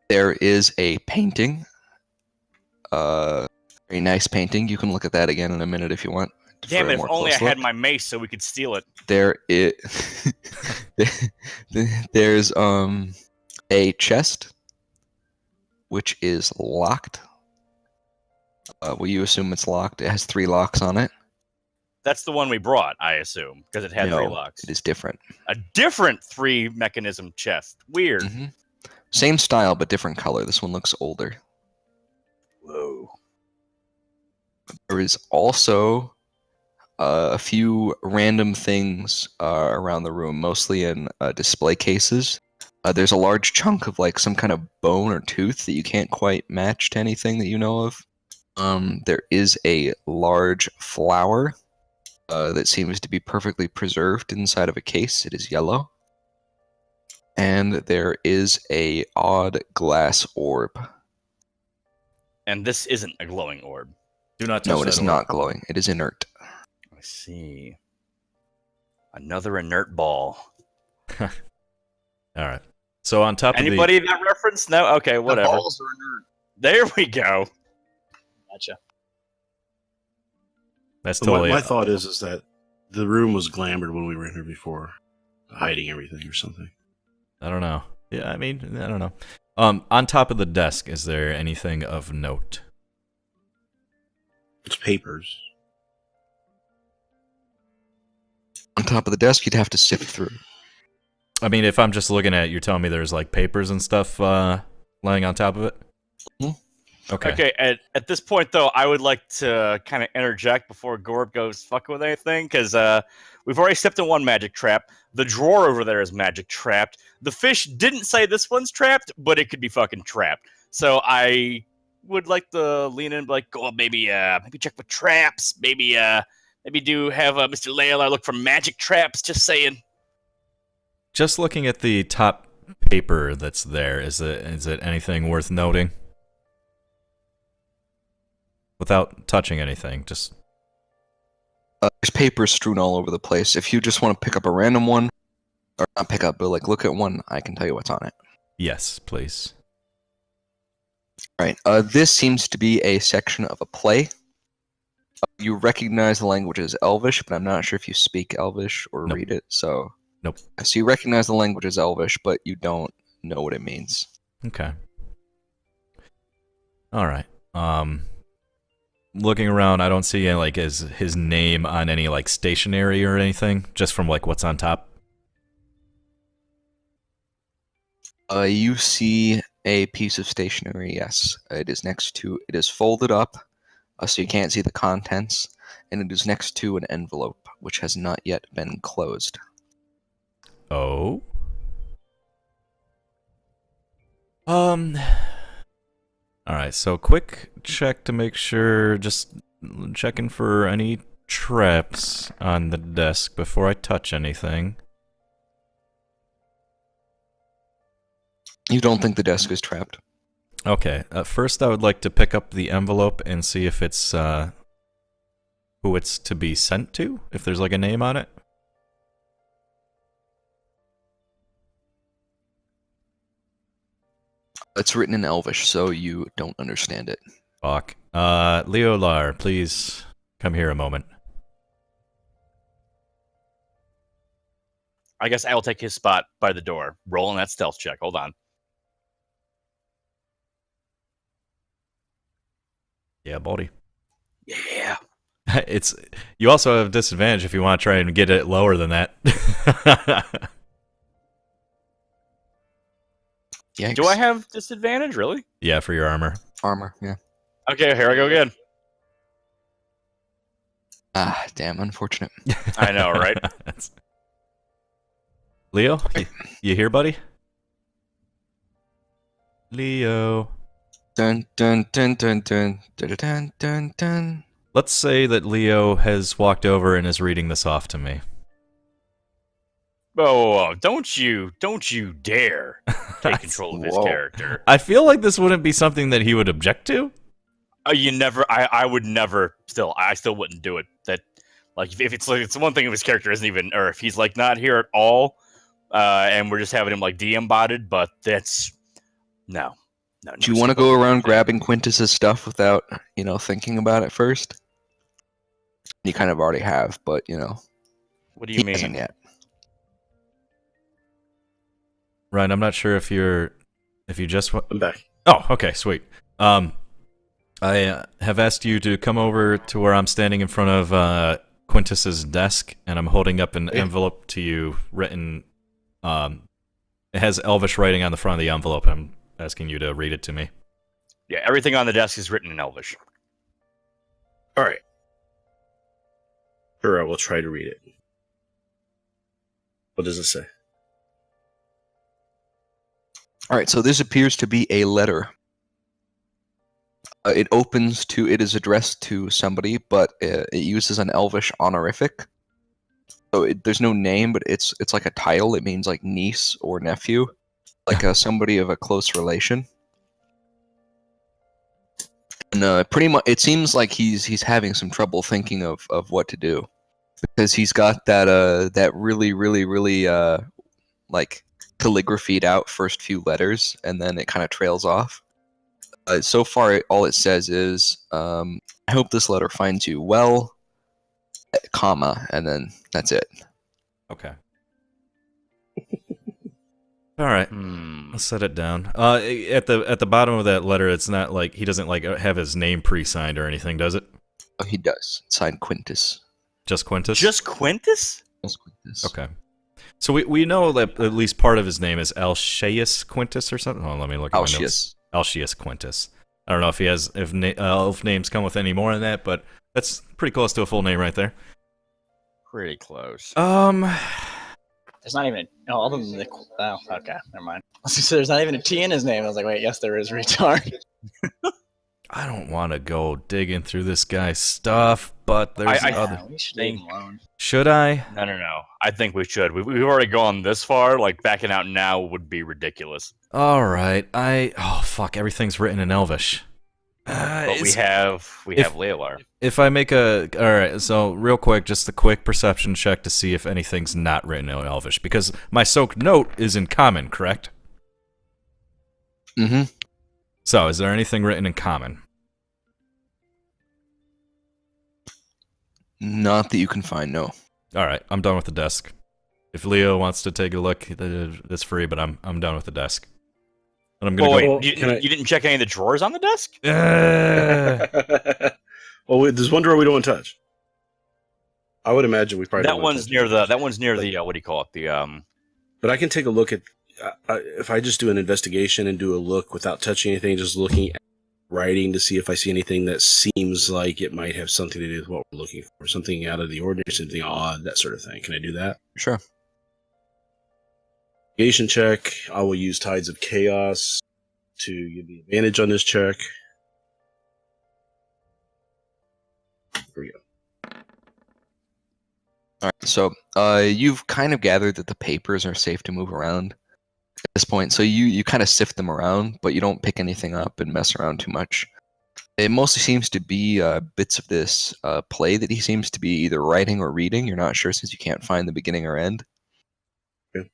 There is a painting. Very nice painting. You can look at that again in a minute if you want. Damn for a it! If more only I close had look. my mace so we could steal it. There's a chest which is locked. Will you assume it's locked? It has 3 locks on it. That's the one we brought, I assume, because it had 3 No, locks. It is different. A different 3-mechanism chest. Weird. hmm Same style but different color. This one looks older. Whoa. There is also a few random things around the room, mostly in display cases. There's a large chunk of like some kind of bone or tooth that you can't quite match to anything that you know of. There is a large flower that seems to be perfectly preserved inside of a case. It is yellow. And there is a odd glass orb. And this isn't a glowing orb. Do not touch No, it that is orb. not glowing. It is inert. I see. Another inert ball. All right. So on top Anybody that reference? No? Okay, The whatever. balls are inert. There we go. Gotcha. that's So totally my thought is that the room was glamored when we were in here before, hiding everything or something. I don't know. Yeah, I mean, I don't know. On top of the desk, is there anything of note? It's papers. On top of the desk, you'd have to sift through. I mean, if I'm just looking at it, you're telling me there's like papers and stuff laying on top of it? Mhm. Okay. Okay, at this point, though, I would like to kind of interject before Gorb goes fucking with anything, because we've already stepped in one magic trap. The drawer over there is magic trapped. The fish didn't say this one's trapped, but it could be fucking trapped. So I would like to lean in and be like, oh, maybe check for traps. Maybe do have Mr. Layla look for magic traps, just saying. Just looking at the top paper that's there, is it anything worth noting? Without touching anything, just... There's papers strewn all over the place. If you just want to pick up a random one, or not pick up, but like look at one, I can tell you what's on it. Yes, please. Right. This seems to be a section of a play. You recognize the language as Elvish, but I'm not sure if you speak Elvish or Nope. read it. So, Nope. So you recognize the language as Elvish, but you don't know what it means. Okay. All right. Looking around, I don't see like his name on any like stationery or anything, just from like what's on top. You see a piece of stationery. Yes, it is folded up, so you can't see the contents, and it is next to an envelope which has not yet been closed. Oh. Alright, so quick check to make sure, just checking for any traps on the desk before I touch anything. You don't think the desk is trapped? Okay, first I would like to pick up the envelope and see if it's, who it's to be sent to, if there's like a name on it. It's written in Elvish, so you don't understand it. Fuck. Leolar, please come here a moment. I guess I will take his spot by the door. Rolling that stealth check. Hold on. Yeah, buddy. Yeah. It's you also have disadvantage if you want to try and get it lower than that. Yikes. Do I have disadvantage, really? Yeah, for your armor. Armor, yeah. Okay, here I go again. Ah, damn, unfortunate. I know, right? Leo, you here, buddy? Leo. Dun dun dun dun dun dun dun dun dun. Let's say that Leo has walked over and is reading this off to me. Oh, don't you dare take control of his Whoa. character. I feel like this wouldn't be something that he would object to. I would never. I still wouldn't do it. That, like, if it's like, it's one thing if his character isn't even, or if he's like not here at all, and we're just having him like DM botted. But that's no. Do you want to go around grabbing Quintus's stuff without, thinking about it first? You kind of already have, but, What do you he hasn't mean? yet. Ryan, I'm not sure if you just. I'm back. Oh, okay, sweet. I have asked you to come over to where I'm standing in front of Quintus's desk, and I'm holding up an envelope to you written. It has Elvish writing on the front of the envelope. I'm asking you to read it to me. Yeah, everything on the desk is written in Elvish. All right. Sure, I will try to read it. What does it say? All right, so this appears to be a letter. It is addressed to somebody, but it uses an Elvish honorific. So there's no name, but it's like a title. It means like niece or nephew, like somebody of a close relation. And pretty much, it seems like he's having some trouble thinking of what to do, because he's got that really like calligraphied out first few letters, and then it kind of trails off. So far, all it says is, I hope this letter finds you well, comma, and then that's it. Okay. All right. Let's set it down. At the bottom of that letter, it's not like he doesn't like have his name pre-signed or anything, does it? Oh, he does. Signed Quintus. Just Quintus? Just Quintus? Just Quintus. Okay. So we know that at least part of his name is Alcius Quintus or something. Oh, let me look at my notes. Alcius Quintus. I don't know if he has if elf names come with any more than that, but that's pretty close to a full name right there. Pretty close. There's not even other than the. Oh, okay, never mind. So there's not even a T in his name. I was like, wait, yes, there is, retard. I don't want to go digging through this guy's stuff, but there's other. We should leave him alone. Should I? No. I think we should. We've already gone this far. Like, backing out now would be ridiculous. All right. Oh fuck! Everything's written in Elvish. But we have Leolar. If I make all right, so real quick, just a quick perception check to see if anything's not written in Elvish, because my soaked note is in Common, correct? Mm-hmm. So, is there anything written in Common? Not that you can find, no. All right, I'm done with the desk. If Leo wants to take a look, it's free, but I'm done with the desk. And I'm gonna go. Wait, you didn't check any of the drawers on the desk? Well, there's one drawer we don't want to touch. I would imagine we probably That one's near the what do you call it? The But I can take a look at if I just do an investigation and do a look without touching anything, just looking at writing to see if I see anything that seems like it might have something to do with what we're looking for, something out of the ordinary, something odd, that sort of thing. Can I do that? Sure. Investigation check. I will use Tides of Chaos. to give the advantage on this check. Here we go. All right, so you've kind of gathered that the papers are safe to move around at this point. So you kind of sift them around, but you don't pick anything up and mess around too much. It mostly seems to be bits of this play that he seems to be either writing or reading. You're not sure since you can't find the beginning or end. Okay.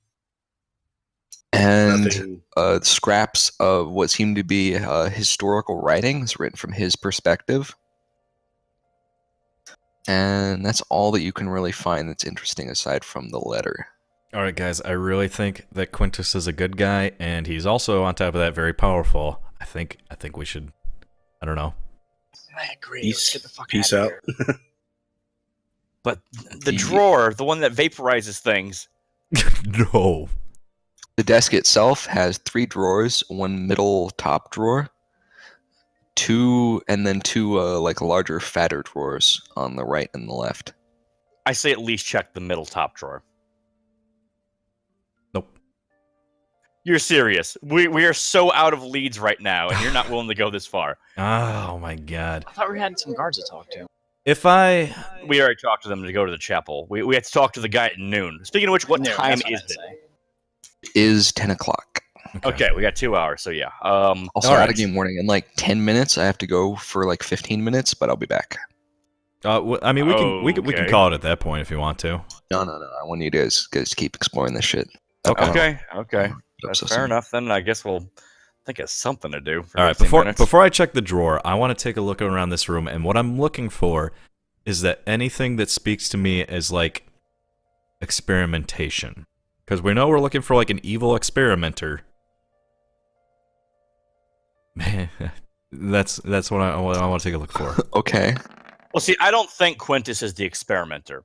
And Nothing. scraps of what seem to be historical writings written from his perspective. And that's all that you can really find that's interesting aside from the letter. All right, guys, I really think that Quintus is a good guy, and he's also, on top of that, very powerful. I think we should, I don't know. I agree. Peace, Let's get the fuck peace out. out. But the drawer, the one that vaporizes things. No. The desk itself has 3 drawers, one middle top drawer, two like larger, fatter drawers on the right and the left. I say at least check the middle top drawer. Nope. You're serious. We are so out of leads right now, and you're not willing to go this far. Oh my god. I thought we had some guards to talk to. If I... We already talked to them to go to the chapel. We had to talk to the guy at noon. Speaking of which, what Noon, time that's what is I'd it? say. Is 10 o'clock. Okay, we got 2 hours, so yeah. Also, All out right. of game warning. In like 10 minutes, I have to go for like 15 minutes, but I'll be back. I mean, we can Okay. call it at that point if you want to. No. I want you guys to keep exploring this shit. Okay. I'm That's so fair sorry. enough. Then I guess we'll think of something to do. For All right, 15 minutes. before I check the drawer, I want to take a look around this room, and what I'm looking for is that anything that speaks to me as like experimentation, because we know we're looking for like an evil experimenter. Man, that's what I want to take a look for. Okay. Well, see, I don't think Quintus is the experimenter.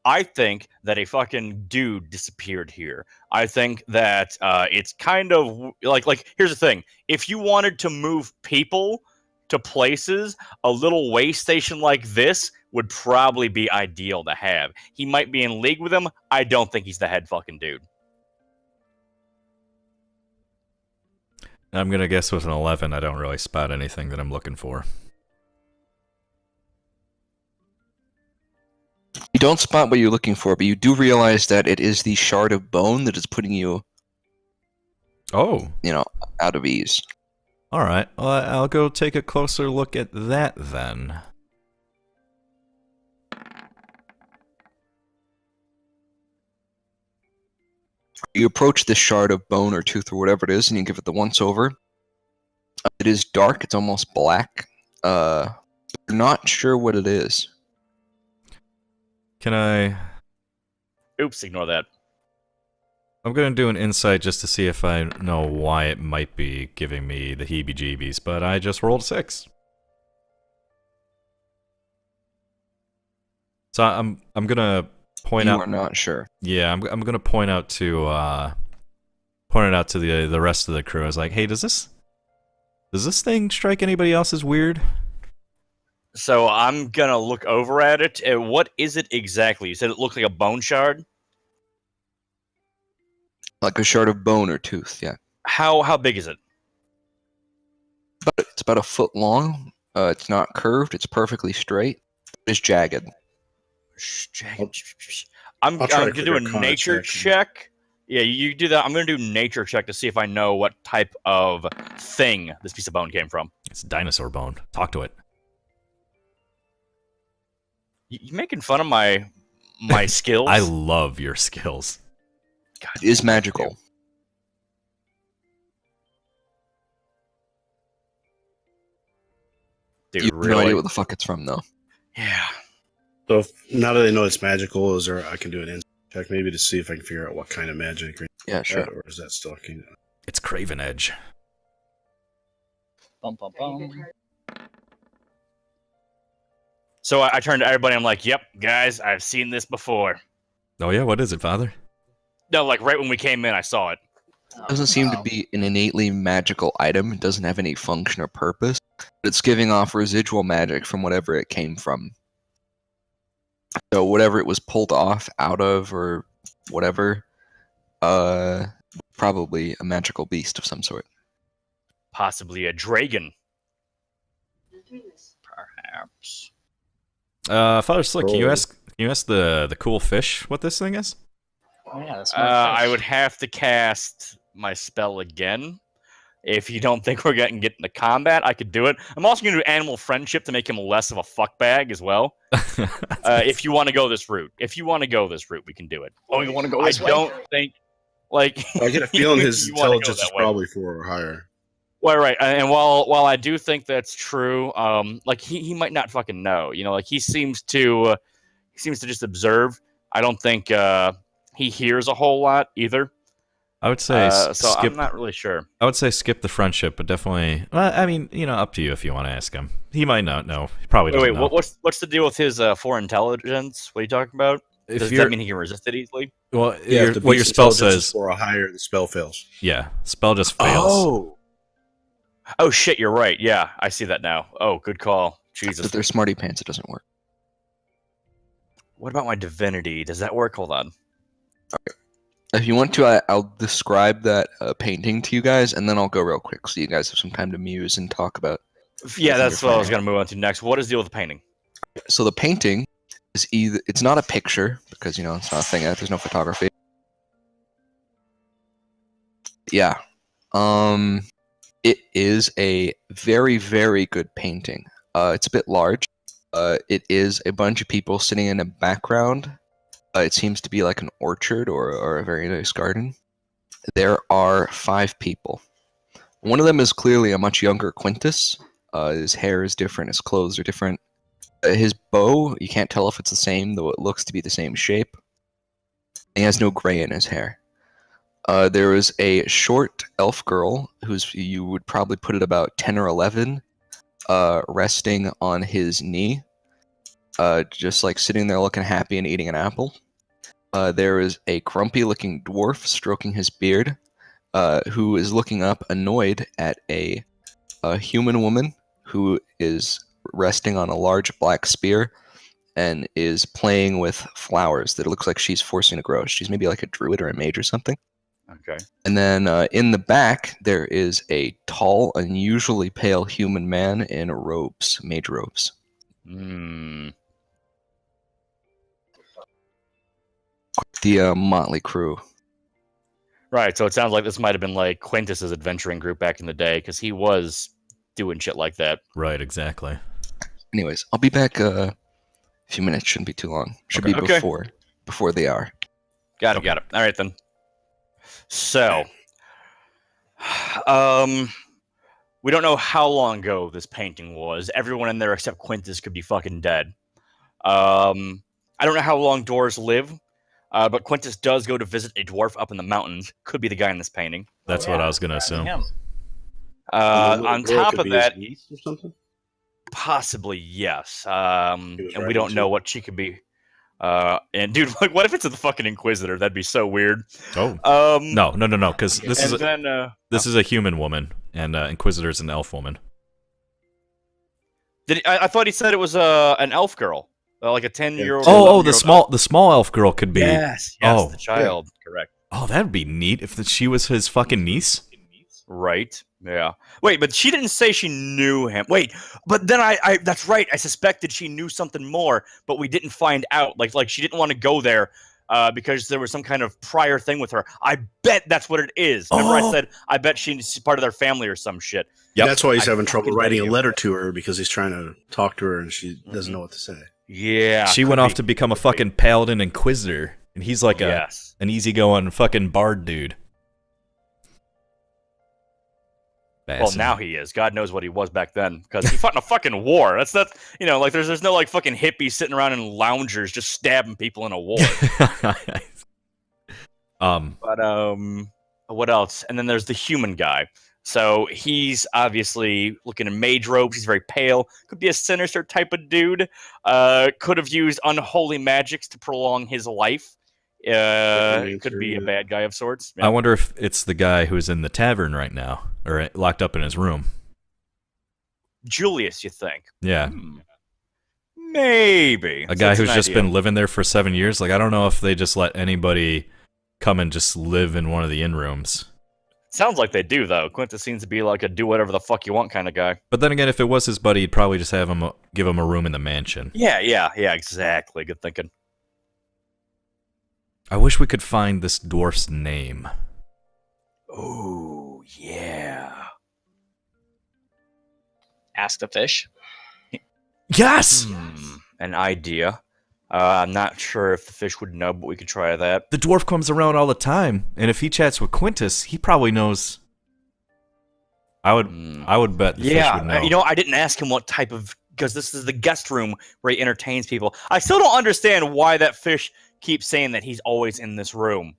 I think that a fucking dude disappeared here. I think that it's kind of like here's the thing. If you wanted to move people to places, a little way station like this would probably be ideal to have. He might be in league with him. I don't think he's the head fucking dude. I'm gonna guess with an 11, I don't really spot anything that I'm looking for. You don't spot what you're looking for, but you do realize that it is the shard of bone that is putting you, Oh, out of ease. all right. Well, I'll go take a closer look at that then. You approach this shard of bone or tooth or whatever it is, and you give it the once over. It is dark. It's almost black. You're not sure what it is. Can I... Oops, ignore that. I'm going to do an insight just to see if I know why it might be giving me the heebie-jeebies, but I just rolled 6. So I'm going to point You out... are not sure. Yeah, I'm going to point out to... point it out to the rest of the crew. I was like, hey, does this thing strike anybody else as weird? So I'm gonna look over at it. What is it exactly? You said it looked like a bone shard. Like a shard of bone or tooth, yeah. How big is it? It's about a foot long. It's not curved. It's perfectly straight. It's jagged. I'm I'll try gonna to do a figure nature check. check. Yeah, you do that. I'm gonna do nature check to see if I know what type of thing this piece of bone came from. It's dinosaur bone. Talk to it. You making fun of my skills? I love your skills. God, It is magical. dude, You have no really? idea what the fuck it's from, though. Yeah. So now that I know it's magical, is there? I can do an insight check maybe to see if I can figure out what kind of magic. Yeah, sure. Or is that still? It's Craven Edge. Bum, bum, bum. So I turned to everybody. I'm like, "Yep, guys, I've seen this before." Oh yeah, what is it, Father? No, like right when we came in, I saw it. It doesn't seem to be an innately magical item. It doesn't have any function or purpose. But it's giving off residual magic from whatever it came from. So whatever it was pulled off out of or whatever, probably a magical beast of some sort. possibly a dragon. Perhaps. Father Slick, can you Oh. ask the cool fish what this thing is? Oh, yeah, that's I would have to cast my spell again. If you don't think we're getting get into combat, I could do it. I'm also going to do animal friendship to make him less of a fuckbag as well. If you want to go this route, we can do it. Oh, you want to go I this way? don't think, like, I get a feeling his you wanna go intelligence is that way. probably 4 or higher. Well, right, and while I do think that's true, like he might not fucking know. You know, like he seems to just observe. I don't think he hears a whole lot either. I would say So skip. I'm not really sure. I would say skip the friendship, but definitely. Well, I mean, up to you if you want to ask him. He might not know. He probably doesn't know. What's the deal with his 4 intelligence? What are you talking about? Does that mean he can resist it easily? Well, Yeah, if the what your beast's spell intelligence is says. 4 or higher, the spell fails. Yeah, spell just fails. Oh shit, you're right. Yeah, I see that now. Oh, good call. Jesus. If they're smarty pants, it doesn't work. What about my divinity? Does that work? Hold on. If you want to, I'll describe that painting to you guys, and then I'll go real quick so you guys have some time to muse and talk about. Yeah, that's you're what I was fine. going to move on to next. What is the deal with the painting? So the painting is it's not a picture because it's not a thing yet. There's no photography. Yeah, it is a very, very good painting. It's a bit large. It is a bunch of people sitting in a background. It seems to be like an orchard or a very nice garden. There are 5 people. One of them is clearly a much younger Quintus. His hair is different. His clothes are different. His bow, you can't tell if it's the same, though it looks to be the same shape. He has no gray in his hair. There is a short elf girl you would probably put at about 10 or 11, resting on his knee, just like sitting there looking happy and eating an apple. There is a grumpy-looking dwarf stroking his beard, who is looking up annoyed at a human woman who is resting on a large black spear and is playing with flowers that it looks like she's forcing to grow. She's maybe like a druid or a mage or something. Okay. And then in the back, there is a tall, unusually pale human man in robes, mage robes. Hmm. The motley crew. Right, so it sounds like this might have been like Quintus's adventuring group back in the day, because he was doing shit like that. Right, exactly. Anyways, I'll be back a few minutes. Shouldn't be too long. Should Okay. be Okay. before the hour. Got it. All right, then. So, we don't know how long ago this painting was. Everyone in there except Quintus could be fucking dead. I don't know how long dwarves live, but Quintus does go to visit a dwarf up in the mountains. Could be the guy in this painting. That's what I was gonna assume. Him. And the little On girl top could of be his that, niece or something. possibly yes. He was And we writing don't know to- what she could be. And dude, like, what if it's the fucking Inquisitor? That'd be so weird. Oh no, because this is this is a human woman, and Inquisitor's an elf woman. I thought he said it was an elf girl, like a 10-year-old. Oh, the small elf girl could be. Yes, Oh. the child. Correct. Oh, that'd be neat if she was his fucking niece. Right. Yeah. Wait, but she didn't say she knew him. Wait, but then I that's right. I suspected she knew something more, but we didn't find out. Like she didn't want to go there because there was some kind of prior thing with her. I bet that's what it is. Remember I said I bet she's part of their family or some shit. Yep. That's why he's I having trouble fucking writing bet a you. letter to her because he's trying to talk to her and she doesn't know what to say. Yeah. She went off to become a fucking paladin inquisitor, and he's like yes. an easygoing fucking bard dude. Well, now he is. God knows what he was back then, because he fought in a fucking war. That's like there's no like fucking hippies sitting around in loungers just stabbing people in a war. But what else? And then there's the human guy. So he's obviously looking in mage robes. He's very pale. Could be a sinister type of dude. Could have used unholy magics to prolong his life. Could be a bad guy of sorts. I wonder if it's the guy who's in the tavern right now, or locked up in his room. Julius, you think? Yeah, Maybe. a guy That's who's an just idea. been living there for 7 years. Like, I don't know if they just let anybody come and just live in one of the inn rooms. Sounds like they do, though. Quintus seems to be like a do whatever the fuck you want kind of guy. But then again, if it was his buddy, he'd probably just have him give him a room in the mansion. Yeah, exactly. Good thinking. I wish we could find this dwarf's name. Oh, yeah. Ask the fish. Yes! An idea. I'm not sure if the fish would know, but we could try that. The dwarf comes around all the time, and if he chats with Quintus, he probably knows. I would bet the fish would know. You know, I didn't ask him what type of, because this is the guest room where he entertains people. I still don't understand why that fish keeps saying that he's always in this room.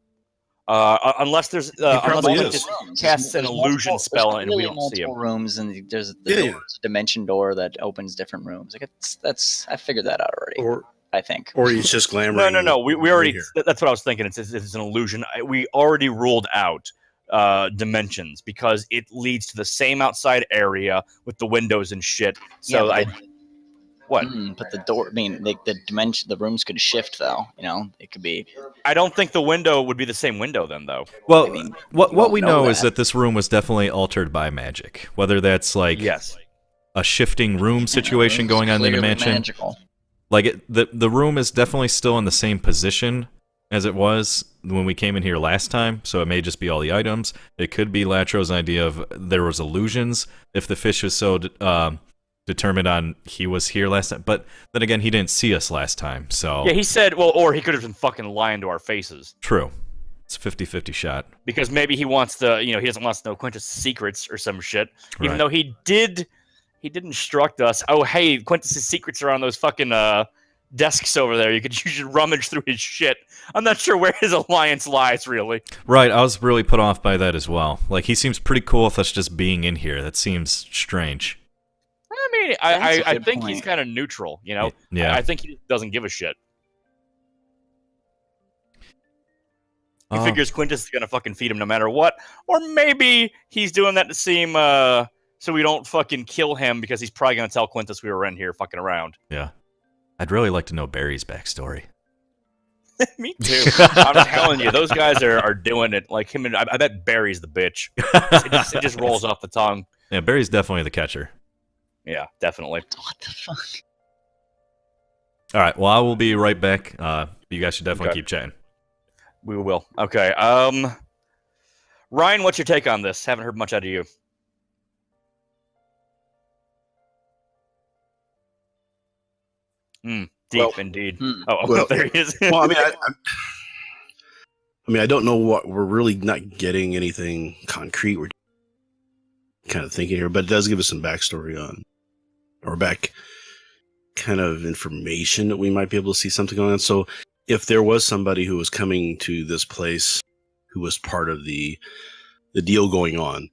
Unless there's probably unless is. he just casts an illusion spell and we don't see him. Multiple rooms, and there's a dimension door that opens different rooms. Like I figured that out already. I think. Or he's just glamoring. No. We already. here. That's what I was thinking. It's an illusion. We already ruled out dimensions because it leads to the same outside area with the windows and shit. So what? But the door. I mean, the dimension. The rooms could shift, though. You know, it could be. I don't think the window would be the same window then, though. Well, I mean, what we know that. is that this room was definitely altered by magic. Whether that's like a shifting room situation going on in the mansion. Magical. Like the room is definitely still in the same position as it was when we came in here last time, so it may just be all the items. It could be Latro's idea of there was illusions if the fish was so determined on he was here last time. But then again, he didn't see us last time, so... Yeah, he said, well, or he could have been fucking lying to our faces. True. It's a 50-50 shot. Because maybe he wants to, he doesn't want us to know Quintus' secrets or some shit, even though he did instruct us, oh, hey, Quintus' secrets are on those fucking desks over there. You should rummage through his shit. I'm not sure where his alliance lies, really. Right, I was really put off by that as well. Like, he seems pretty cool with us just being in here. That seems strange. I mean, I think he's kind of neutral, Yeah. I think he doesn't give a shit. He figures Quintus is going to fucking feed him no matter what. Or maybe he's doing that to seem... so we don't fucking kill him because he's probably going to tell Quintus we were in here fucking around. Yeah. I'd really like to know Barry's backstory. Me too. I'm telling you, those guys are doing it. Like him and I bet Barry's the bitch. It just rolls off the tongue. Yeah, Barry's definitely the catcher. Yeah, definitely. What the fuck? All right, well, I will be right back. You guys should definitely keep chatting. We will. Okay. Ryan, what's your take on this? Haven't heard much out of you. Deep indeed. There he is. Well, I don't know what we're really not getting anything concrete. We're kind of thinking here, but it does give us some backstory on, or back kind of information that we might be able to see something going on. So, if there was somebody who was coming to this place who was part of the deal going on,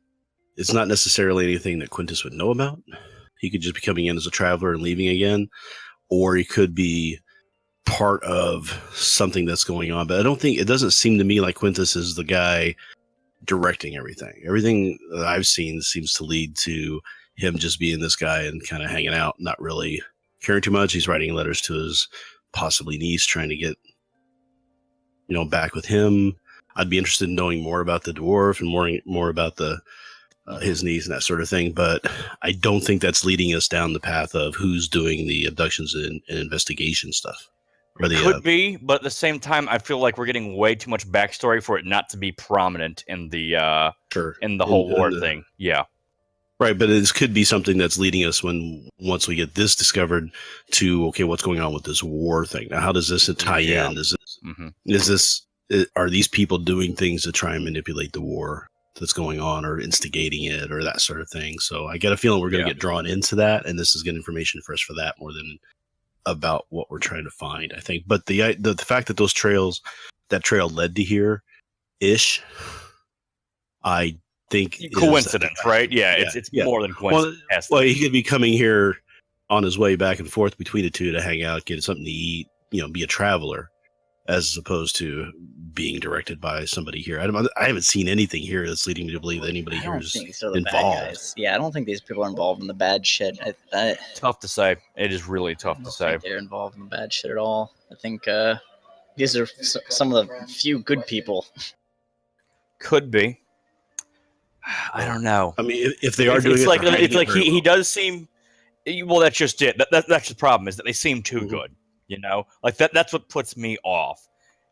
it's not necessarily anything that Quintus would know about. He could just be coming in as a traveler and leaving again. Or he could be part of something that's going on. But it doesn't seem to me like Quintus is the guy directing everything. Everything that I've seen seems to lead to him just being this guy and kind of hanging out, not really caring too much. He's writing letters to his possibly niece, trying to get, back with him. I'd be interested in knowing more about the dwarf and more about his niece and that sort of thing, but I don't think that's leading us down the path of who's doing the abductions and investigation stuff. Could be, but at the same time, I feel like we're getting way too much backstory for it not to be prominent in the whole war thing. Yeah, right. But it could be something that's leading us once we get this discovered to what's going on with this war thing? Now, how does this tie in? Are these people doing things to try and manipulate the war that's going on, or instigating it, or that sort of thing? So I get a feeling we're going to get drawn into that, and this is good information for us for that more than about what we're trying to find, I think. But the fact that that trail led to here ish, I think coincidence, right? Yeah, it's more than coincidence. Well, he could be coming here on his way back and forth between the two to hang out, get something to eat, be a traveler, as opposed to being directed by somebody here. I haven't seen anything here that's leading me to believe that anybody here is involved. Yeah, I don't think these people are involved in the bad shit. Tough to say. It is really tough to say. They're involved in the bad shit at all. I think these are some of the few good people. Could be. I don't know. I mean, if they are doing It's it, like they're hiding it's it like very he well. does seem. Well, that's just it. That's the problem is that they seem too Mhm. good. You know, like that's what puts me off.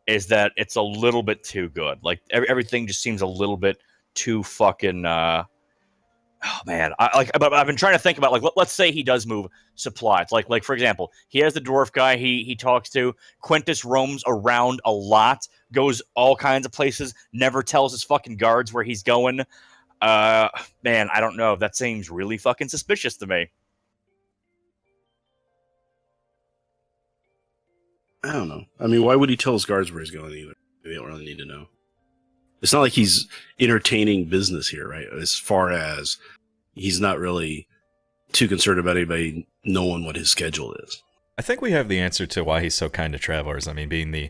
Is that it's a little bit too good. Like everything just seems a little bit too fucking. Oh man, but I've been trying to think about like let's say he does move supplies. Like for example, he has the dwarf guy he talks to. Quintus roams around a lot, goes all kinds of places, never tells his fucking guards where he's going. Man, I don't know. That seems really fucking suspicious to me. I don't know. I mean, why would he tell his guards where he's going either? They don't really need to know. It's not like he's entertaining business here, right? As far as he's not really too concerned about anybody knowing what his schedule is. I think we have the answer to why he's so kind to travelers. I mean, being the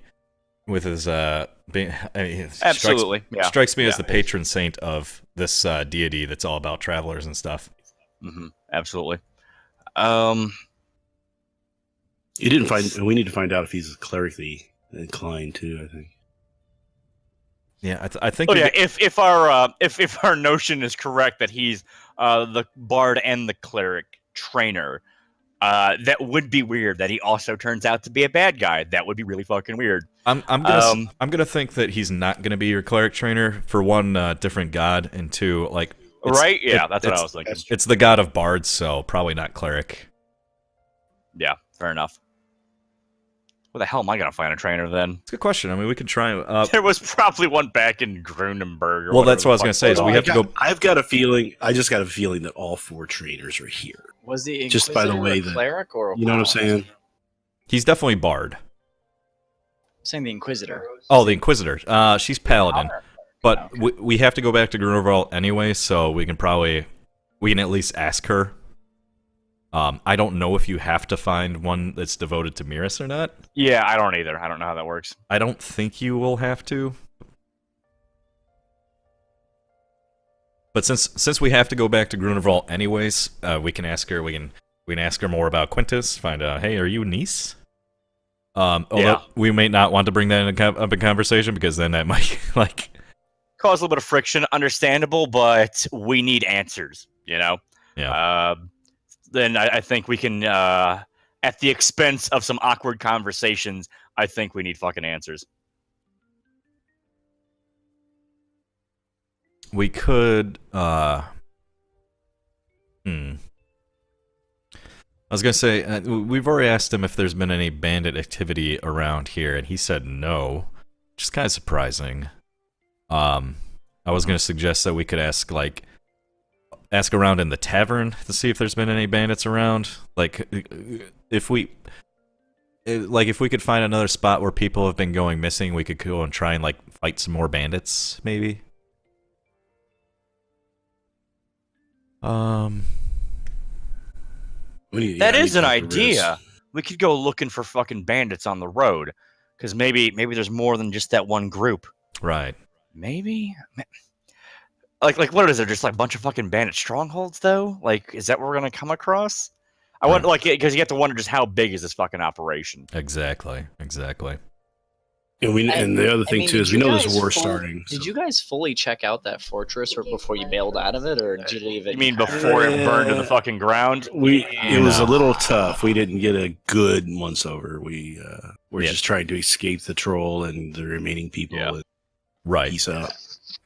with his being, I mean, it Absolutely, yeah. strikes me as Yeah. the patron saint of this deity that's all about travelers and stuff. Mm-hmm. Absolutely. You didn't find. We need to find out if he's clerically inclined too. I think. Yeah, I think. Oh yeah, if our notion is correct that he's the bard and the cleric trainer, that would be weird. That he also turns out to be a bad guy. That would be really fucking weird. I'm gonna think that he's not gonna be your cleric trainer for one, different god, and two, like Right? Yeah, that's what I was thinking. It's the god of bards, so probably not cleric. Yeah, fair enough. Where the hell am I gonna find a trainer then? It's a good question. I mean, we could try. There was probably one back in Grunenberg. Or Well, that's what I was whatever gonna say. Is the we fuck have to go. I've got a feeling. I just got a feeling that all four trainers are here. Was the Just by the Inquisitor way a that- cleric or a You know what I'm saying? He's definitely bard. I'm saying the Inquisitor. Oh, the Inquisitor. She's paladin, but Okay. we have to go back to Grunerval anyway, so we can at least ask her. I don't know if you have to find one that's devoted to Miras or not. Yeah, I don't either. I don't know how that works. I don't think you will have to. But since we have to go back to Grunerval anyways, we can ask her. We can ask her more about Quintus. Find out, hey, are you niece? Although Yeah. we may not want to bring that up in conversation because then that might like. Cause a little bit of friction, understandable, but we need answers. You know. Yeah. Then I think we can, at the expense of some awkward conversations, I think we need fucking answers. We could. I was gonna say we've already asked him if there's been any bandit activity around here, and he said no, which is kind of surprising. I was gonna suggest that we could ask around in the tavern to see if there's been any bandits around. Like if we could find another spot where people have been going missing, we could go and try and fight some more bandits, maybe. That I is need an to idea. risk. We could go looking for fucking bandits on the road, because maybe there's more than just that one group. Right. Maybe. Like what is there? Just like a bunch of fucking bandit strongholds, though. Like, is that what we're gonna come across? I wonder, because you have to wonder just how big is this fucking operation. Exactly. And the other thing too is we know there's war full- starting. Did so- you guys fully check out that fortress or before you bailed out of it, or did you leave it? You mean before it burned to the fucking ground? It was a little tough. We didn't get a good once over. We were just trying to escape the troll and the remaining people. Yeah. And Right. peace out.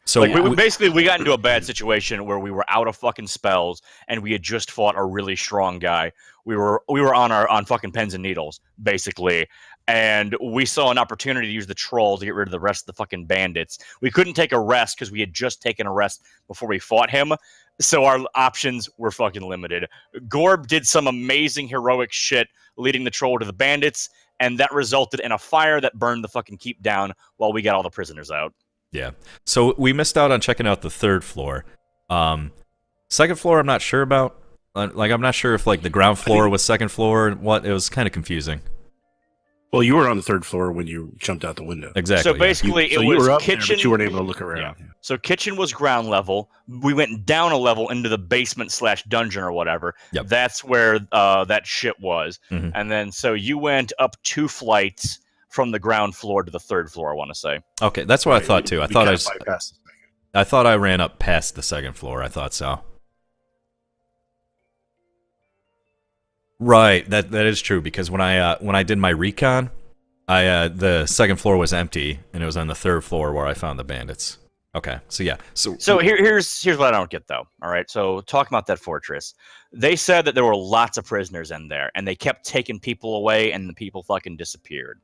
So Like we got into a bad situation where we were out of fucking spells and we had just fought a really strong guy. We were on fucking pins and needles basically, and we saw an opportunity to use the troll to get rid of the rest of the fucking bandits. We couldn't take a rest because we had just taken a rest before we fought him, so our options were fucking limited. Gorb did some amazing heroic shit leading the troll to the bandits, and that resulted in a fire that burned the fucking keep down while we got all the prisoners out. Yeah. So we missed out on checking out the third floor. Second floor, I'm not sure about. I'm not sure if the ground floor was second floor and what. It was kind of confusing. Well, you were on the third floor when you jumped out the window. Exactly. So basically, So it you was were up there, kitchen. but you weren't able to look around. So kitchen was ground level. We went down a level into the basement / dungeon or whatever. Yep. That's where that shit was. Mhm. And then so you went up 2 flights from the ground floor to the third floor, I want to say. Okay, that's what I thought too. I We thought kinda I was. bypassed the second. I thought I ran up past the second floor. I thought so. Right, that is true because when I did my recon, the second floor was empty and it was on the third floor where I found the bandits. Okay, so yeah, So here's what I don't get though. All right, so talking about that fortress, they said that there were lots of prisoners in there, and they kept taking people away, and the people fucking disappeared.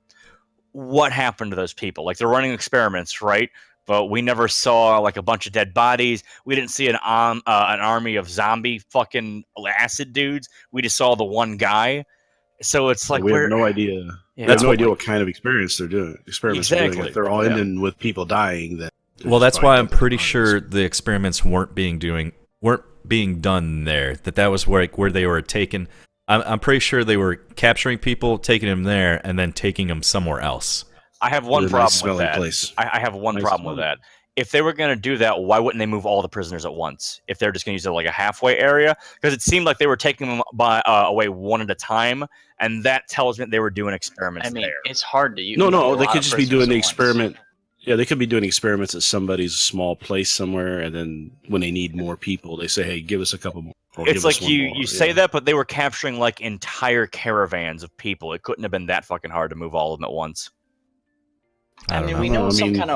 What happened to those people? Like they're running experiments, right? But we never saw like a bunch of dead bodies. We didn't see an army of zombie fucking acid dudes. We just saw the one guy. So it's like we have no idea. Yeah, We have no idea what kind of experiments they're doing. Exactly. If they're all ending with people dying, then well, that's why I'm pretty sure the experiments weren't being done there. That was where they were taken. I'm pretty sure they were capturing people, taking them there, and then taking them somewhere else. I have one problem with that. Place. I have one problem with that. If they were going to do that, why wouldn't they move all the prisoners at once? If they're just going to use it like a halfway area, because it seemed like they were taking them away one at a time, and that tells me they were doing experiments. I mean, there. it's hard to use. No, they could just be doing the experiment. Yeah, they could be doing experiments at somebody's small place somewhere, and then when they need more people, they say, "Hey, give us a couple more." It's like you say that, but they were capturing like entire caravans of people. It couldn't have been that fucking hard to move all of them at once. I mean, we know some kind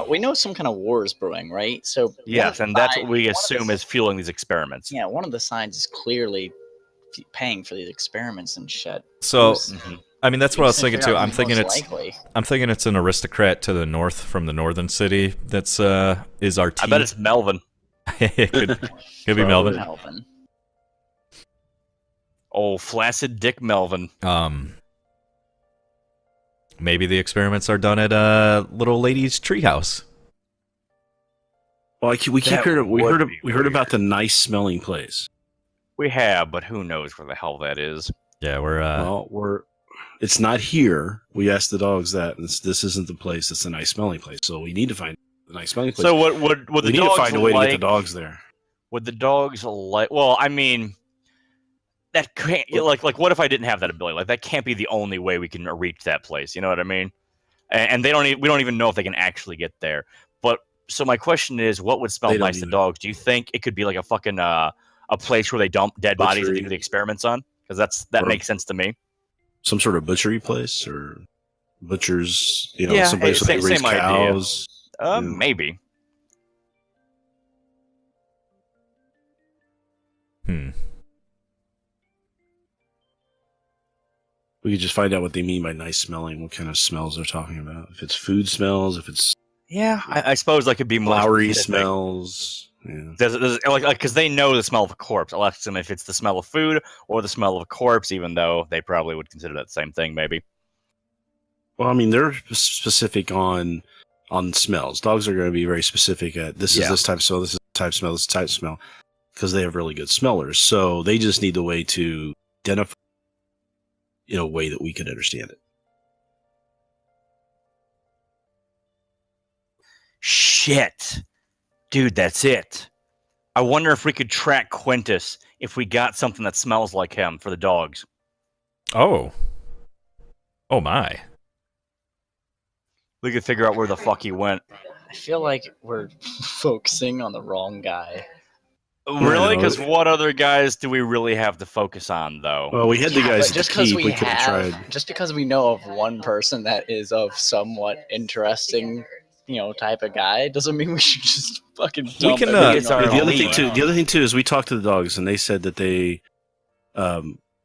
of war is brewing, right? So yes, and that's what we assume is fueling these experiments. Yeah, one of the signs is clearly paying for these experiments and shit. So, I mean, that's what I was thinking too. I'm thinking it's an aristocrat to the north from the northern city. That's is our team. I bet it's Melvin. It could be Melvin. Oh, flaccid Dick Melvin. Maybe the experiments are done at a little lady's treehouse. Well, we heard about the nice smelling place. We have, but who knows where the hell that is? Yeah, it's not here. We asked the dogs that, and this isn't the place. It's a nice smelling place. So we need to find the nice smelling place. So would the dogs need to find a way to get the dogs there? Would the dogs like? Well, I mean, that can't like what if I didn't have that ability? Like that can't be the only way we can reach that place. You know what I mean? And we don't even know if they can actually get there. But so my question is, what would smell nice to dogs? Do you think it could be like a fucking a place where they dump dead bodies and do the experiments on? Because that makes sense to me. Some sort of butchery place or butchers, yeah, some place where they raise cows. Maybe. We could just find out what they mean by nice smelling, what kind of smells they're talking about. If it's food smells, if it's I suppose that could be flowery smells. Yeah. Because they know the smell of a corpse. I'll ask them if it's the smell of food or the smell of a corpse, even though they probably would consider that the same thing, maybe. Well, I mean, they're specific on smells. Dogs are going to be very specific at this is this type of smell, this is the type of smell, this is the type of smell, because they have really good smellers. So they just need the way to identify in a way that we can understand it. Shit. Dude, that's it. I wonder if we could track Quintus if we got something that smells like him for the dogs. Oh my. We could figure out where the fuck he went. I feel like we're focusing on the wrong guy. Really? Because what other guys do we really have to focus on, though? Well, we had the guys just to keep. We could have tried. Just because we know of one person that is of somewhat interesting, type of guy, doesn't mean we should just fucking dump the other thing too is we talked to the dogs and they said that they,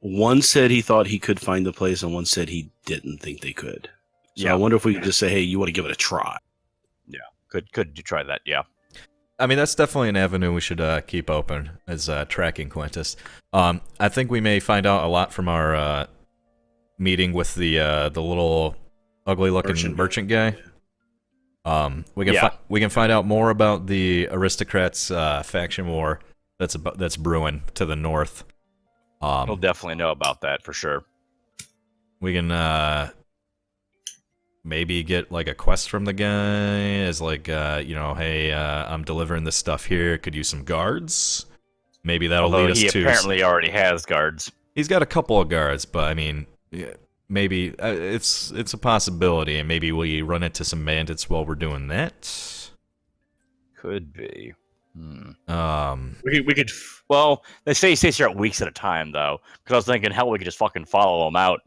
one said he thought he could find the place and one said he didn't think they could. So I wonder if we could just say, hey, you want to give it a try? Yeah, could you try that? Yeah. I mean, that's definitely an avenue we should keep open, as tracking Quintus. I think we may find out a lot from our meeting with the little ugly-looking merchant guy. We can find out more about the aristocrats faction war that's brewing to the north. We'll definitely know about that for sure. We can maybe get like a quest from the guy as like hey, I'm delivering this stuff here, could use some guards. Maybe that'll lead us to. He apparently already has guards. He's got a couple of guards, but I mean, maybe it's a possibility, and maybe we run into some bandits while we're doing that. Could be. We could. Well, they say he stays here at weeks at a time, though. Because I was thinking, hell, we could just fucking follow him out.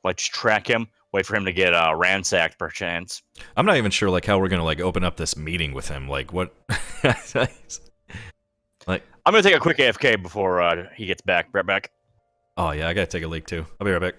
Like just track him, wait for him to get ransacked, perchance. I'm not even sure like how we're gonna like open up this meeting with him. Like what? Like I'm gonna take a quick AFK before he gets back. Right back. oh yeah, I gotta take a leak too. I'll be right back.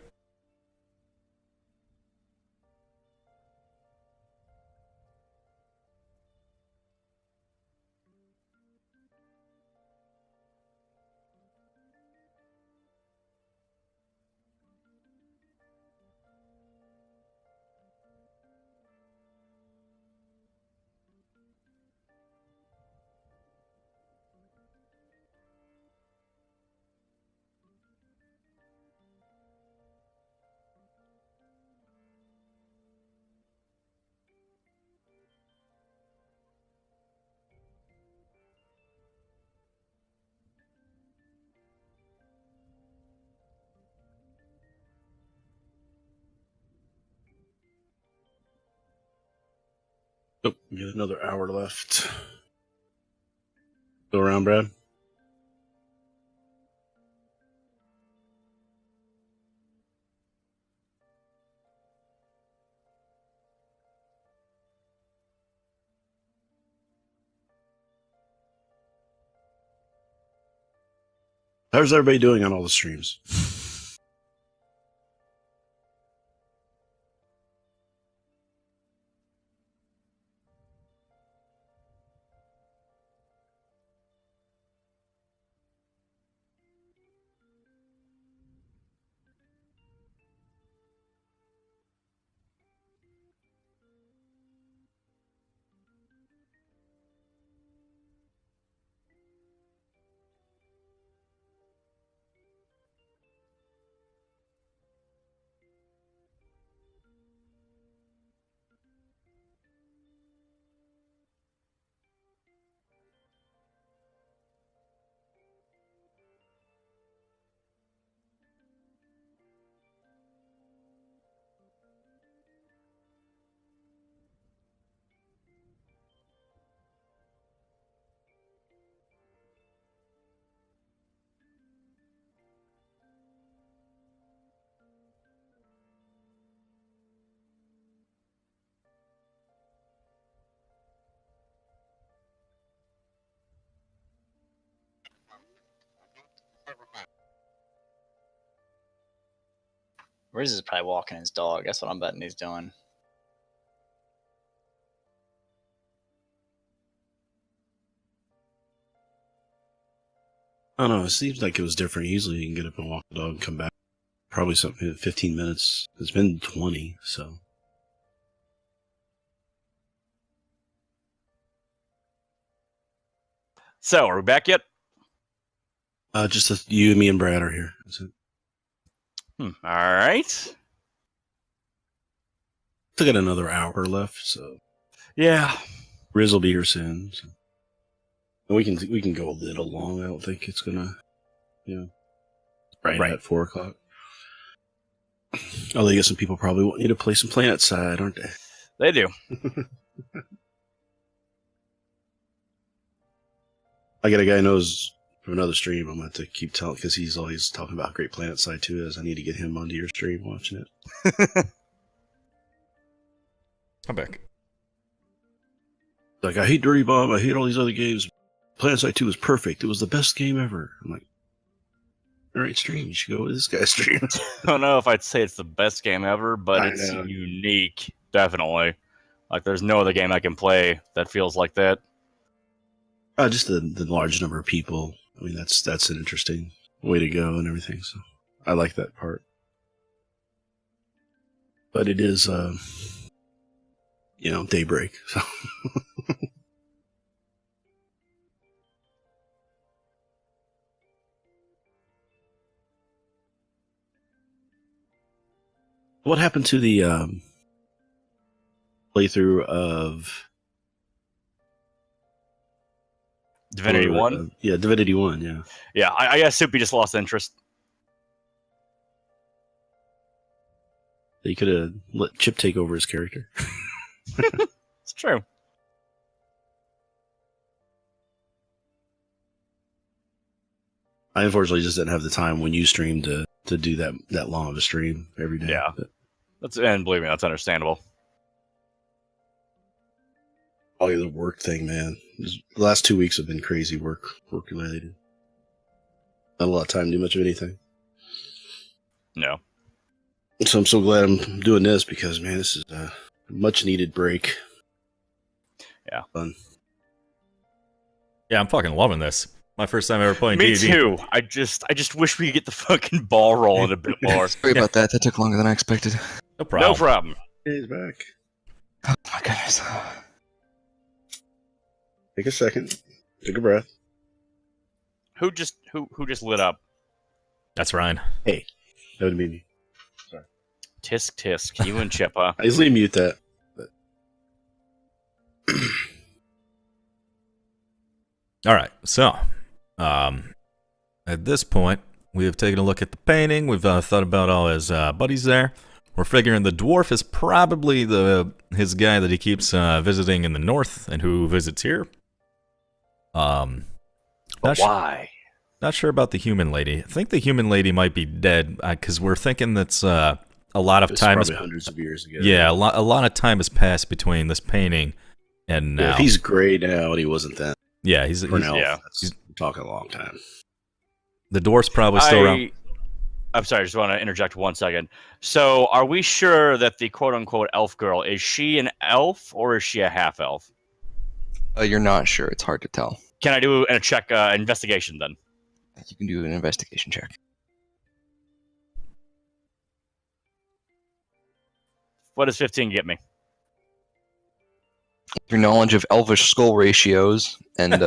Oh, we got another hour left. Go around, Brad. How's everybody doing on all the streams? Riz is probably walking his dog. That's what I'm betting he's doing. I don't know. It seems like it was different. Usually you can get up and walk the dog and come back. Probably something 15 minutes. It's been 20, so. So, are we back yet? Just you, me, and Brad are here. That's it. All right. Still got another hour left, so Yeah. Riz will be here soon. So. And we can go a little long. I don't think it's gonna, right at 4 o'clock. Although you got some people probably want you to play some Planet Side, aren't they? They do. I got a guy who knows from another stream. I'm going to keep telling because he's always talking about how great Planet Side 2 is. I need to get him onto your stream watching it. I'm back. Like, I hate Dirty Bomb. I hate all these other games. Planet Side 2 was perfect. It was the best game ever. I'm like, all right, stream. You should go with this guy's stream. I don't know if I'd say it's the best game ever, but it's unique. Definitely. Like, there's no other game I can play that feels like that. Just the large number of people. I mean, that's an interesting way to go and everything. So I like that part. But it is, daybreak. So. What happened to the playthrough of Divinity 1? Yeah, Divinity 1, yeah. Yeah, I guess Soupy just lost interest. They could have let Chip take over his character. It's true. I unfortunately just didn't have the time when you streamed to do that long of a stream every day. Yeah. But And believe me, that's understandable. probably the work thing, man. The last 2 weeks have been crazy work related. Not a lot of time to do much of anything. No. So I'm so glad I'm doing this because, man, this is a much needed break. Yeah. Fun. Yeah, I'm fucking loving this. My first time ever playing Me D8D. too. I just wish we could get the fucking ball rolling a bit more. Sorry about that. That took longer than I expected. No problem. No problem. He's back. Oh my goodness. Take a second. Take a breath. Who just lit up? That's Ryan. That would be me. Tisk tisk. You and Chip, huh? I easily mute that. But All right, so at this point, we have taken a look at the painting. We've thought about all his buddies there. We're figuring the dwarf is probably his guy that he keeps visiting in the north and who visits here. Not su- Why? Not sure about the human lady. I think the human lady might be dead because we're thinking that's a lot of it's time. probably hundreds of years ago. Yeah, a lot of time has passed between this painting and now. If he's gray now and he wasn't then, Yeah, he's for now, yeah. we're talking a long time. the dwarf's probably still around. I'm sorry, I just want to interject 1 second. So, are we sure that the quote-unquote elf girl, is she an elf or is she a half-elf? You're not sure. It's hard to tell. Can I do a check investigation then? You can do an investigation check. What does 15 get me? Your knowledge of elvish skull ratios and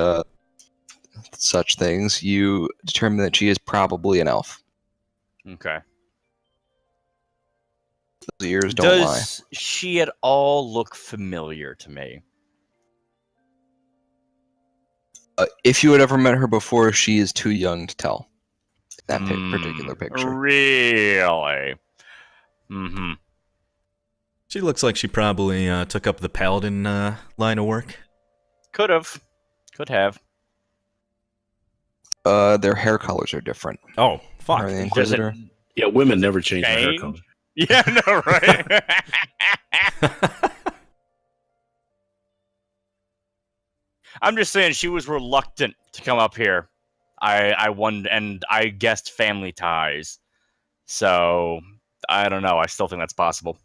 such things, you determine that she is probably an elf. Okay. The ears don't lie. Does she at all look familiar to me? If you had ever met her before, she is too young to tell. That particular picture. Really? Mm-hmm. She looks like she probably took up the paladin line of work. Could have. Their hair colors are different. Oh, fuck. Are they Does it- Inquisitor? Yeah, women never change their hair Change? color. Yeah, no, right? I'm just saying she was reluctant to come up here. I won, and I guessed family ties. So I don't know. I still think that's possible.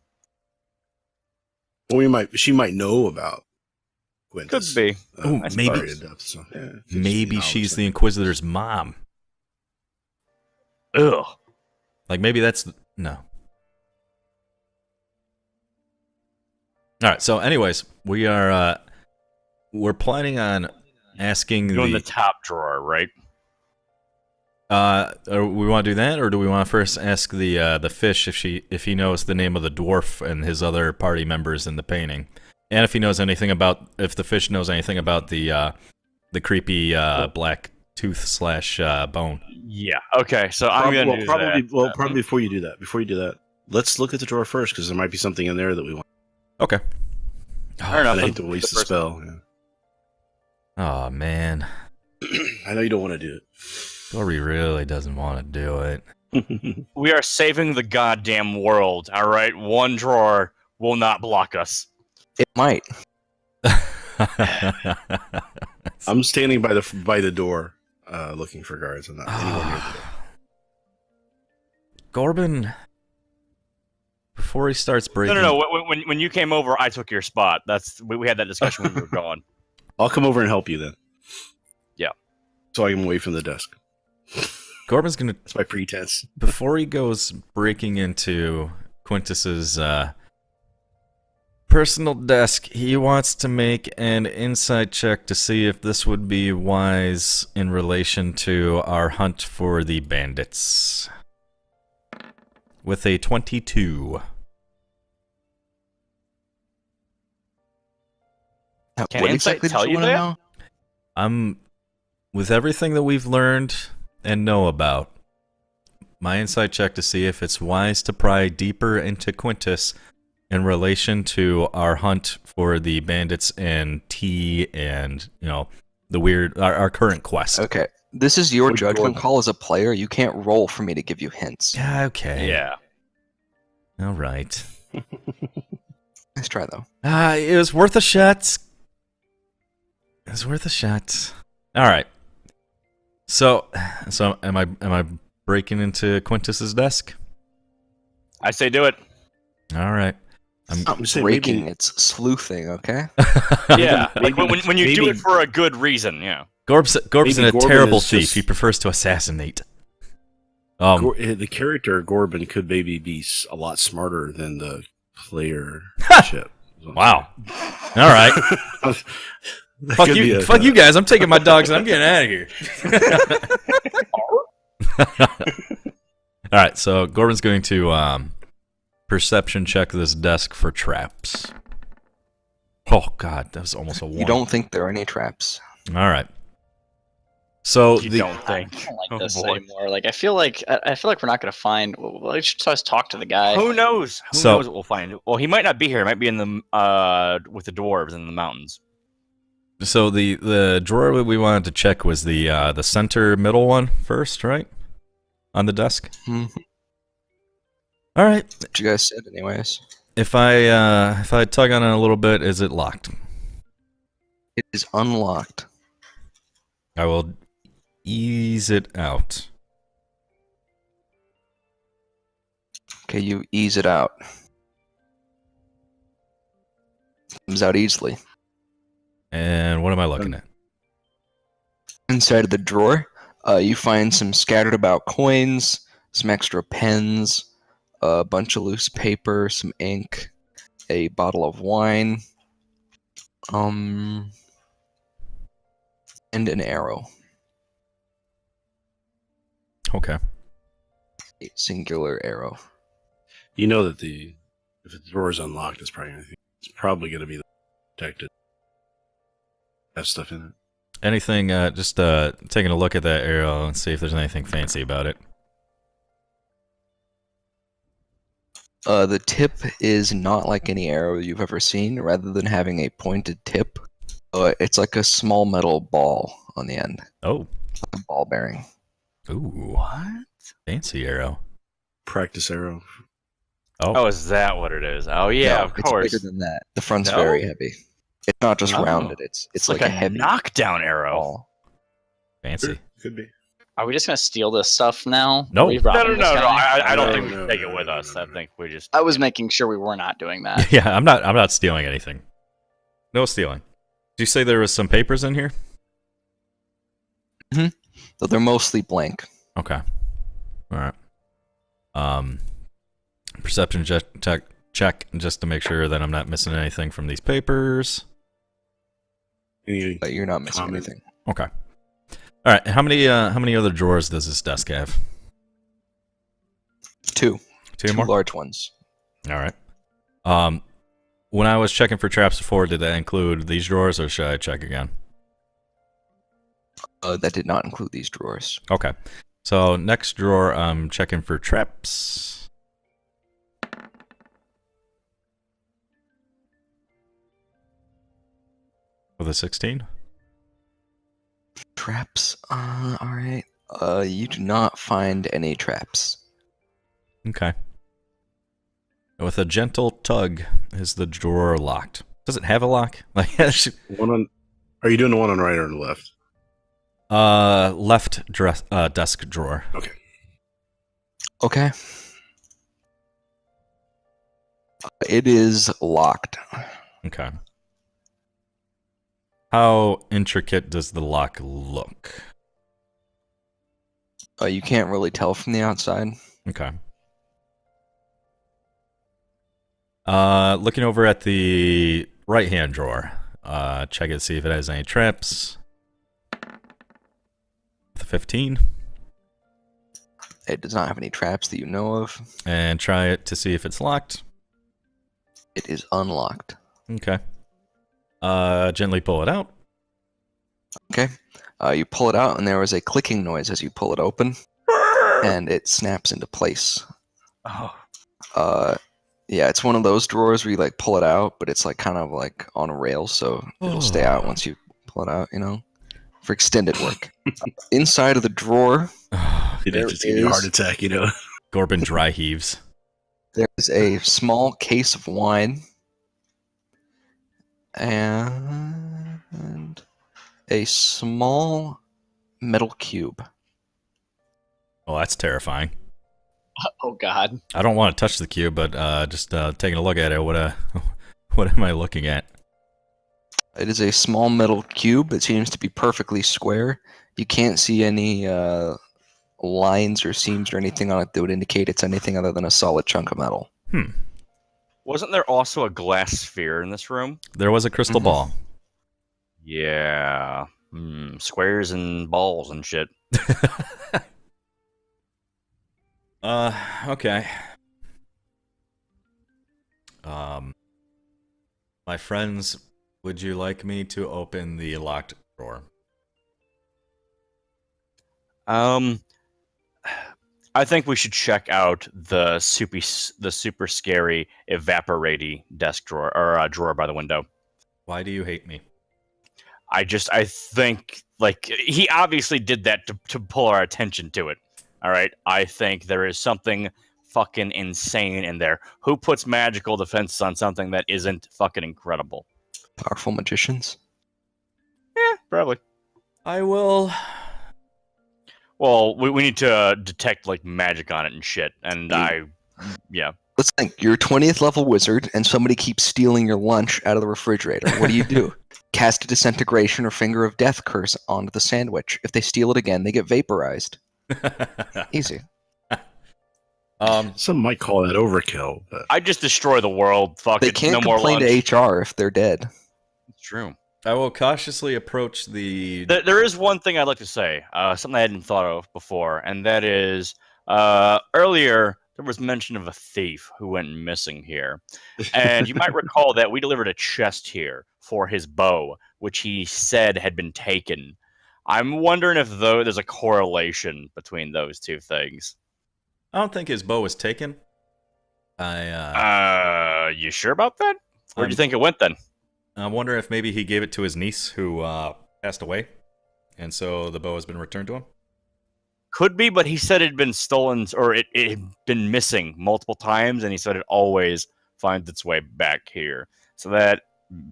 Well, she might know about Could Quintus. be. Ooh, That's maybe- already in depth, so, yeah, it could just be Maybe knowledge she's the thing. Inquisitor's mom. Ugh. Like maybe that's no. All right. So, anyways, we're planning on asking Doing the top drawer, right? Or we want to do that, or do we want to first ask the fish if he knows the name of the dwarf and his other party members in the painting, and if the fish knows anything about the creepy black tooth / bone. Yeah. Okay. So I'm gonna do probably, that. Well, probably before you do that, let's look at the drawer first because there might be something in there that we want. Okay. Fair enough. I hate to waste the spell. Oh man, I know you don't want to do Gory really doesn't want to do it. it. We are saving the goddamn world. All right. One drawer will not block us. It might. I'm standing by the door, looking for guards. I'm not anywhere near the door. Gorbin, before he starts breaking. No. When you came over, I took your spot. We had that discussion when you were gone. I'll come over and help you then. Yeah. So I am away from the desk. Gorbin's gonna, That's my pretense. before he goes breaking into Quintus's personal desk, he wants to make an insight check to see if this would be wise in relation to our hunt for the bandits. With a 22. Can What insight exactly tell did you wanna that? know? With everything that we've learned and know about, my insight check to see if it's wise to pry deeper into Quintus in relation to our hunt for the bandits and tea and, the weird our current quest. Okay. This is your Would judgment Gordon- call as a player. You can't roll for me to give you hints. Yeah, okay. Yeah. All right. Nice try, though. It was worth a shot. It was worth a shot. All right. So am I breaking into Quintus's desk? I say do it. All right. I'm saying Breaking, maybe- it's sleuthing, okay? Yeah. Like maybe- when you do maybe- it for a good reason, yeah. Gorb's a Maybe Gorbin terrible is thief. just- He prefers to assassinate. The character Gorbin could maybe be a lot smarter than the player ship. Wow. All right. That Fuck could be you, a- fuck you guys. I'm taking my dogs and I'm getting out of here. All right, so Gorbin's going to perception check this desk for traps. Oh God, that was almost a 1. You don't think there are any traps. All right. So You the don't I think. don't like Oh, this boy. anymore. Like I feel like we're not gonna find. Well, we should just talk to the guy. Who knows? Who So- knows what we'll find? Well, he might not be here. He might be in the with the dwarves in the mountains. So the drawer that we wanted to check was the center middle one first, right? On the desk. Mhm. All right. What you guys said, anyways. If I tug on it a little bit, is it locked? It is unlocked. I will ease it out. Okay, you ease it out. Comes out easily. And what am I looking at? Inside of the drawer, you find some scattered about coins, some extra pens, a bunch of loose paper, some ink, a bottle of wine, and an arrow. Okay. A singular arrow. You know that if the door is unlocked, it's probably going to be protected. Have stuff in it. Anything? Just taking a look at that arrow and see if there's anything fancy about it. The tip is not like any arrow you've ever seen. Rather than having a pointed tip, it's like a small metal ball on the end. Oh. A ball bearing. Ooh. What? Fancy arrow. Practice arrow. Oh, is that what it is? Oh yeah, No, of it's course. bigger than that. The front's No? very heavy. It's not just Oh. rounded. It's like, like a heavy knockdown arrow. ball. Fancy. Could be. Are we just gonna steal this stuff now? No. Are we No, robbing no, this no, no. guy? I don't No, think we no, should take no, it with no, us. no, I no. think we just. I was making sure we were not doing that. Yeah, I'm not stealing anything. No stealing. Did you say there was some papers in here? So they're mostly blank. Okay. All right. Perception check just to make sure that I'm not missing anything from these papers. Any But you're not missing Comment. anything. Okay. All right. How many other drawers does this desk have? Two Two more. large ones. All right. When I was checking for traps before, did that include these drawers, or should I check again? That did not include these drawers. Okay. So next drawer, I'm checking for traps. With a 16. Traps. All right. You do not find any traps. Okay. With a gentle tug, is the drawer locked? Does it have a lock? Like, one on? Are you doing the one on the right or on the left? left desk drawer. Okay. Okay. It is locked. Okay. How intricate does the lock look? You can't really tell from the outside. Okay. Looking over at the right-hand drawer, check it, see if it has any traps. With a 15. It does not have any traps that you know of. And try it to see if it's locked. It is unlocked. Okay. Gently pull it out. Okay. You pull it out, and there was a clicking noise as you pull it open, and it snaps into place. Oh. Yeah, it's one of those drawers where you like pull it out, but it's like kind of like on a rail, so it'll stay out once you pull it out. You know. for extended work. Inside of the drawer, It There just gave me a heart is- attack, you know. Corbin dry heaves. there is a small case of wine and a small metal cube. Oh, that's terrifying. Oh God. I don't want to touch the cube, but just taking a look at it, what am I looking at? It is a small metal cube that seems to be perfectly square. You can't see any lines or seams or anything on it that would indicate it's anything other than a solid chunk of metal. Wasn't there also a glass sphere in this room? There was a crystal Mhm. ball. Yeah. Squares and balls and shit. Okay. My friends, would you like me to open the locked drawer? I think we should check out the super scary evaporaty desk drawer or drawer by the window. Why do you hate me? I think like he obviously did that to pull our attention to it. All right, I think there is something fucking insane in there. Who puts magical defenses on something that isn't fucking incredible? Powerful magicians. Yeah, probably. I will. Well, we need to detect like magic on it and shit. And yeah. Let's think. You're a 20th level wizard, and somebody keeps stealing your lunch out of the refrigerator. What do? Cast a disintegration or finger of death curse onto the sandwich. If they steal it again, they get vaporized. Easy. Some might call that overkill, but I just destroy the world. Fuck They it. can't No more complain lunch. to HR if they're dead. It's true. I will cautiously approach the. There is one thing I'd like to say, something I hadn't thought of before, and that is earlier there was mention of a thief who went missing here. And you might recall that we delivered a chest here for his bow, which he said had been taken. I'm wondering if there's a correlation between those two things. I don't think his bow was taken. You sure about that? Where do you think it went then? I wonder if maybe he gave it to his niece who passed away, and so the bow has been returned to him. Could be, but he said it had been stolen, or it had been missing multiple times, and he said it always finds its way back here. So that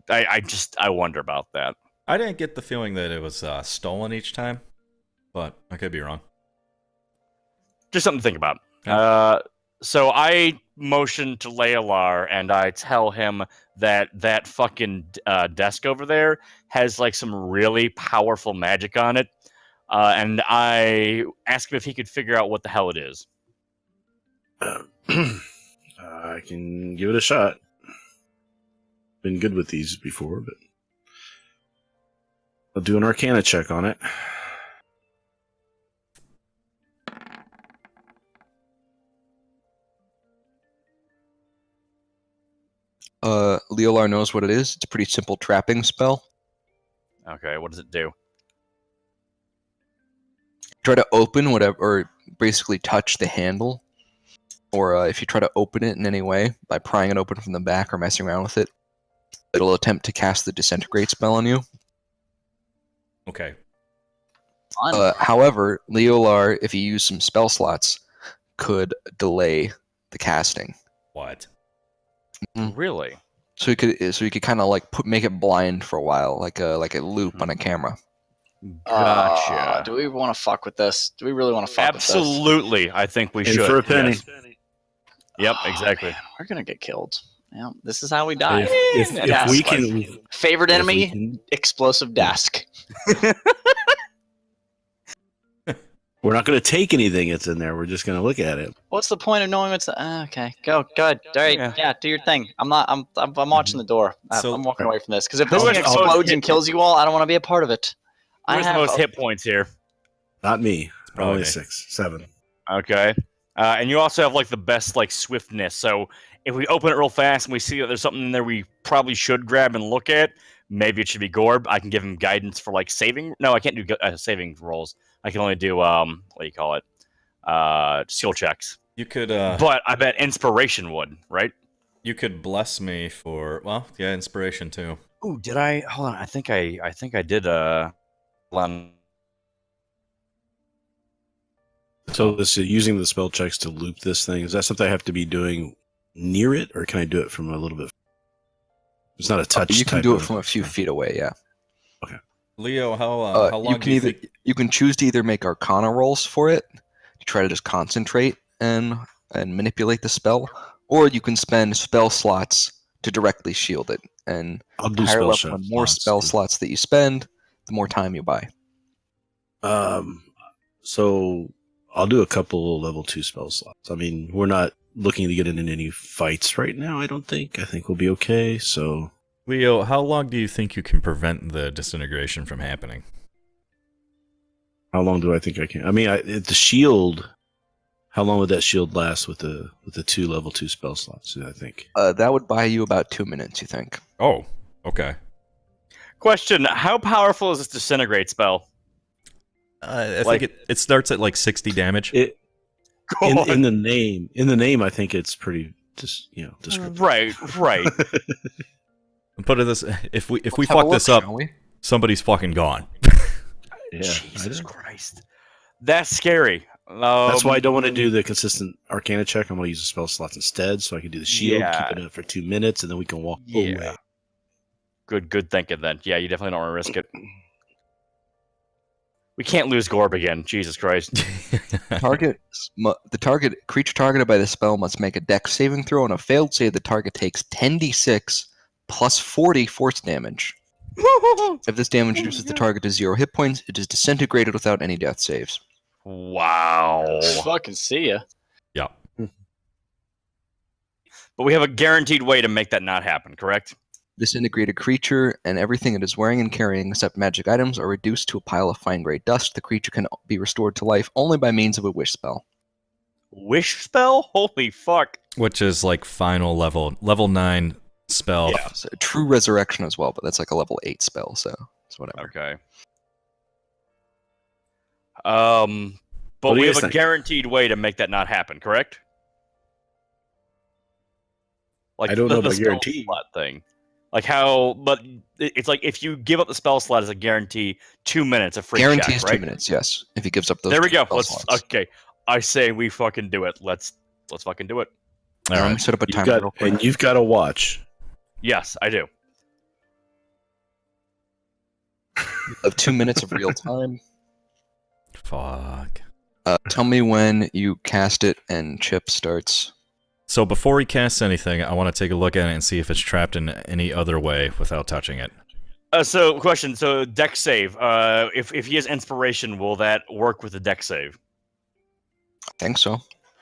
I wonder about that. I didn't get the feeling that it was stolen each time, but I could be wrong. Just something to think about. Yeah. So I motion to Leolar and I tell him that fucking desk over there has like some really powerful magic on it. And I ask him if he could figure out what the hell it is. I can give it a shot. Been good with these before, but I'll do an Arcana check on it. Leolar knows what it is. It's a pretty simple trapping spell. Okay, what does it do? Try to open whatever, or basically touch the handle. Or if you try to open it in any way, by prying it open from the back or messing around with it, it'll attempt to cast the disintegrate spell on you. Okay. However, Leolar, if you use some spell slots, could delay the casting. What? Really? So you could kind of like make it blind for a while, like a loop on a camera. Gotcha. Do we want to fuck with this? Do we really want to fuck with this? Absolutely, I think we And should. for a penny. yes. Yep, Oh, exactly. man, we're gonna get killed. Yeah, this is how we die. If we can, Favorite if we enemy, can- explosive desk. we're not going to take anything that's in there. We're just going to look at it. What's the point of knowing what's okay? Go, good. All right, Yeah. yeah, do your thing. I'm watching the door. So- I'm walking away from this because if Who this has thing the most explodes hit and kills you all, I don't want to be a part of it. Who's the most hit points here? Not me. probably Only me. 6, 7. Okay. And you also have like the best like swiftness. So if we open it real fast and we see that there's something in there we probably should grab and look at, maybe it should be Gorb. I can give him guidance for like saving. No, I can't do saving rolls. I can only do what do you call it? Skill checks. You could But I bet inspiration would, right? you could bless me for inspiration too. Ooh, did I? Hold on. I think I did. on. So this using the spell checks to loop this thing, is that something I have to be doing near it, or can I do it from a little bit? It's not a touch. You can type do it of- from a few feet away. Yeah. Leo, how long you do can you either think? you can choose to either make Arcana rolls for it to try to just concentrate and manipulate the spell, or you can spend spell slots to directly shield it. And I'll the do higher spell level shot and more slots, spell yeah. slots that you spend, the more time you buy. So I'll do a couple level 2 spell slots. I mean, we're not looking to get into any fights right now. I don't think. I think we'll be okay. So Leo, how long do you think you can prevent the disintegration from happening? how long do I think I can? I mean, the shield. How long would that shield last with the 2 level 2 spell slots? I think. That would buy you about 2 minutes, you think? Oh, okay. Question: how powerful is this disintegrate spell? I Like- think it starts at like 60 damage. It God. in the name. In the name, I think it's pretty descriptive. Right. Put it this: if we Let's have a fuck look, this up, shall we? somebody's fucking gone. Yeah, Jesus I know. Christ, that's scary. That's why I don't want to do the consistent Arcana check. I'm going to use the spell slots instead, so I can do the shield, Yeah. keep it up for 2 minutes, and then we can walk Yeah. away. Good thinking then. Yeah, you definitely don't want to risk it. We can't lose Gorb again. Jesus Christ. The creature targeted by the spell must make a Dex saving throw. On a failed save, the target takes 10d6 plus 40 force damage. If this damage reduces the target to 0 hit points, it is disintegrated without any death saves. Wow. Fucking see ya. Yeah. But we have a guaranteed way to make that not happen, correct? Disintegrated creature and everything it is wearing and carrying except magic items are reduced to a pile of fine gray dust. The creature can be restored to life only by means of a wish spell. Wish spell? Holy fuck. Which is like final level 9 spell. Yeah. So, true resurrection as well, but that's like a level 8 spell, so it's whatever. Okay. But What do we you have guys a think? guaranteed way to make that not happen, correct? Like I don't know the about spell guarantee. slot thing. Like how, but it's like if you give up the spell slot as a guarantee, 2 minutes of free Guarantees check, 2 right? minutes, yes. If he gives up those There we two go. spell Let's slots. okay. I say we fucking do it. Let's fucking do it. All Let me right. set up a You've timer real got, quick. and you've got to watch. Yes, I do. Of 2 minutes of real time. Fuck. Tell me when you cast it and Chip starts. So before he casts anything, I want to take a look at it and see if it's trapped in any other way without touching it. So question. So deck save. If he has inspiration, will that work with the deck save? I think so.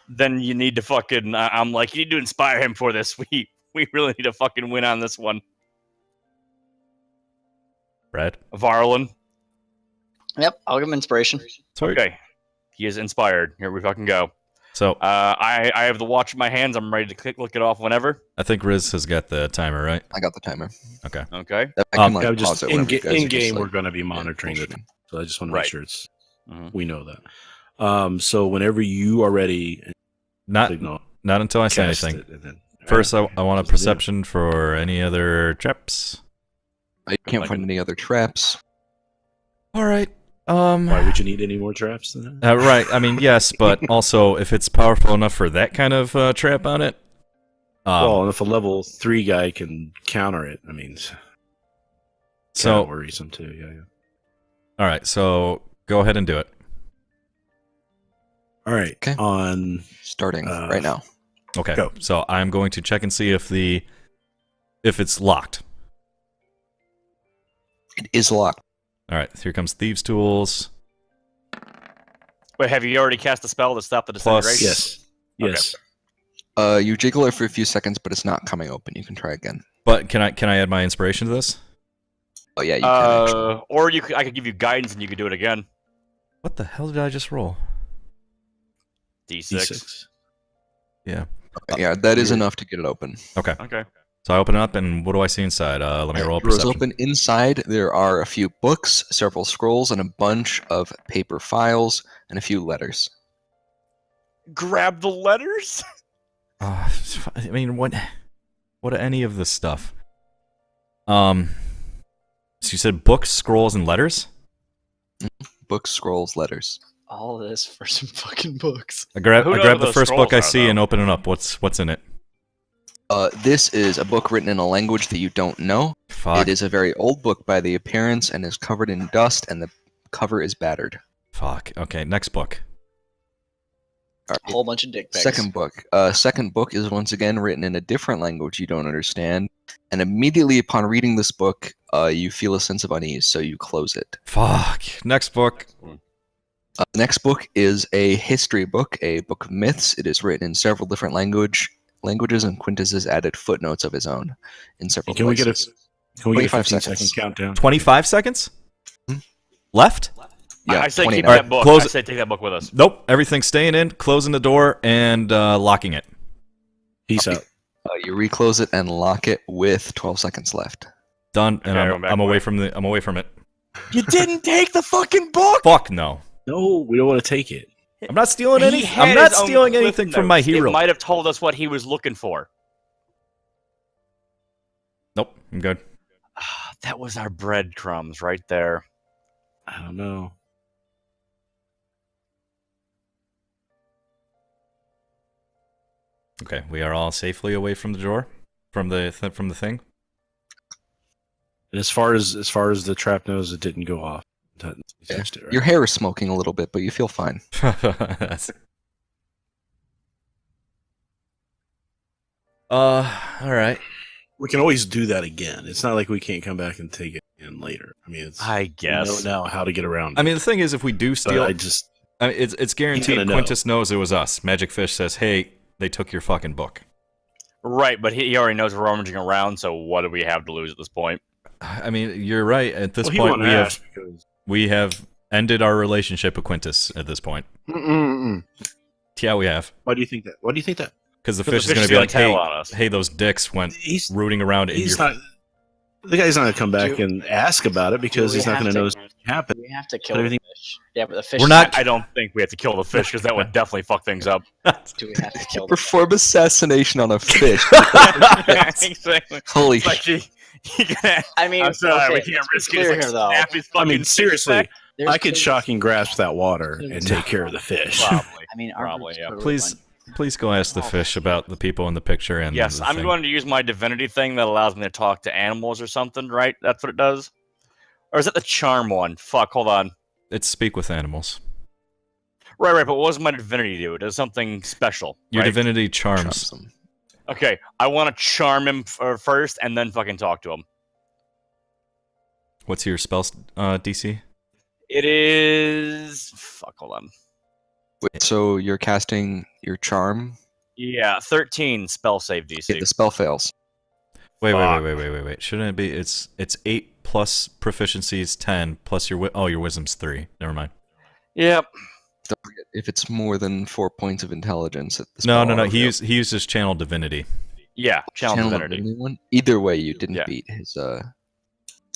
Then you need to fucking. I'm like, you need to inspire him for this. We really need to fucking win on this one. Brad? Varlin. Yep, I'll give him inspiration. Sorry. Okay. He is inspired. Here we fucking go. So I have the watch in my hands. I'm ready to look it off whenever. I think Riz has got the timer, right? I got the timer. Okay. I can Yeah, pause just it in, whenever you guys are in just, game, like, we're going to be monitoring it. bullshitting. So I just want to Right. make sure it's Mhm. we know that. So whenever you are ready, Not signal. not until I say cast anything. it, and then, First, I want a Just do it. perception for any other traps. I can't find any other traps. All right. Why would you need any more traps than that? Right. I mean, yes, but also if it's powerful enough for that kind of trap on it. Well, and if a level 3 guy can counter it, I mean, So- kinda worrisome too. Yeah. All right. So go ahead and do it. All right. Okay. On Starting right now. Okay. Go. So I'm going to check and see if it's locked. It is locked. All right. Here comes thieves' tools. Wait, have you already cast a spell to stop the Plus- disintegration? yes, Okay. yes. You jiggle it for a few seconds, but it's not coming open. You can try again. But can I add my inspiration to this? Oh yeah, you can actually. Or I could give you guidance and you could do it again. What the hell did I just roll? D6. D6. Yeah. Yeah, that is Weird. enough to get it open. Okay. Okay. So I open it up, and what do I see inside? Let me roll a Doors perception. open. Inside, there are a few books, several scrolls, and a bunch of paper files, and a few letters. Grab the letters? I mean, what any of this stuff? So you said books, scrolls, and letters? Books, scrolls, letters. All of this for some fucking books. I grab Who knows the what those first book I scrolls are, see and though? open it up. What's in it? This is a book written in a language that you don't know. Fuck. It is a very old book by the appearance and is covered in dust, and the cover is battered. Fuck. Okay, next book. All A right. whole bunch of dick pics. Second book is once again written in a different language you don't understand, and immediately upon reading this book, you feel a sense of unease, so you close it. Fuck. Next book. The next book is a history book, a book of myths. It is written in several different languages, and Quintus has added footnotes of his own in several Can we get places. a 25 15-second seconds. countdown? 25 seconds? Hmm? Left? Yeah, I say keep 29. that book. close I it. say take that book with us. Nope. Everything's staying in, closing the door, and locking it. Peace out. You reclose it and lock it with 12 seconds left. Done. And Okay, I'm back I'm away away. from the. I'm away from it. You didn't take the fucking book. Fuck no. No, we don't want to take it. I'm not stealing He any. had I'm not his own stealing cliff anything from my notes. hero. It might have told us what he was looking for. Nope. I'm good. That was our breadcrumbs right there. I don't know. Okay, we are all safely away from the drawer, from the thing. And as far as the trap knows, it didn't go off. That- you touched it, right? Your hair is smoking a little bit, but you feel fine. All right. We can always do that again. It's not like we can't come back and take it in later. I mean, it's I we guess. know now how to get around. I mean, the thing is, if we do but steal, I it's guaranteed. gonna know. Quintus knows it was us. Magic Fish says, "Hey, they took your fucking book." Right, but he already knows we're rummaging around, so what do we have to lose at this point? I mean, you're right. At this well, he point, won't ask because we have ended our relationship with Quintus. At this point, yeah, we have. Why do you think that? Why do you think that? Because the Because fish is going to be gonna like, tell "Hey, on us. hey, those dicks went He's rooting around in he's your." not. The guy's not gonna come back Do- and ask about it because do he's we not have gonna know to- what's happened. We have to kill Everything- the fish. Yeah, but the fish. We're not- I don't think we have to kill the fish because that would definitely fuck things up. Do we have to kill the Perform assassination on a fish. Exactly. Holy It's like shit. you gotta, I mean, I'm sorry, okay, we can't let's be risk it. clear It's here, like though. snap his I fucking mean, fish seriously, back. There's I could clear- shock and grasp that water and take care of the fish. Probably. I mean, our Probably, group's yeah. totally Please, fine. please go ask the fish about the people in the picture and Yes, the I'm thing. going to use my divinity thing that allows me to talk to animals or something, right? That's what it does? Or is that the charm one? Fuck, hold on. It's speak with animals. Right, but what does my divinity do? It does something special, Your right? divinity charms. Trumps them. Okay, I want to charm him first and then fucking talk to him. What's your spell DC? It is... Fuck, hold on. Wait, so you're casting your charm? Yeah, 13 spell save Okay, DC. the spell fails. Fuck. Wait. Shouldn't it be? It's 8 plus proficiency is 10 plus your your wisdom's 3. Never mind. Yep. Don't forget, if it's more than 4 points of intelligence, the No. spell auto He fails. uses channel divinity. Yeah, channel Channel divinity. Divinity one. Either way, you didn't Yeah. beat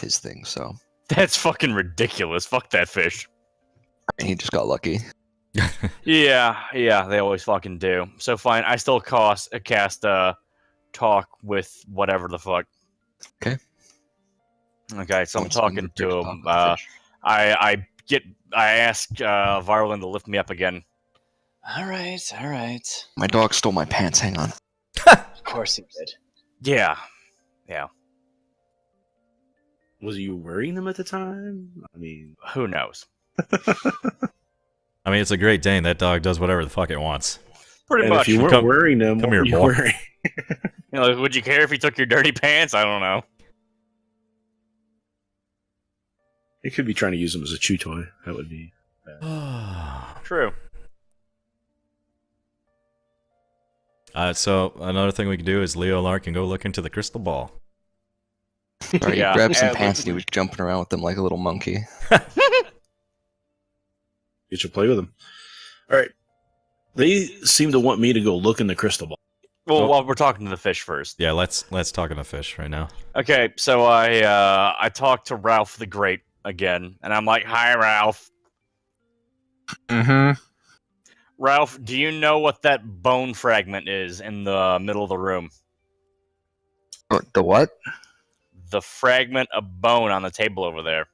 his thing, so That's fucking ridiculous. Fuck that fish. and he just got lucky. Yeah, they always fucking do. So fine, I still cast talk with whatever the fuck. Okay. Okay, so I'm Once again, talking you're to talking him. to the fish. I ask Varlin to lift me up again. All right. My dog stole my pants. Hang on. Of course he did. Yeah. Was you wearing them at the time? I mean, Who knows? I mean, it's a Great Dane. That dog does whatever the fuck it wants. Pretty and much. if you weren't Come- wearing them, come what here, were you boy. wearing? You know, would you care if he took your dirty pants? I don't know. You could be trying to use them as a chew toy. That would be. True. So another thing we can do is Leo Lark can go look into the crystal ball. All right, Yeah. he grabbed some Yeah, pants and he was jumping around with them like a little monkey. You should play with them. All right. They seem to want me to go look in the crystal ball. Well, Oh. while we're talking to the fish first. Yeah, let's talk to the fish right now. Okay, so I talked to Ralph the Great again, and I'm like, "Hi, Ralph. Mm-hmm. Ralph, do you know what that bone fragment is in the middle of the room? The what? The fragment of bone on the table over there.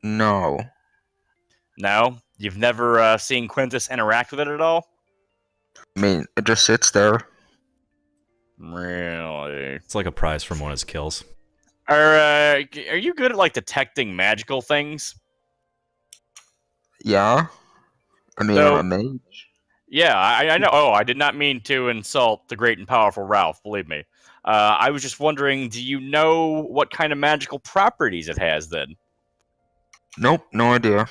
No. No, you've never seen Quintus interact with it at all. I mean, it just sits there. Really? It's like a prize from one of his kills. Are you good at like detecting magical things? Yeah. I mean, So- I'm a mage. Yeah, I know. Oh, I did not mean to insult the great and powerful Ralph. Believe me. I was just wondering, do you know what kind of magical properties it has then? Nope, no idea.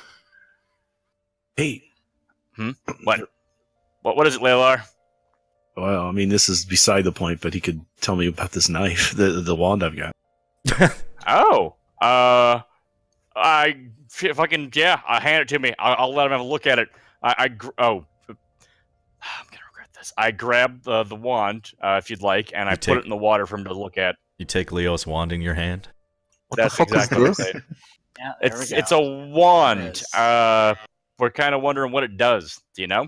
Hey, What? What is it, Laylar? well, I mean, this is beside the point, but he could tell me about this knife, the wand I've got. Oh, fucking yeah. Hand it to me. I'll let him have a look at it. I'm gonna regret this. I grab the wand, if you'd like, and I put it in the water for him to look at. You take Leo's wand in your hand. What That's the fuck exactly is what this? I said. Yeah, there we go. It's a wand. It is. We're kind of wondering what it does. Do you know?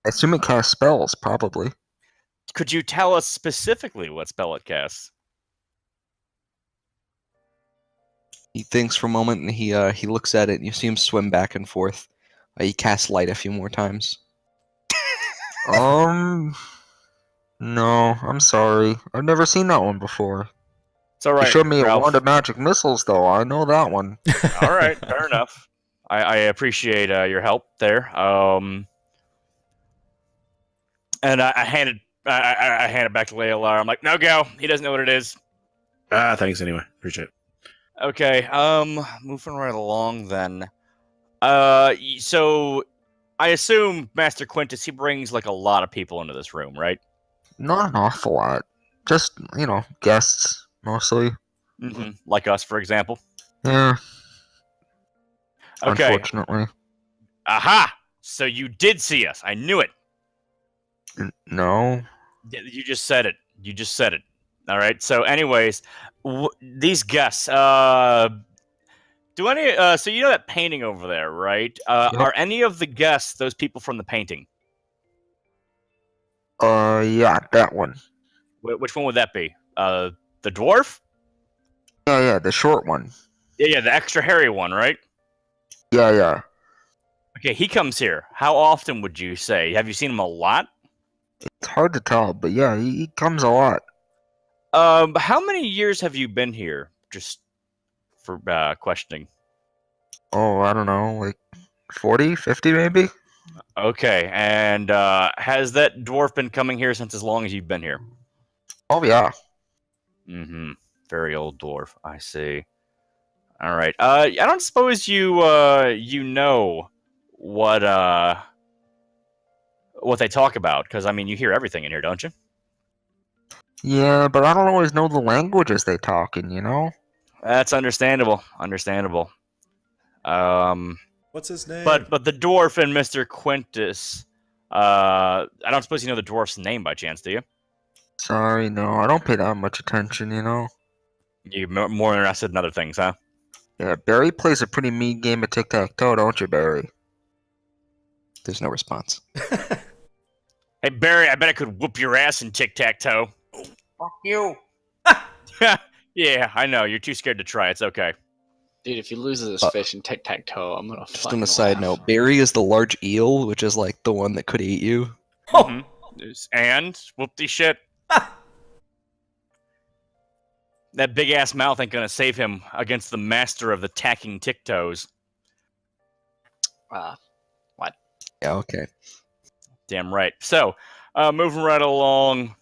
I assume it casts spells, probably. Could you tell us specifically what spell it casts? He thinks for a moment and he looks at it and you see him swim back and forth. He casts light a few more times. No, I'm sorry. I've never seen that one before. It's all You right. showed me Ralph. a wand of magic missiles, though. I know that one. All right, fair enough. I appreciate your help there. And I hand it back to Leolar. I'm like, no go. He doesn't know what it is. Thanks anyway. Appreciate it. Okay. Moving right along then. So I assume Master Quintus, he brings like a lot of people into this room, right? Not an awful lot. Just, guests, mostly. Mm-hmm. Like us, for example. Yeah, Okay. unfortunately. Aha! So you did see us. I knew it. No. You just said it. You just said it. All right. So, anyways, these guests. Do any? So you know that painting over there, right? Yep. Are any of the guests those people from the painting? Yeah, that one. Which one would that be? The dwarf? Yeah, the short one. Yeah, the extra hairy one, right? Yeah. Okay, he comes here. How often would you say? Have you seen him a lot? It's hard to tell, but yeah, he comes a lot. How many years have you been here? Just for questioning. Oh, I don't know, like 40, 50 maybe? Okay, and has that dwarf been coming here since as long as you've been here? Oh, yeah. Mm-hmm. Very old dwarf. I see. All right. I don't suppose you know what they talk about, because I mean you hear everything in here, don't you? Yeah, but I don't always know the languages they talk in, That's understandable. Understandable. What's his name? But the dwarf and Mr. Quintus. I don't suppose you know the dwarf's name by chance, do you? Sorry, no, I don't pay that much attention, You're more interested in other things, huh? Yeah, Barry plays a pretty mean game of tic-tac-toe, don't you, Barry? There's no response. Hey Barry, I bet I could whoop your ass in tic-tac-toe. Fuck you. Yeah, I know. You're too scared to try. It's okay. Dude, if he loses his fish in tic-tac-toe, I'm gonna Just fucking on a side laugh. note, Barry is the large eel, which is like the one that could eat you. Mhm. And whoop-de shit. That big ass mouth ain't gonna save him against the master of the tacking tick-toes. Yeah, okay. Damn right. So, moving right along.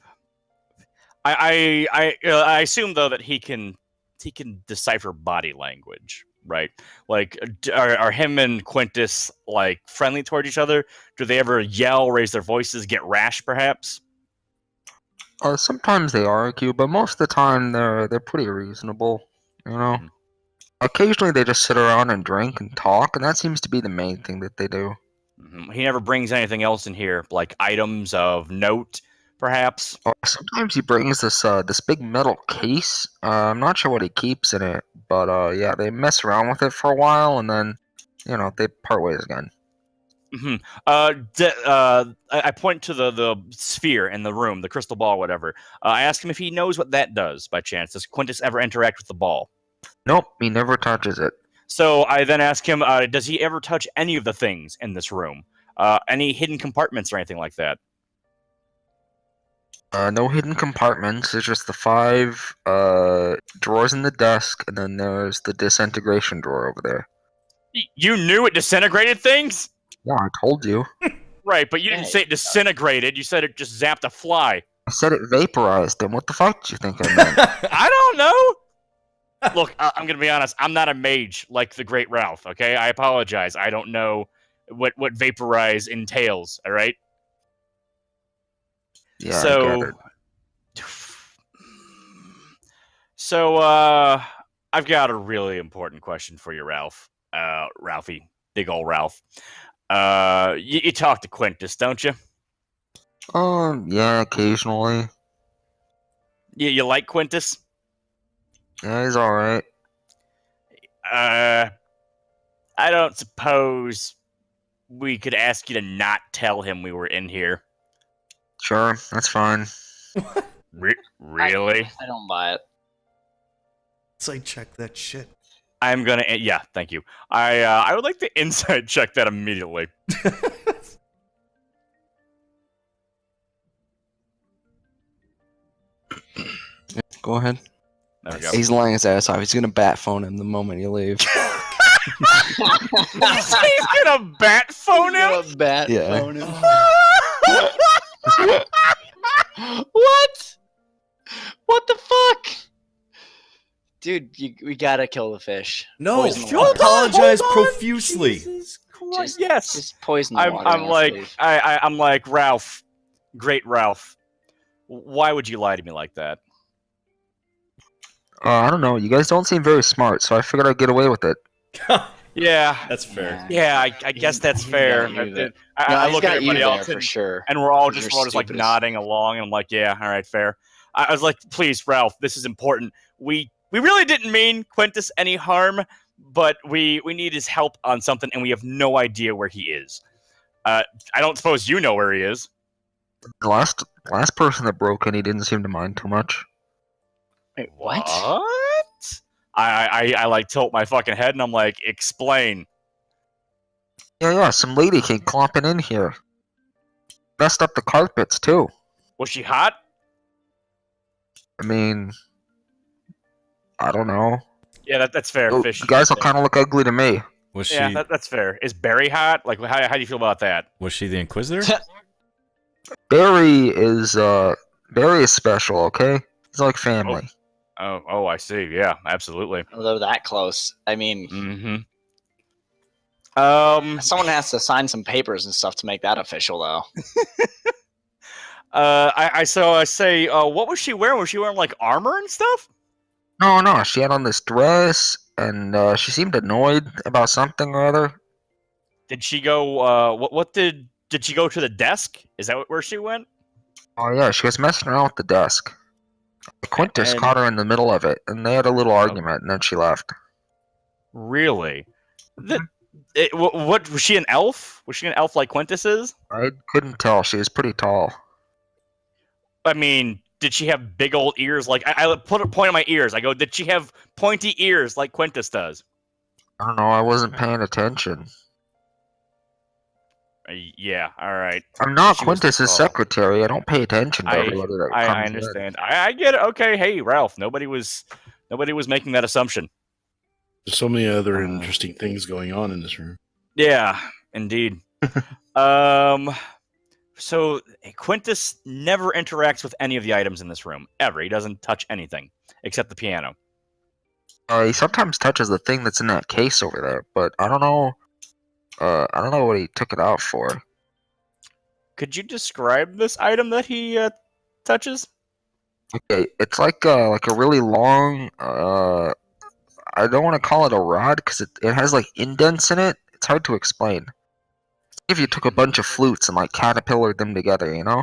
I assume though that he can decipher body language, right? Like, are him and Quintus like friendly toward each other? Do they ever yell, raise their voices, get rash, perhaps? Sometimes they argue, but most of the time they're pretty reasonable, Mhm. Occasionally they just sit around and drink and talk, and that seems to be the main thing that they do. Mhm. He never brings anything else in here, like items of note, perhaps. Sometimes he brings this big metal case. I'm not sure what he keeps in it, but yeah, they mess around with it for a while, and then they part ways again. Mhm. I point to the sphere in the room, the crystal ball, whatever. I ask him if he knows what that does by chance. Does Quintus ever interact with the ball? Nope, he never touches it. So I then ask him, does he ever touch any of the things in this room? Any hidden compartments or anything like that? No hidden compartments. There's just the 5 drawers in the desk, and then there's the disintegration drawer over there. You knew it disintegrated things? Yeah, I told you. Right, but you didn't say it disintegrated. You said it just zapped a fly. I said it vaporized him. What the fuck do you think I meant? I don't know. Look, I'm gonna be honest. I'm not a mage like the great Ralph. Okay, I apologize. I don't know what vaporize entails. All right. Yeah, I So, gathered. so I've got a really important question for you, Ralph. Ralphie, big old Ralph. You talk to Quintus, don't you? Yeah, occasionally. You like Quintus? Yeah, he's alright. I don't suppose we could ask you to not tell him we were in here. Sure, that's fine. Really? I don't buy it. Side check that shit. I'm gonna. Yeah, thank you. I would like to inside check that immediately. Go ahead. There we go. He's lying his ass off. He's gonna bat phone him the moment you leave. He's gonna bat phone him. Bat Yeah. phone him. What? What the fuck? Dude, we gotta kill the fish. No, Poison the you water. apologize Hold on. profusely. Jesus Christ. Just- Yes. Just poison the I'm water. like I'm like Ralph, great Ralph. Why would you lie to me like that? I don't know. You guys don't seem very smart, so I figured I'd get away with it. Yeah. That's fair. Yeah, I guess that's fair. I look at everybody else for sure. and we're all 'Cause just you're like stupid as- nodding along, and I'm like, yeah, all right, fair. I was like, please, Ralph, this is important. We really didn't mean Quintus any harm, but we need his help on something, and we have no idea where he is. I don't suppose you know where he is. The last person that broke in, he didn't seem to mind too much. Wait, what? What? I like tilt my fucking head, and I'm like, explain. Yeah, some lady came clomping in here. Messed up the carpets, too. Was she hot? I mean, I don't know. Yeah, that's fair. Oh, Fish. you guys all kind of look ugly to me. Was she? Yeah, that's fair. Is Barry hot? Like, how do you feel about that? Was she the Inquisitor? Barry is special, okay? He's like family. Oh, I see. Yeah, absolutely. Although that close. I mean, Mm-hmm. someone has to sign some papers and stuff to make that official, though. I say, what was she wearing? Was she wearing like armor and stuff? No, she had on this dress, and she seemed annoyed about something or other. Did she go? What did she go to the desk? Is that where she went? Oh yeah, she was messing around with the desk. Quintus And- caught her in the middle of it, and they had a little argument, and then she left. Really? What was she an elf? Was she an elf like Quintus is? I couldn't tell. She was pretty tall. I mean, did she have big old ears? Like I put a point on my ears. I go, did she have pointy ears like Quintus does? I don't know. I wasn't paying attention. Yeah. All right. I'm not She was Quintus's tall. secretary. I don't pay attention to I- everybody that I comes in. understand. I get it. Okay. Hey, Ralph. Nobody was making that assumption. There's so many other interesting things going on in this room. Yeah, indeed. So Quintus never interacts with any of the items in this room ever. He doesn't touch anything except the piano. He sometimes touches the thing that's in that case over there, but I don't know. I don't know what he took it out for. Could you describe this item that he touches? Okay, it's like a really long. I don't want to call it a rod because it has like indents in it. It's hard to explain. If you took a bunch of flutes and like caterpillared them together, you know?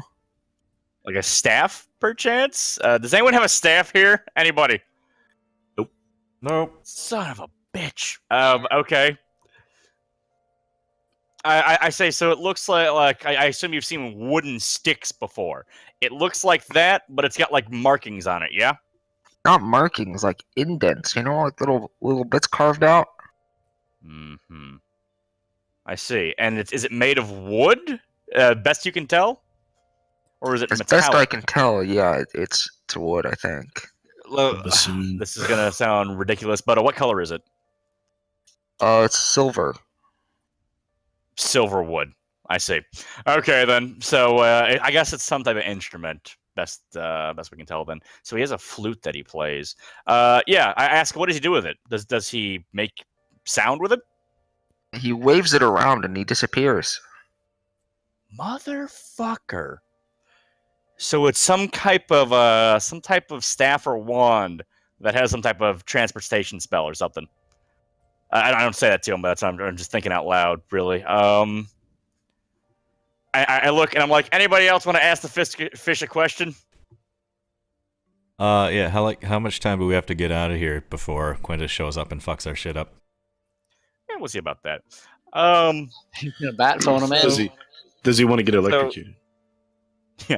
Like a staff, perchance? Does anyone have a staff here? Anybody? Nope. Son of a bitch. Okay. I say so. It looks like I assume you've seen wooden sticks before. It looks like that, but it's got like markings on it. Yeah. Not markings, like indents. You know, like little bits carved out. Hmm. I see. And is it made of wood? Best you can tell, or is it As metallic? best I can tell, yeah, it's wood. I think. Bassoon. This is gonna sound ridiculous, but what color is it? It's silver. Silver wood. I see. Okay, then. So I guess it's some type of instrument. Best we can tell then. So he has a flute that he plays. Yeah. I ask, what does he do with it? Does he make sound with it? He waves it around and he disappears. Motherfucker. So it's some type of staff or wand that has some type of transportation spell or something. I don't say that to him, but I'm just thinking out loud, really. I look and I'm like, anybody else want to ask the fish a question? Yeah. How much time do we have to get out of here before Quintus shows up and fucks our shit up? Yeah, we'll see about that. Bat phone him in. Does he want to get electrocuted? Yeah,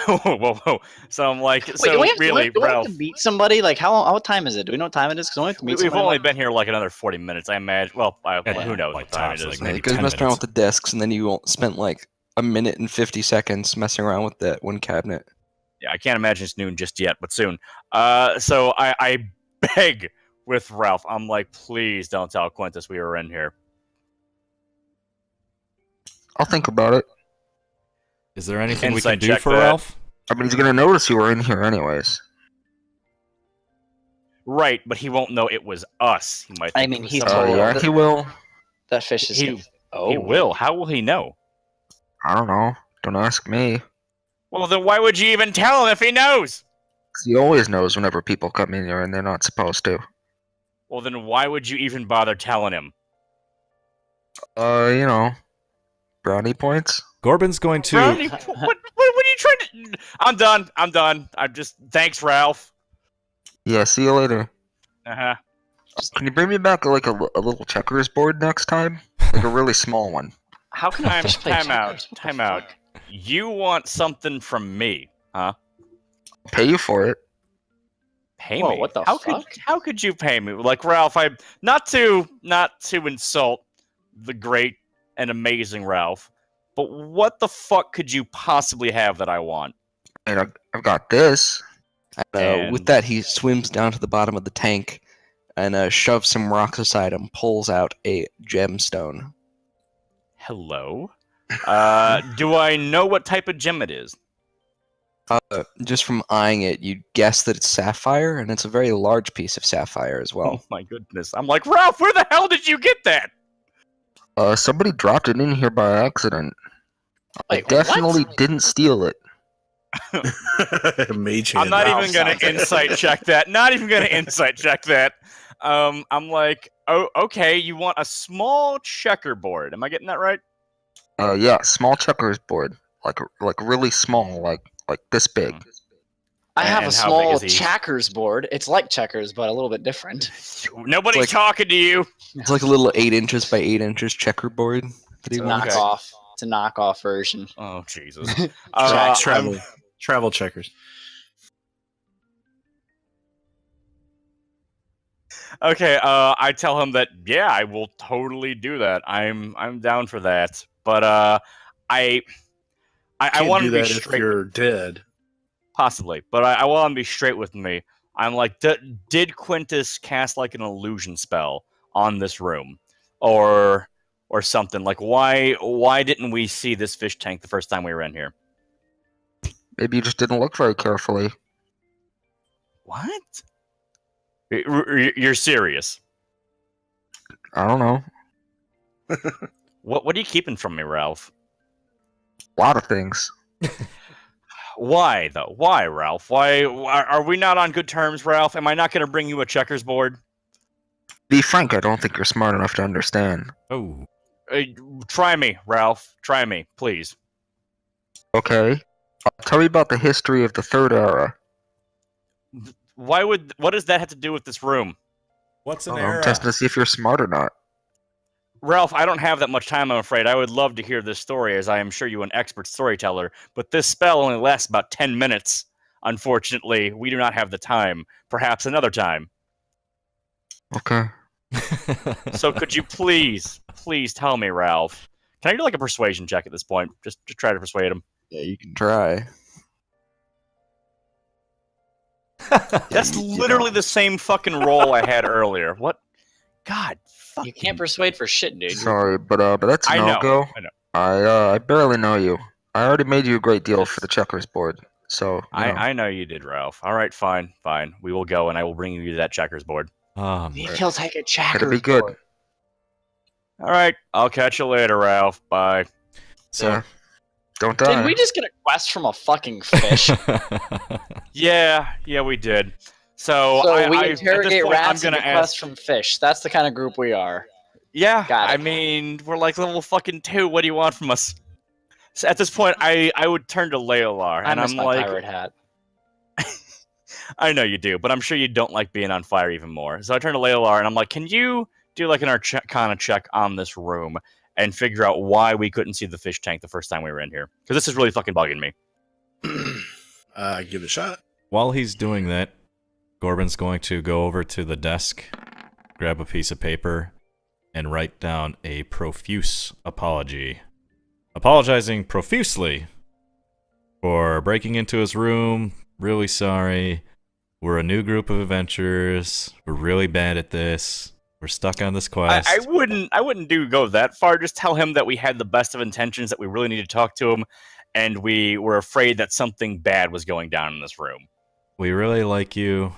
whoa. So I'm like, Wait, so do we have, really, do we have Ralph, to meet somebody? Like, what time is it? Do we know what time it is? Because we have to meet we've somebody. only been here like another 40 minutes, I imagine. Well, who knows like what time tops, it like is? maybe You guys 10 messed around with minutes. the desks, and then you spent like a minute and 50 seconds messing around with that one cabinet. Yeah, I can't imagine it's noon just yet, but soon. So I beg with Ralph. I'm like, please don't tell Quintus we were in here. I'll think about it. Is there anything we Insight can do check for that. Ralph? I mean, he's gonna notice you were in here anyways. Right, but he won't know it was us. He might. I think mean, it was he's somebody told- Yeah, else. he will. That fish is. He will. How will he know? I don't know. Don't ask me. Well, then why would you even tell him if he knows? 'Cause he always knows whenever people come in here and they're not supposed to. Well, then why would you even bother telling him? You know, brownie points. Corbin's going to. Brownie, what are you trying to? I'm done. I'm just. Thanks, Ralph. Yeah, see you later. Uh-huh. Can you bring me back like a little checkers board next time? Like a really small one. How can a fish play Time out. checkers? What the Time out. fuck? You want something from me, huh? Pay you for it. Pay Whoa, me? what the how fuck? How could you pay me? Like Ralph, I not to insult the great and amazing Ralph, but what the fuck could you possibly have that I want? And I've got this. And- With that, he swims down to the bottom of the tank and shoves some rocks aside and pulls out a gemstone. Hello? Do I know what type of gem it is? Just from eyeing it, you'd guess that it's sapphire, and it's a very large piece of sapphire as Oh well. my goodness. I'm like, Ralph, where the hell did you get that? Somebody dropped it in here by accident. I Wait, definitely what? didn't steal it. Mage I'm hand not Ralph even going sounds to like- insight check that. Not even going to insight check that. I'm like, oh, okay, you want a small checkerboard. Am I getting that right? Yeah, small checkers board, like really small, like this big. I have And a how big small is he? checkers board. It's like checkers, but a little bit different. Nobody's Like- talking to you. It's like a little 8 inches by 8 inches checkerboard. That It's he a wants. Okay. knockoff. It's a knockoff version. Oh, Jesus. Travel checkers. Okay, I tell him that, yeah, I will totally do that. I'm down for that. But I Can't want do to be that if straight. you're dead. Possibly, but I want to be straight with me. I'm like, did Quintus cast like an illusion spell on this room, or something? Like, why didn't we see this fish tank the first time we were in here? Maybe you just didn't look very carefully. What? You're serious? I don't know. What are you keeping from me, Ralph? A lot of things. Why though? Why, Ralph? Why are we not on good terms, Ralph? Am I not going to bring you a checkers board? Be frank, I don't think you're smart enough to understand. Oh. Try me, Ralph. Try me, please. Okay? Tell me about the history of the Third Era. What does that have to do with this room? What's I an don't know, I'm era? testing to see if you're smart or not. Ralph, I don't have that much time, I'm afraid. I would love to hear this story, as I am sure you're an expert storyteller, but this spell only lasts about 10 minutes. Unfortunately, we do not have the time. Perhaps another time. Okay. So could you please tell me, Ralph? Can I do like a persuasion check at this point? Just to try to persuade him. Yeah, you can try. That's you literally don't. the same fucking roll I had earlier. What? God, fuck. You can't persuade for shit, dude. Sorry, but that's a I know. no-go. I know. I barely know you. I already made you a great deal for the checkers board, so I know you did, Ralph. All right, fine. We will go, and I will bring you to that checkers board. Maybe he'll take a checker. it'll be good. All right, I'll catch you later, Ralph. Bye. So, Yeah. Don't die. Did we just get a quest from a fucking fish? Yeah, we did. So, We at this interrogate point, rats I'm and gonna request ask. from fish. That's the kind of group we are. Yeah, Got it. I mean, we're like level fucking 2. What do you want from us? So at this point, I would turn to Leolar, I and miss I'm my like, pirate hat. I know you do, but I'm sure you don't like being on fire even more. So I turn to Leolar, and I'm like, can you do like an Arcana check on this room and figure out why we couldn't see the fish tank the first time we were in here? Because this is really fucking bugging me. Give it a shot. while he's doing that, Gorbin's going to go over to the desk, grab a piece of paper, and write down a profuse apology. Apologizing profusely for breaking into his room. Really sorry. We're a new group of adventurers. We're really bad at this. We're stuck on this quest. I wouldn't go that far. Just tell him that we had the best of intentions, that we really need to talk to him, and we were afraid that something bad was going down in this room. We really like you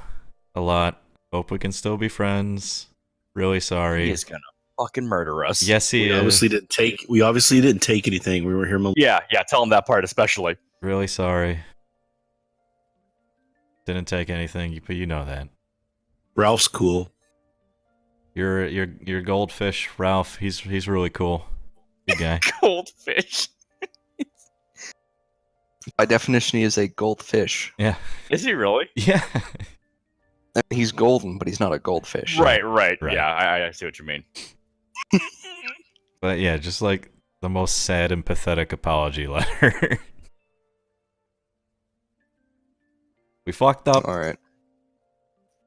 a lot. Hope we can still be friends. Really sorry. He is gonna fucking murder us. Yes, he We is. obviously didn't take anything. We were here. Yeah, tell him that part especially. Really sorry. Didn't take anything, but you know that. Ralph's cool. Your goldfish, Ralph. He's really cool. Good guy. Goldfish. By definition, he is a goldfish. Yeah. Is he really? Yeah. He's golden, but he's not a goldfish. Right. Right. Yeah, I see what you mean. But yeah, just like the most sad and pathetic apology letter. We fucked up. All right.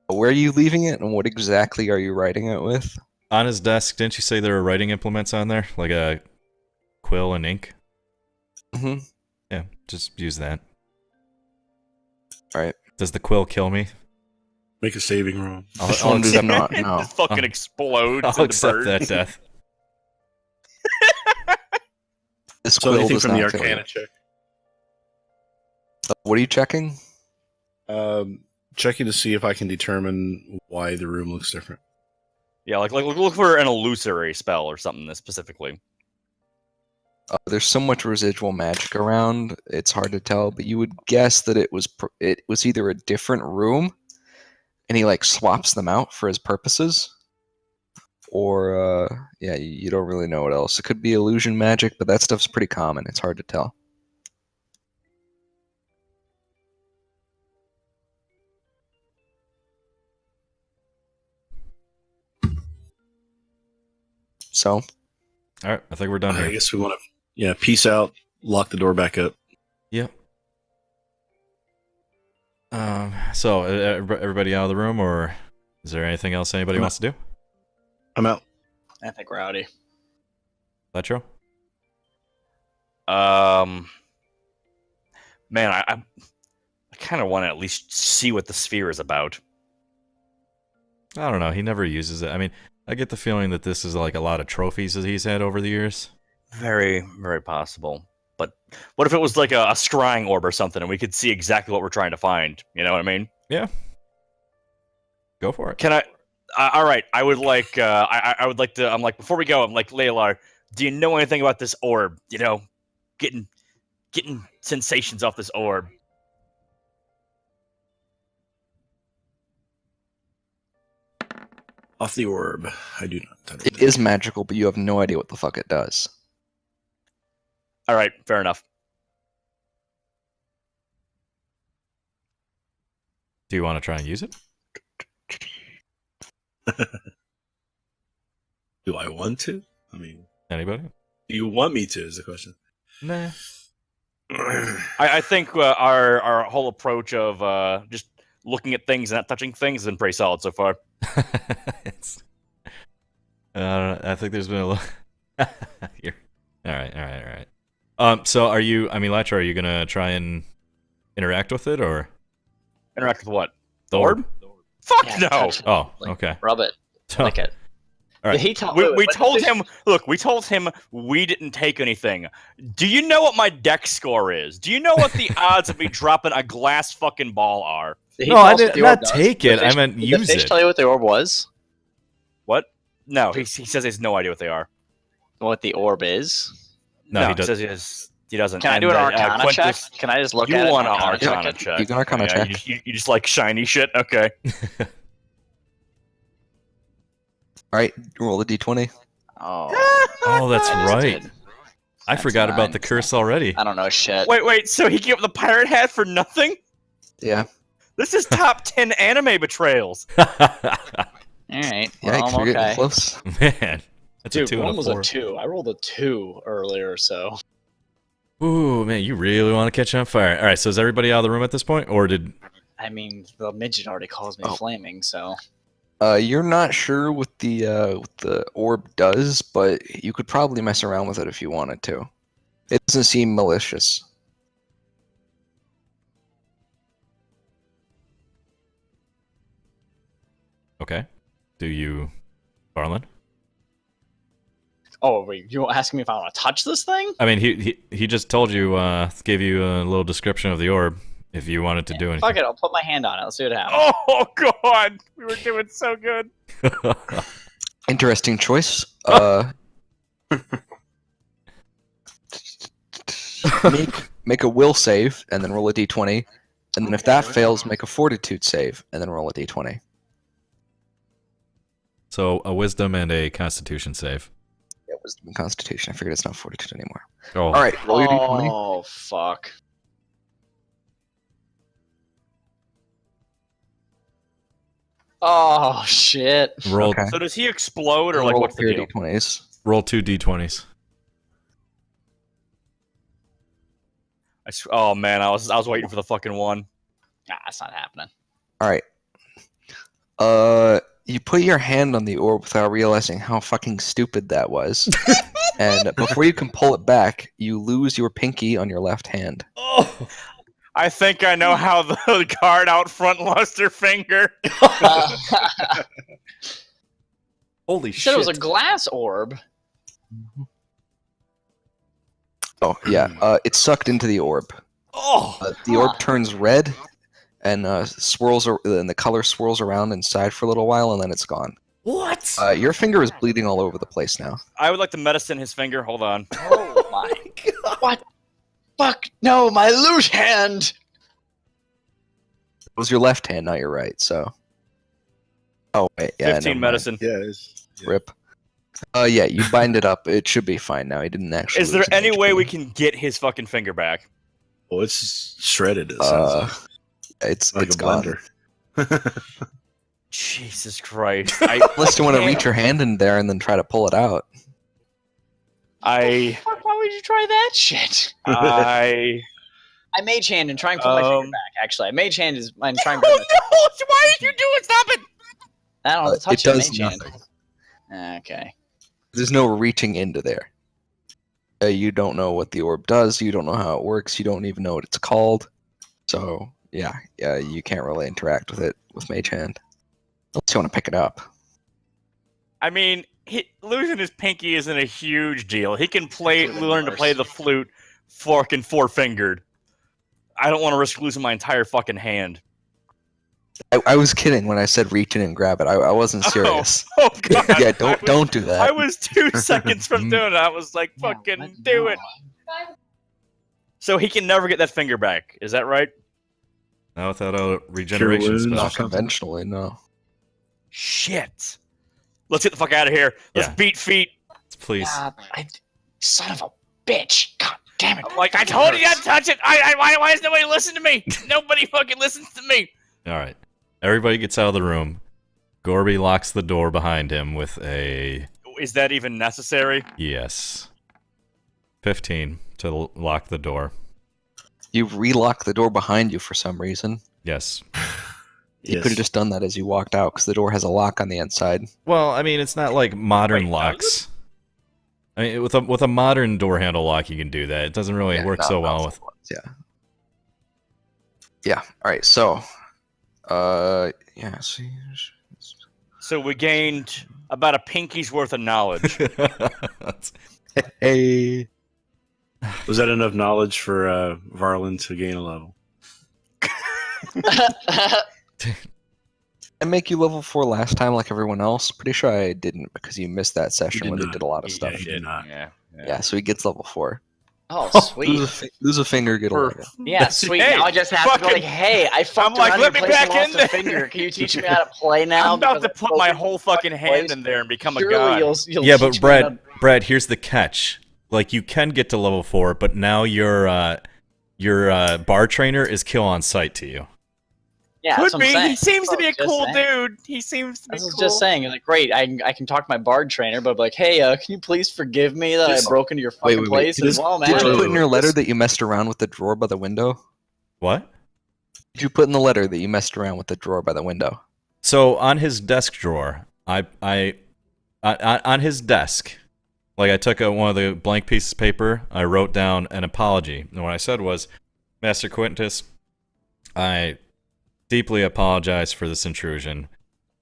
Where are you leaving it, and what exactly are you writing it with? On his desk, didn't you say there were writing implements on there? Like a quill and ink? Mm-hmm. Yeah, just use that. Alright. Does the quill kill me? Make a saving roll. This one does not. No. Just fucking explodes. I'll into accept birds. that death. This So quill anything does from the not kill you. Arcana check. What are you checking? Checking to see if I can determine why the room looks different. Yeah, like look for an illusory spell or something specifically. There's so much residual magic around; it's hard to tell. But you would guess that it was either a different room, and he like swaps them out for his purposes, or yeah, you don't really know what else. It could be illusion magic, but that stuff's pretty common. It's hard to tell. So, All right, I think we're done I here. guess we want to, peace out, lock the door back up. Yep. So everybody out of the room, or is there anything else anybody wants to do? I'm out. I think we're outie. Letro? Man, I kind of want to at least see what the sphere is about. I don't know. He never uses it. I mean, I get the feeling that this is like a lot of trophies that he's had over the years. Very, very possible. But what if it was like a scrying orb or something, and we could see exactly what we're trying to find? You know what I mean? Yeah. Go for it. Can I? All right. I would like. I would like to. I'm like, before we go, I'm like, Leolar, do you know anything about this orb? You know, getting sensations off this orb. Off the orb. I do not. it is magical, but you have no idea what the fuck it does. All right. Fair enough. Do you want to try and use it? Do I want to? I mean, Anybody? do you want me to? Is the question. Nah. I think our whole approach of just looking at things and not touching things has been pretty solid so far. It's, I think there's been a little. Here. All right. So are you? I mean, Latcher, are you gonna try and interact with it or Interact with what? the orb? Fuck Yeah, no. touch it. Oh, Like, okay. Rub it. Oh, Lick it. all right. Did he tell? We told him. Look, we told him we didn't take anything. Do you know what my deck score is? Do you know what the odds of me dropping a glass fucking ball are? No, I did not take it. I meant Did the use fish it. tell you what the orb was? What? No, he says he has no idea what they are. What the orb is? No, he he doesn't. says he doesn't. Can I do an Arcana check? Quintus, Can I just look you at it? want and an Arcana it? check? You can Arcana Yeah, check. You just like shiny shit. Okay. All right, roll a d20. Oh, Oh, that's I just right. did. I That's forgot about nine. the curse already. I don't know shit. Wait. So he gave up the pirate hat for nothing? Yeah, This is top 10 anime betrayals. All right. yeah, Well, you're I'm getting okay. close. Man, that's a Dude, 2 and one a was 4. a 2. I rolled a 2 earlier, so. Ooh, man, you really want to catch on fire. All right, so is everybody out of the room at this point, or did? I mean, the midget already calls me Oh. flaming, so. You're not sure what the orb does, but you could probably mess around with it if you wanted to. It doesn't seem malicious. Okay. Do you, Barlin? Oh, wait, you're asking me if I want to touch this thing? I mean, he just told you, gave you a little description of the orb. If you wanted to do anything. Fuck it, I'll put my hand on it. Let's see what happens. Oh, God. We were doing so good. Interesting choice. Make a will save and then roll a d20, and then if that fails, make a fortitude save and then roll a d20. So a wisdom and a constitution save. Yeah, wisdom and constitution. I figured it's not fortitude anymore. Oh, All right, roll your d20. Oh, fuck. Oh, shit. roll Okay. So does he explode or like Roll what's the your deal? d20s. roll 2 d20s. Oh man, I was waiting for the fucking one. Nah, that's not happening. All right. You put your hand on the orb without realizing how fucking stupid that was, and before you can pull it back, you lose your pinky on your left hand. Oh, I think I know how the guard out front lost her finger. holy You shit! said it was a glass orb. Oh yeah, it sucked into the orb. Oh, The orb turns red, and swirls, and the color swirls around inside for a little while, and then it's gone. what? Your finger is bleeding all over the place now. I would like to medicine his finger. Hold on. Oh, my. What? Fuck, no, my loot hand! It was your left hand, not your right. So. Oh wait, yeah. 15 never mind. medicine. Yeah. Rip. Yeah, you bind it up. It should be fine now. He didn't actually. Is there lose any way HP. we can get his fucking finger back? Well, it's shredded. It sounds It's like it's a gone. blender. Jesus Christ. Unless you want to can't- reach your hand in there and then try to pull it out. I Fuck, why would you try that shit? I I mage hand and try and pull my finger back, actually. I mage hand is and try and grab Oh my no! Why did you do it? Stop it! I don't have to It touch it, does mage hand. nothing. Okay. There's no reaching into there. You don't know what the orb does. You don't know how it works. You don't even know what it's called. So yeah, you can't really interact with it with Mage Hand. Unless you want to pick it up. I mean, losing his pinky isn't a huge deal. He can learn to play the flute fucking four-fingered. I don't want to risk losing my entire fucking hand. I was kidding when I said reach in and grab it. I wasn't serious. Oh god! Yeah, don't do that. I was 2 seconds from doing it. I was like, fucking do it. So he can never get that finger back. Is that right? Not without a regeneration wounds. spell. Not conventionally, no. Shit. Let's get the fuck out of here. Let's Yeah. beat feet. Please. Son of a bitch. God damn it. Like, I told you not to touch it. Why does nobody listen to me? Nobody fucking listens to me. All right. Everybody gets out of the room. Gorby locks the door behind him with a. is that even necessary? Yes. 15 to lock the door. You relock the door behind you for some reason. Yes. You Yes. could have just done that as you walked out, because the door has a lock on the inside. Well, I mean, it's not like modern Wait, locks. I mean, with a modern door handle lock, you can do that. It doesn't really Yeah, work not so well mouse with. Yeah. Yeah. All right. So, yeah. See. So we gained about a pinky's worth of knowledge. Hey. Was that enough knowledge for Varlin to gain a level? I make you level 4 last time, like everyone else. Pretty sure I didn't, because you missed that session did where they not. did a lot of He stuff. did not. Yeah. Yeah. So he gets level 4. Oh, Lose sweet. lose a finger, get a For- level. Yeah, sweet. Hey, now I just have to be fucking- like, hey, I fucked like, around let and me placed back and lost in a there. finger. Can you teach me how to play now? I'm about Because to I put my broke whole it fucking twice. hand in there and become a Surely god. you'll Yeah, teach but me Brad, here's the catch. Like, you can get to level 4, but now your bar trainer is kill on sight to you. Yeah, Could that's what I'm be. saying. He seems to be a Just cool saying. dude. He seems to be I was cool. just saying, like, great, I can talk to my bard trainer, but like, hey, can you please forgive me that Just- I broke into your fucking wait. place? Just- And well, Did man, you Wait, put in your wait, letter listen. that you messed around with the drawer by the window? What? Did you put in the letter that you messed around with the drawer by the window? So on his desk drawer, on his desk, like I took one of the blank pieces of paper, I wrote down an apology, and what I said was, Master Quintus, I deeply apologize for this intrusion.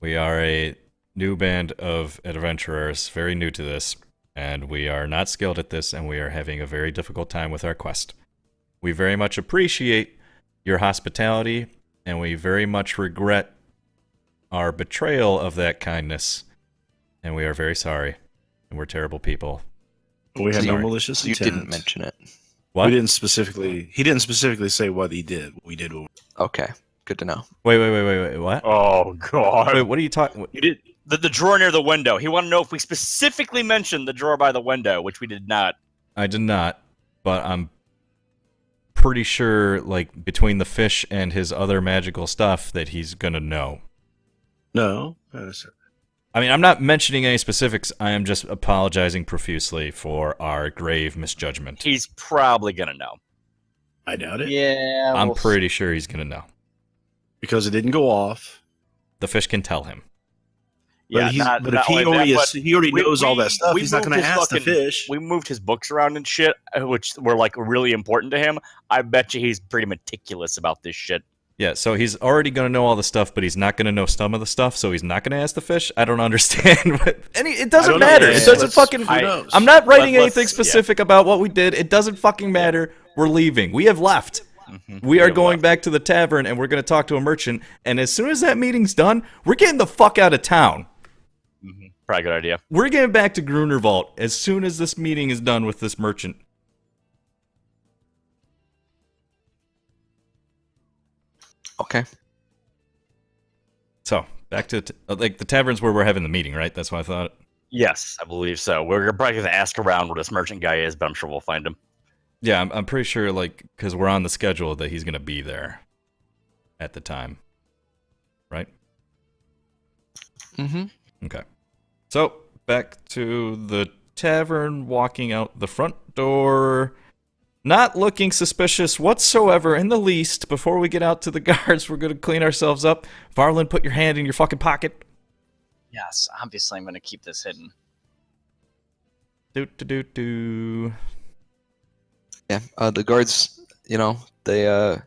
We are a new band of adventurers, very new to this, and we are not skilled at this, and we are having a very difficult time with our quest. We very much appreciate your hospitality, and we very much regret our betrayal of that kindness, and we are very sorry, and we're terrible people. We had no Sorry. malicious So you intent. didn't mention it. What? We didn't specifically. He didn't specifically say what he did. We did. What Okay. Good to know. Wait, what? Oh god. Wait, what are you talking? you did. The drawer near the window. He wanted to know if we specifically mentioned the drawer by the window, which we did not. I did not, but I'm pretty sure, like, between the fish and his other magical stuff, that he's gonna know. No. I mean, I'm not mentioning any specifics. I am just apologizing profusely for our grave misjudgment. He's probably gonna know. I doubt it. yeah, I'm we'll pretty sure he's gonna know. Because it didn't go off. The fish can tell him. But, Yeah, but if he already knows all that stuff, he's not going to moved his ask the fucking- fish. We moved his books around and shit, which were like really important to him. I bet you he's pretty meticulous about this shit. Yeah, so he's already going to know all the stuff, but he's not going to know some of the stuff, so he's not going to ask the fish. I don't understand. But it doesn't don't know. matter. Yeah, It doesn't let's- fucking... who knows? I'm not writing Let's- anything yeah. specific about what we did. It doesn't fucking matter. We're leaving. We have left. We are going back to the tavern, and we're going to talk to a merchant, and as soon as that meeting's done, we're getting the fuck out of town. Probably a good idea. We're getting back to Gruner Vault as soon as this meeting is done with this merchant. Okay. So, back to... like, the tavern's where we're having the meeting, right? That's what I thought. Yes, I believe so. We're probably gonna ask around where this merchant guy is, but I'm sure we'll find him. Yeah, I'm pretty sure, like, because we're on the schedule that he's going to be there at the time. Right? Mm-hmm. Okay. So, back to the tavern, walking out the front door. Not looking suspicious whatsoever in the least. Before we get out to the guards, we're going to clean ourselves up. Varlin, put your hand in your fucking pocket. Yes, obviously I'm going to keep this hidden. Do. Yeah. The guards, they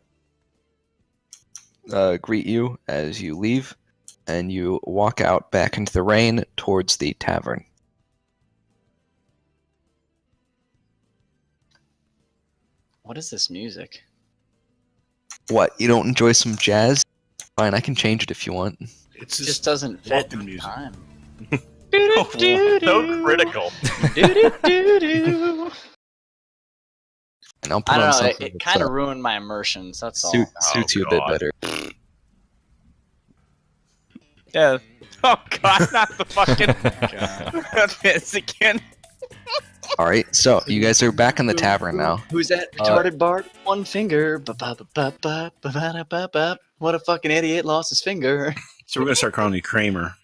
greet you as you leave, and you walk out back into the rain towards the tavern. What is this music? What? You don't enjoy some jazz? Fine, I can change it if you want. It's It just doesn't fit welcome the music. time. So critical. And I'll put I don't on know. something It that's, kind of ruined my immersions. That's all. suits you a bit God. better. Yeah. Oh god, not the fucking this again. All right, so you guys are back in the tavern now. Who's that retarded bard? One finger. Ba-ba-ba-ba-ba-ba-ba-ba-ba. What a fucking idiot! Lost his finger. So we're going to start calling you Kramer.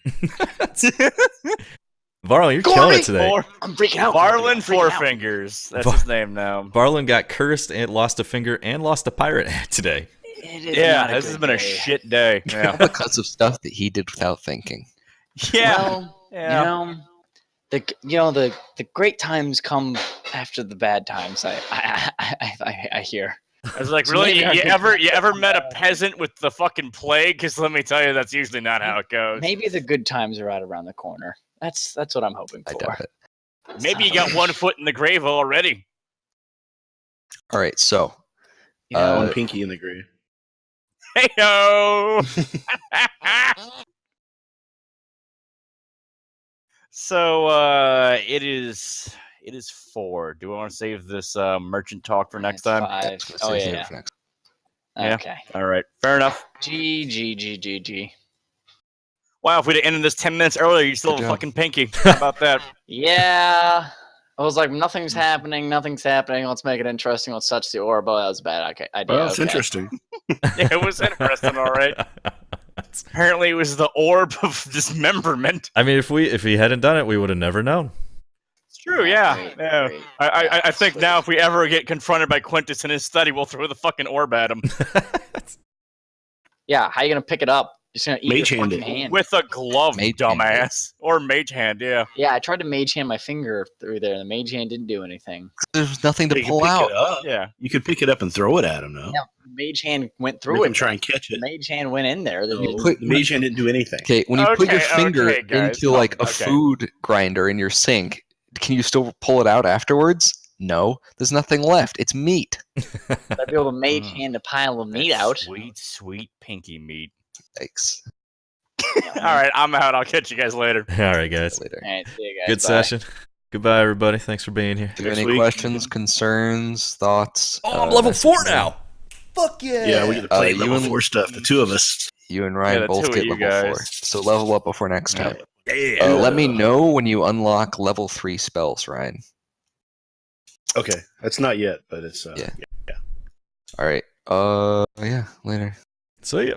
Varlin, you're killing it today. I'm freaking out. Varlin I'm freaking out. Fourfingers. That's his name now. Varlin got cursed and lost a finger and lost a pirate hat today. It is Yeah, not a this good has been a day. shit day. Yeah. All because of stuff that he did without thinking. Yeah. Well, Yeah. the great times come after the bad times. I hear. I was like, So really? maybe our You good ever met a peasant with the fucking plague? Because let me tell you, that's usually not how it goes. Maybe the good times are right around the corner. That's what I'm hoping I for. doubt it. Maybe you got one foot in the grave already. All right, so One pinky in the grave. Hey ho! So it is 4. Do we want to save this merchant talk for next time? 5. let's Oh save it yeah. for next. Yeah. Okay. All right, fair enough. G. Wow, if we'd have ended this 10 minutes earlier, you'd still Good have a job. fucking pinky. How about that? Yeah. I was like, nothing's happening. Let's make it interesting. Let's touch the orb. Oh, that was a bad idea. Well, it's okay. interesting. Yeah, it was interesting, all right. Apparently, it was the orb of dismemberment. I mean, if he hadn't done it, we would have never known. It's true, yeah. Great, Yeah. great. I think Sweet. now if we ever get confronted by Quintus in his study, we'll throw the fucking orb at him Yeah, how you gonna pick it up? You're just gonna eat Mage your hand fucking it. hand. with a glove, Mage hand, dumbass. Or mage hand, yeah. Yeah, I tried to mage hand my finger through there, and the mage hand didn't do anything. There's nothing to You could pull pick out. it up. Yeah. You could pick it up and throw it at him, though. Yeah, mage hand went through Make it. him try and catch it. The mage hand went in there. No, put- the mage hand didn't do anything. Okay, when you put your Okay, finger okay, guys, into like a okay. food grinder in your sink, can you still pull it out afterwards? No, there's nothing left. It's meat. I'd be able to mage hand a pile of meat That out. Sweet, sweet pinky meat. Thanks. All right, I'm out. I'll catch you guys later. All right, guys. Later. All right, see you guys. Good Bye. session. Goodbye, everybody. Thanks for being here. Do you have Next any week. questions, concerns, thoughts? Oh, I'm level message 4 me. now. Fuck yeah. Yeah, we get to play you level and- 4 stuff, the two of us. You and Ryan the both two of get you level 4. guys. So level up before next time. Yeah. Let me know when you unlock level 3 spells, Ryan. Okay, that's not yet, but it's Yeah. All right. Yeah, later. See ya.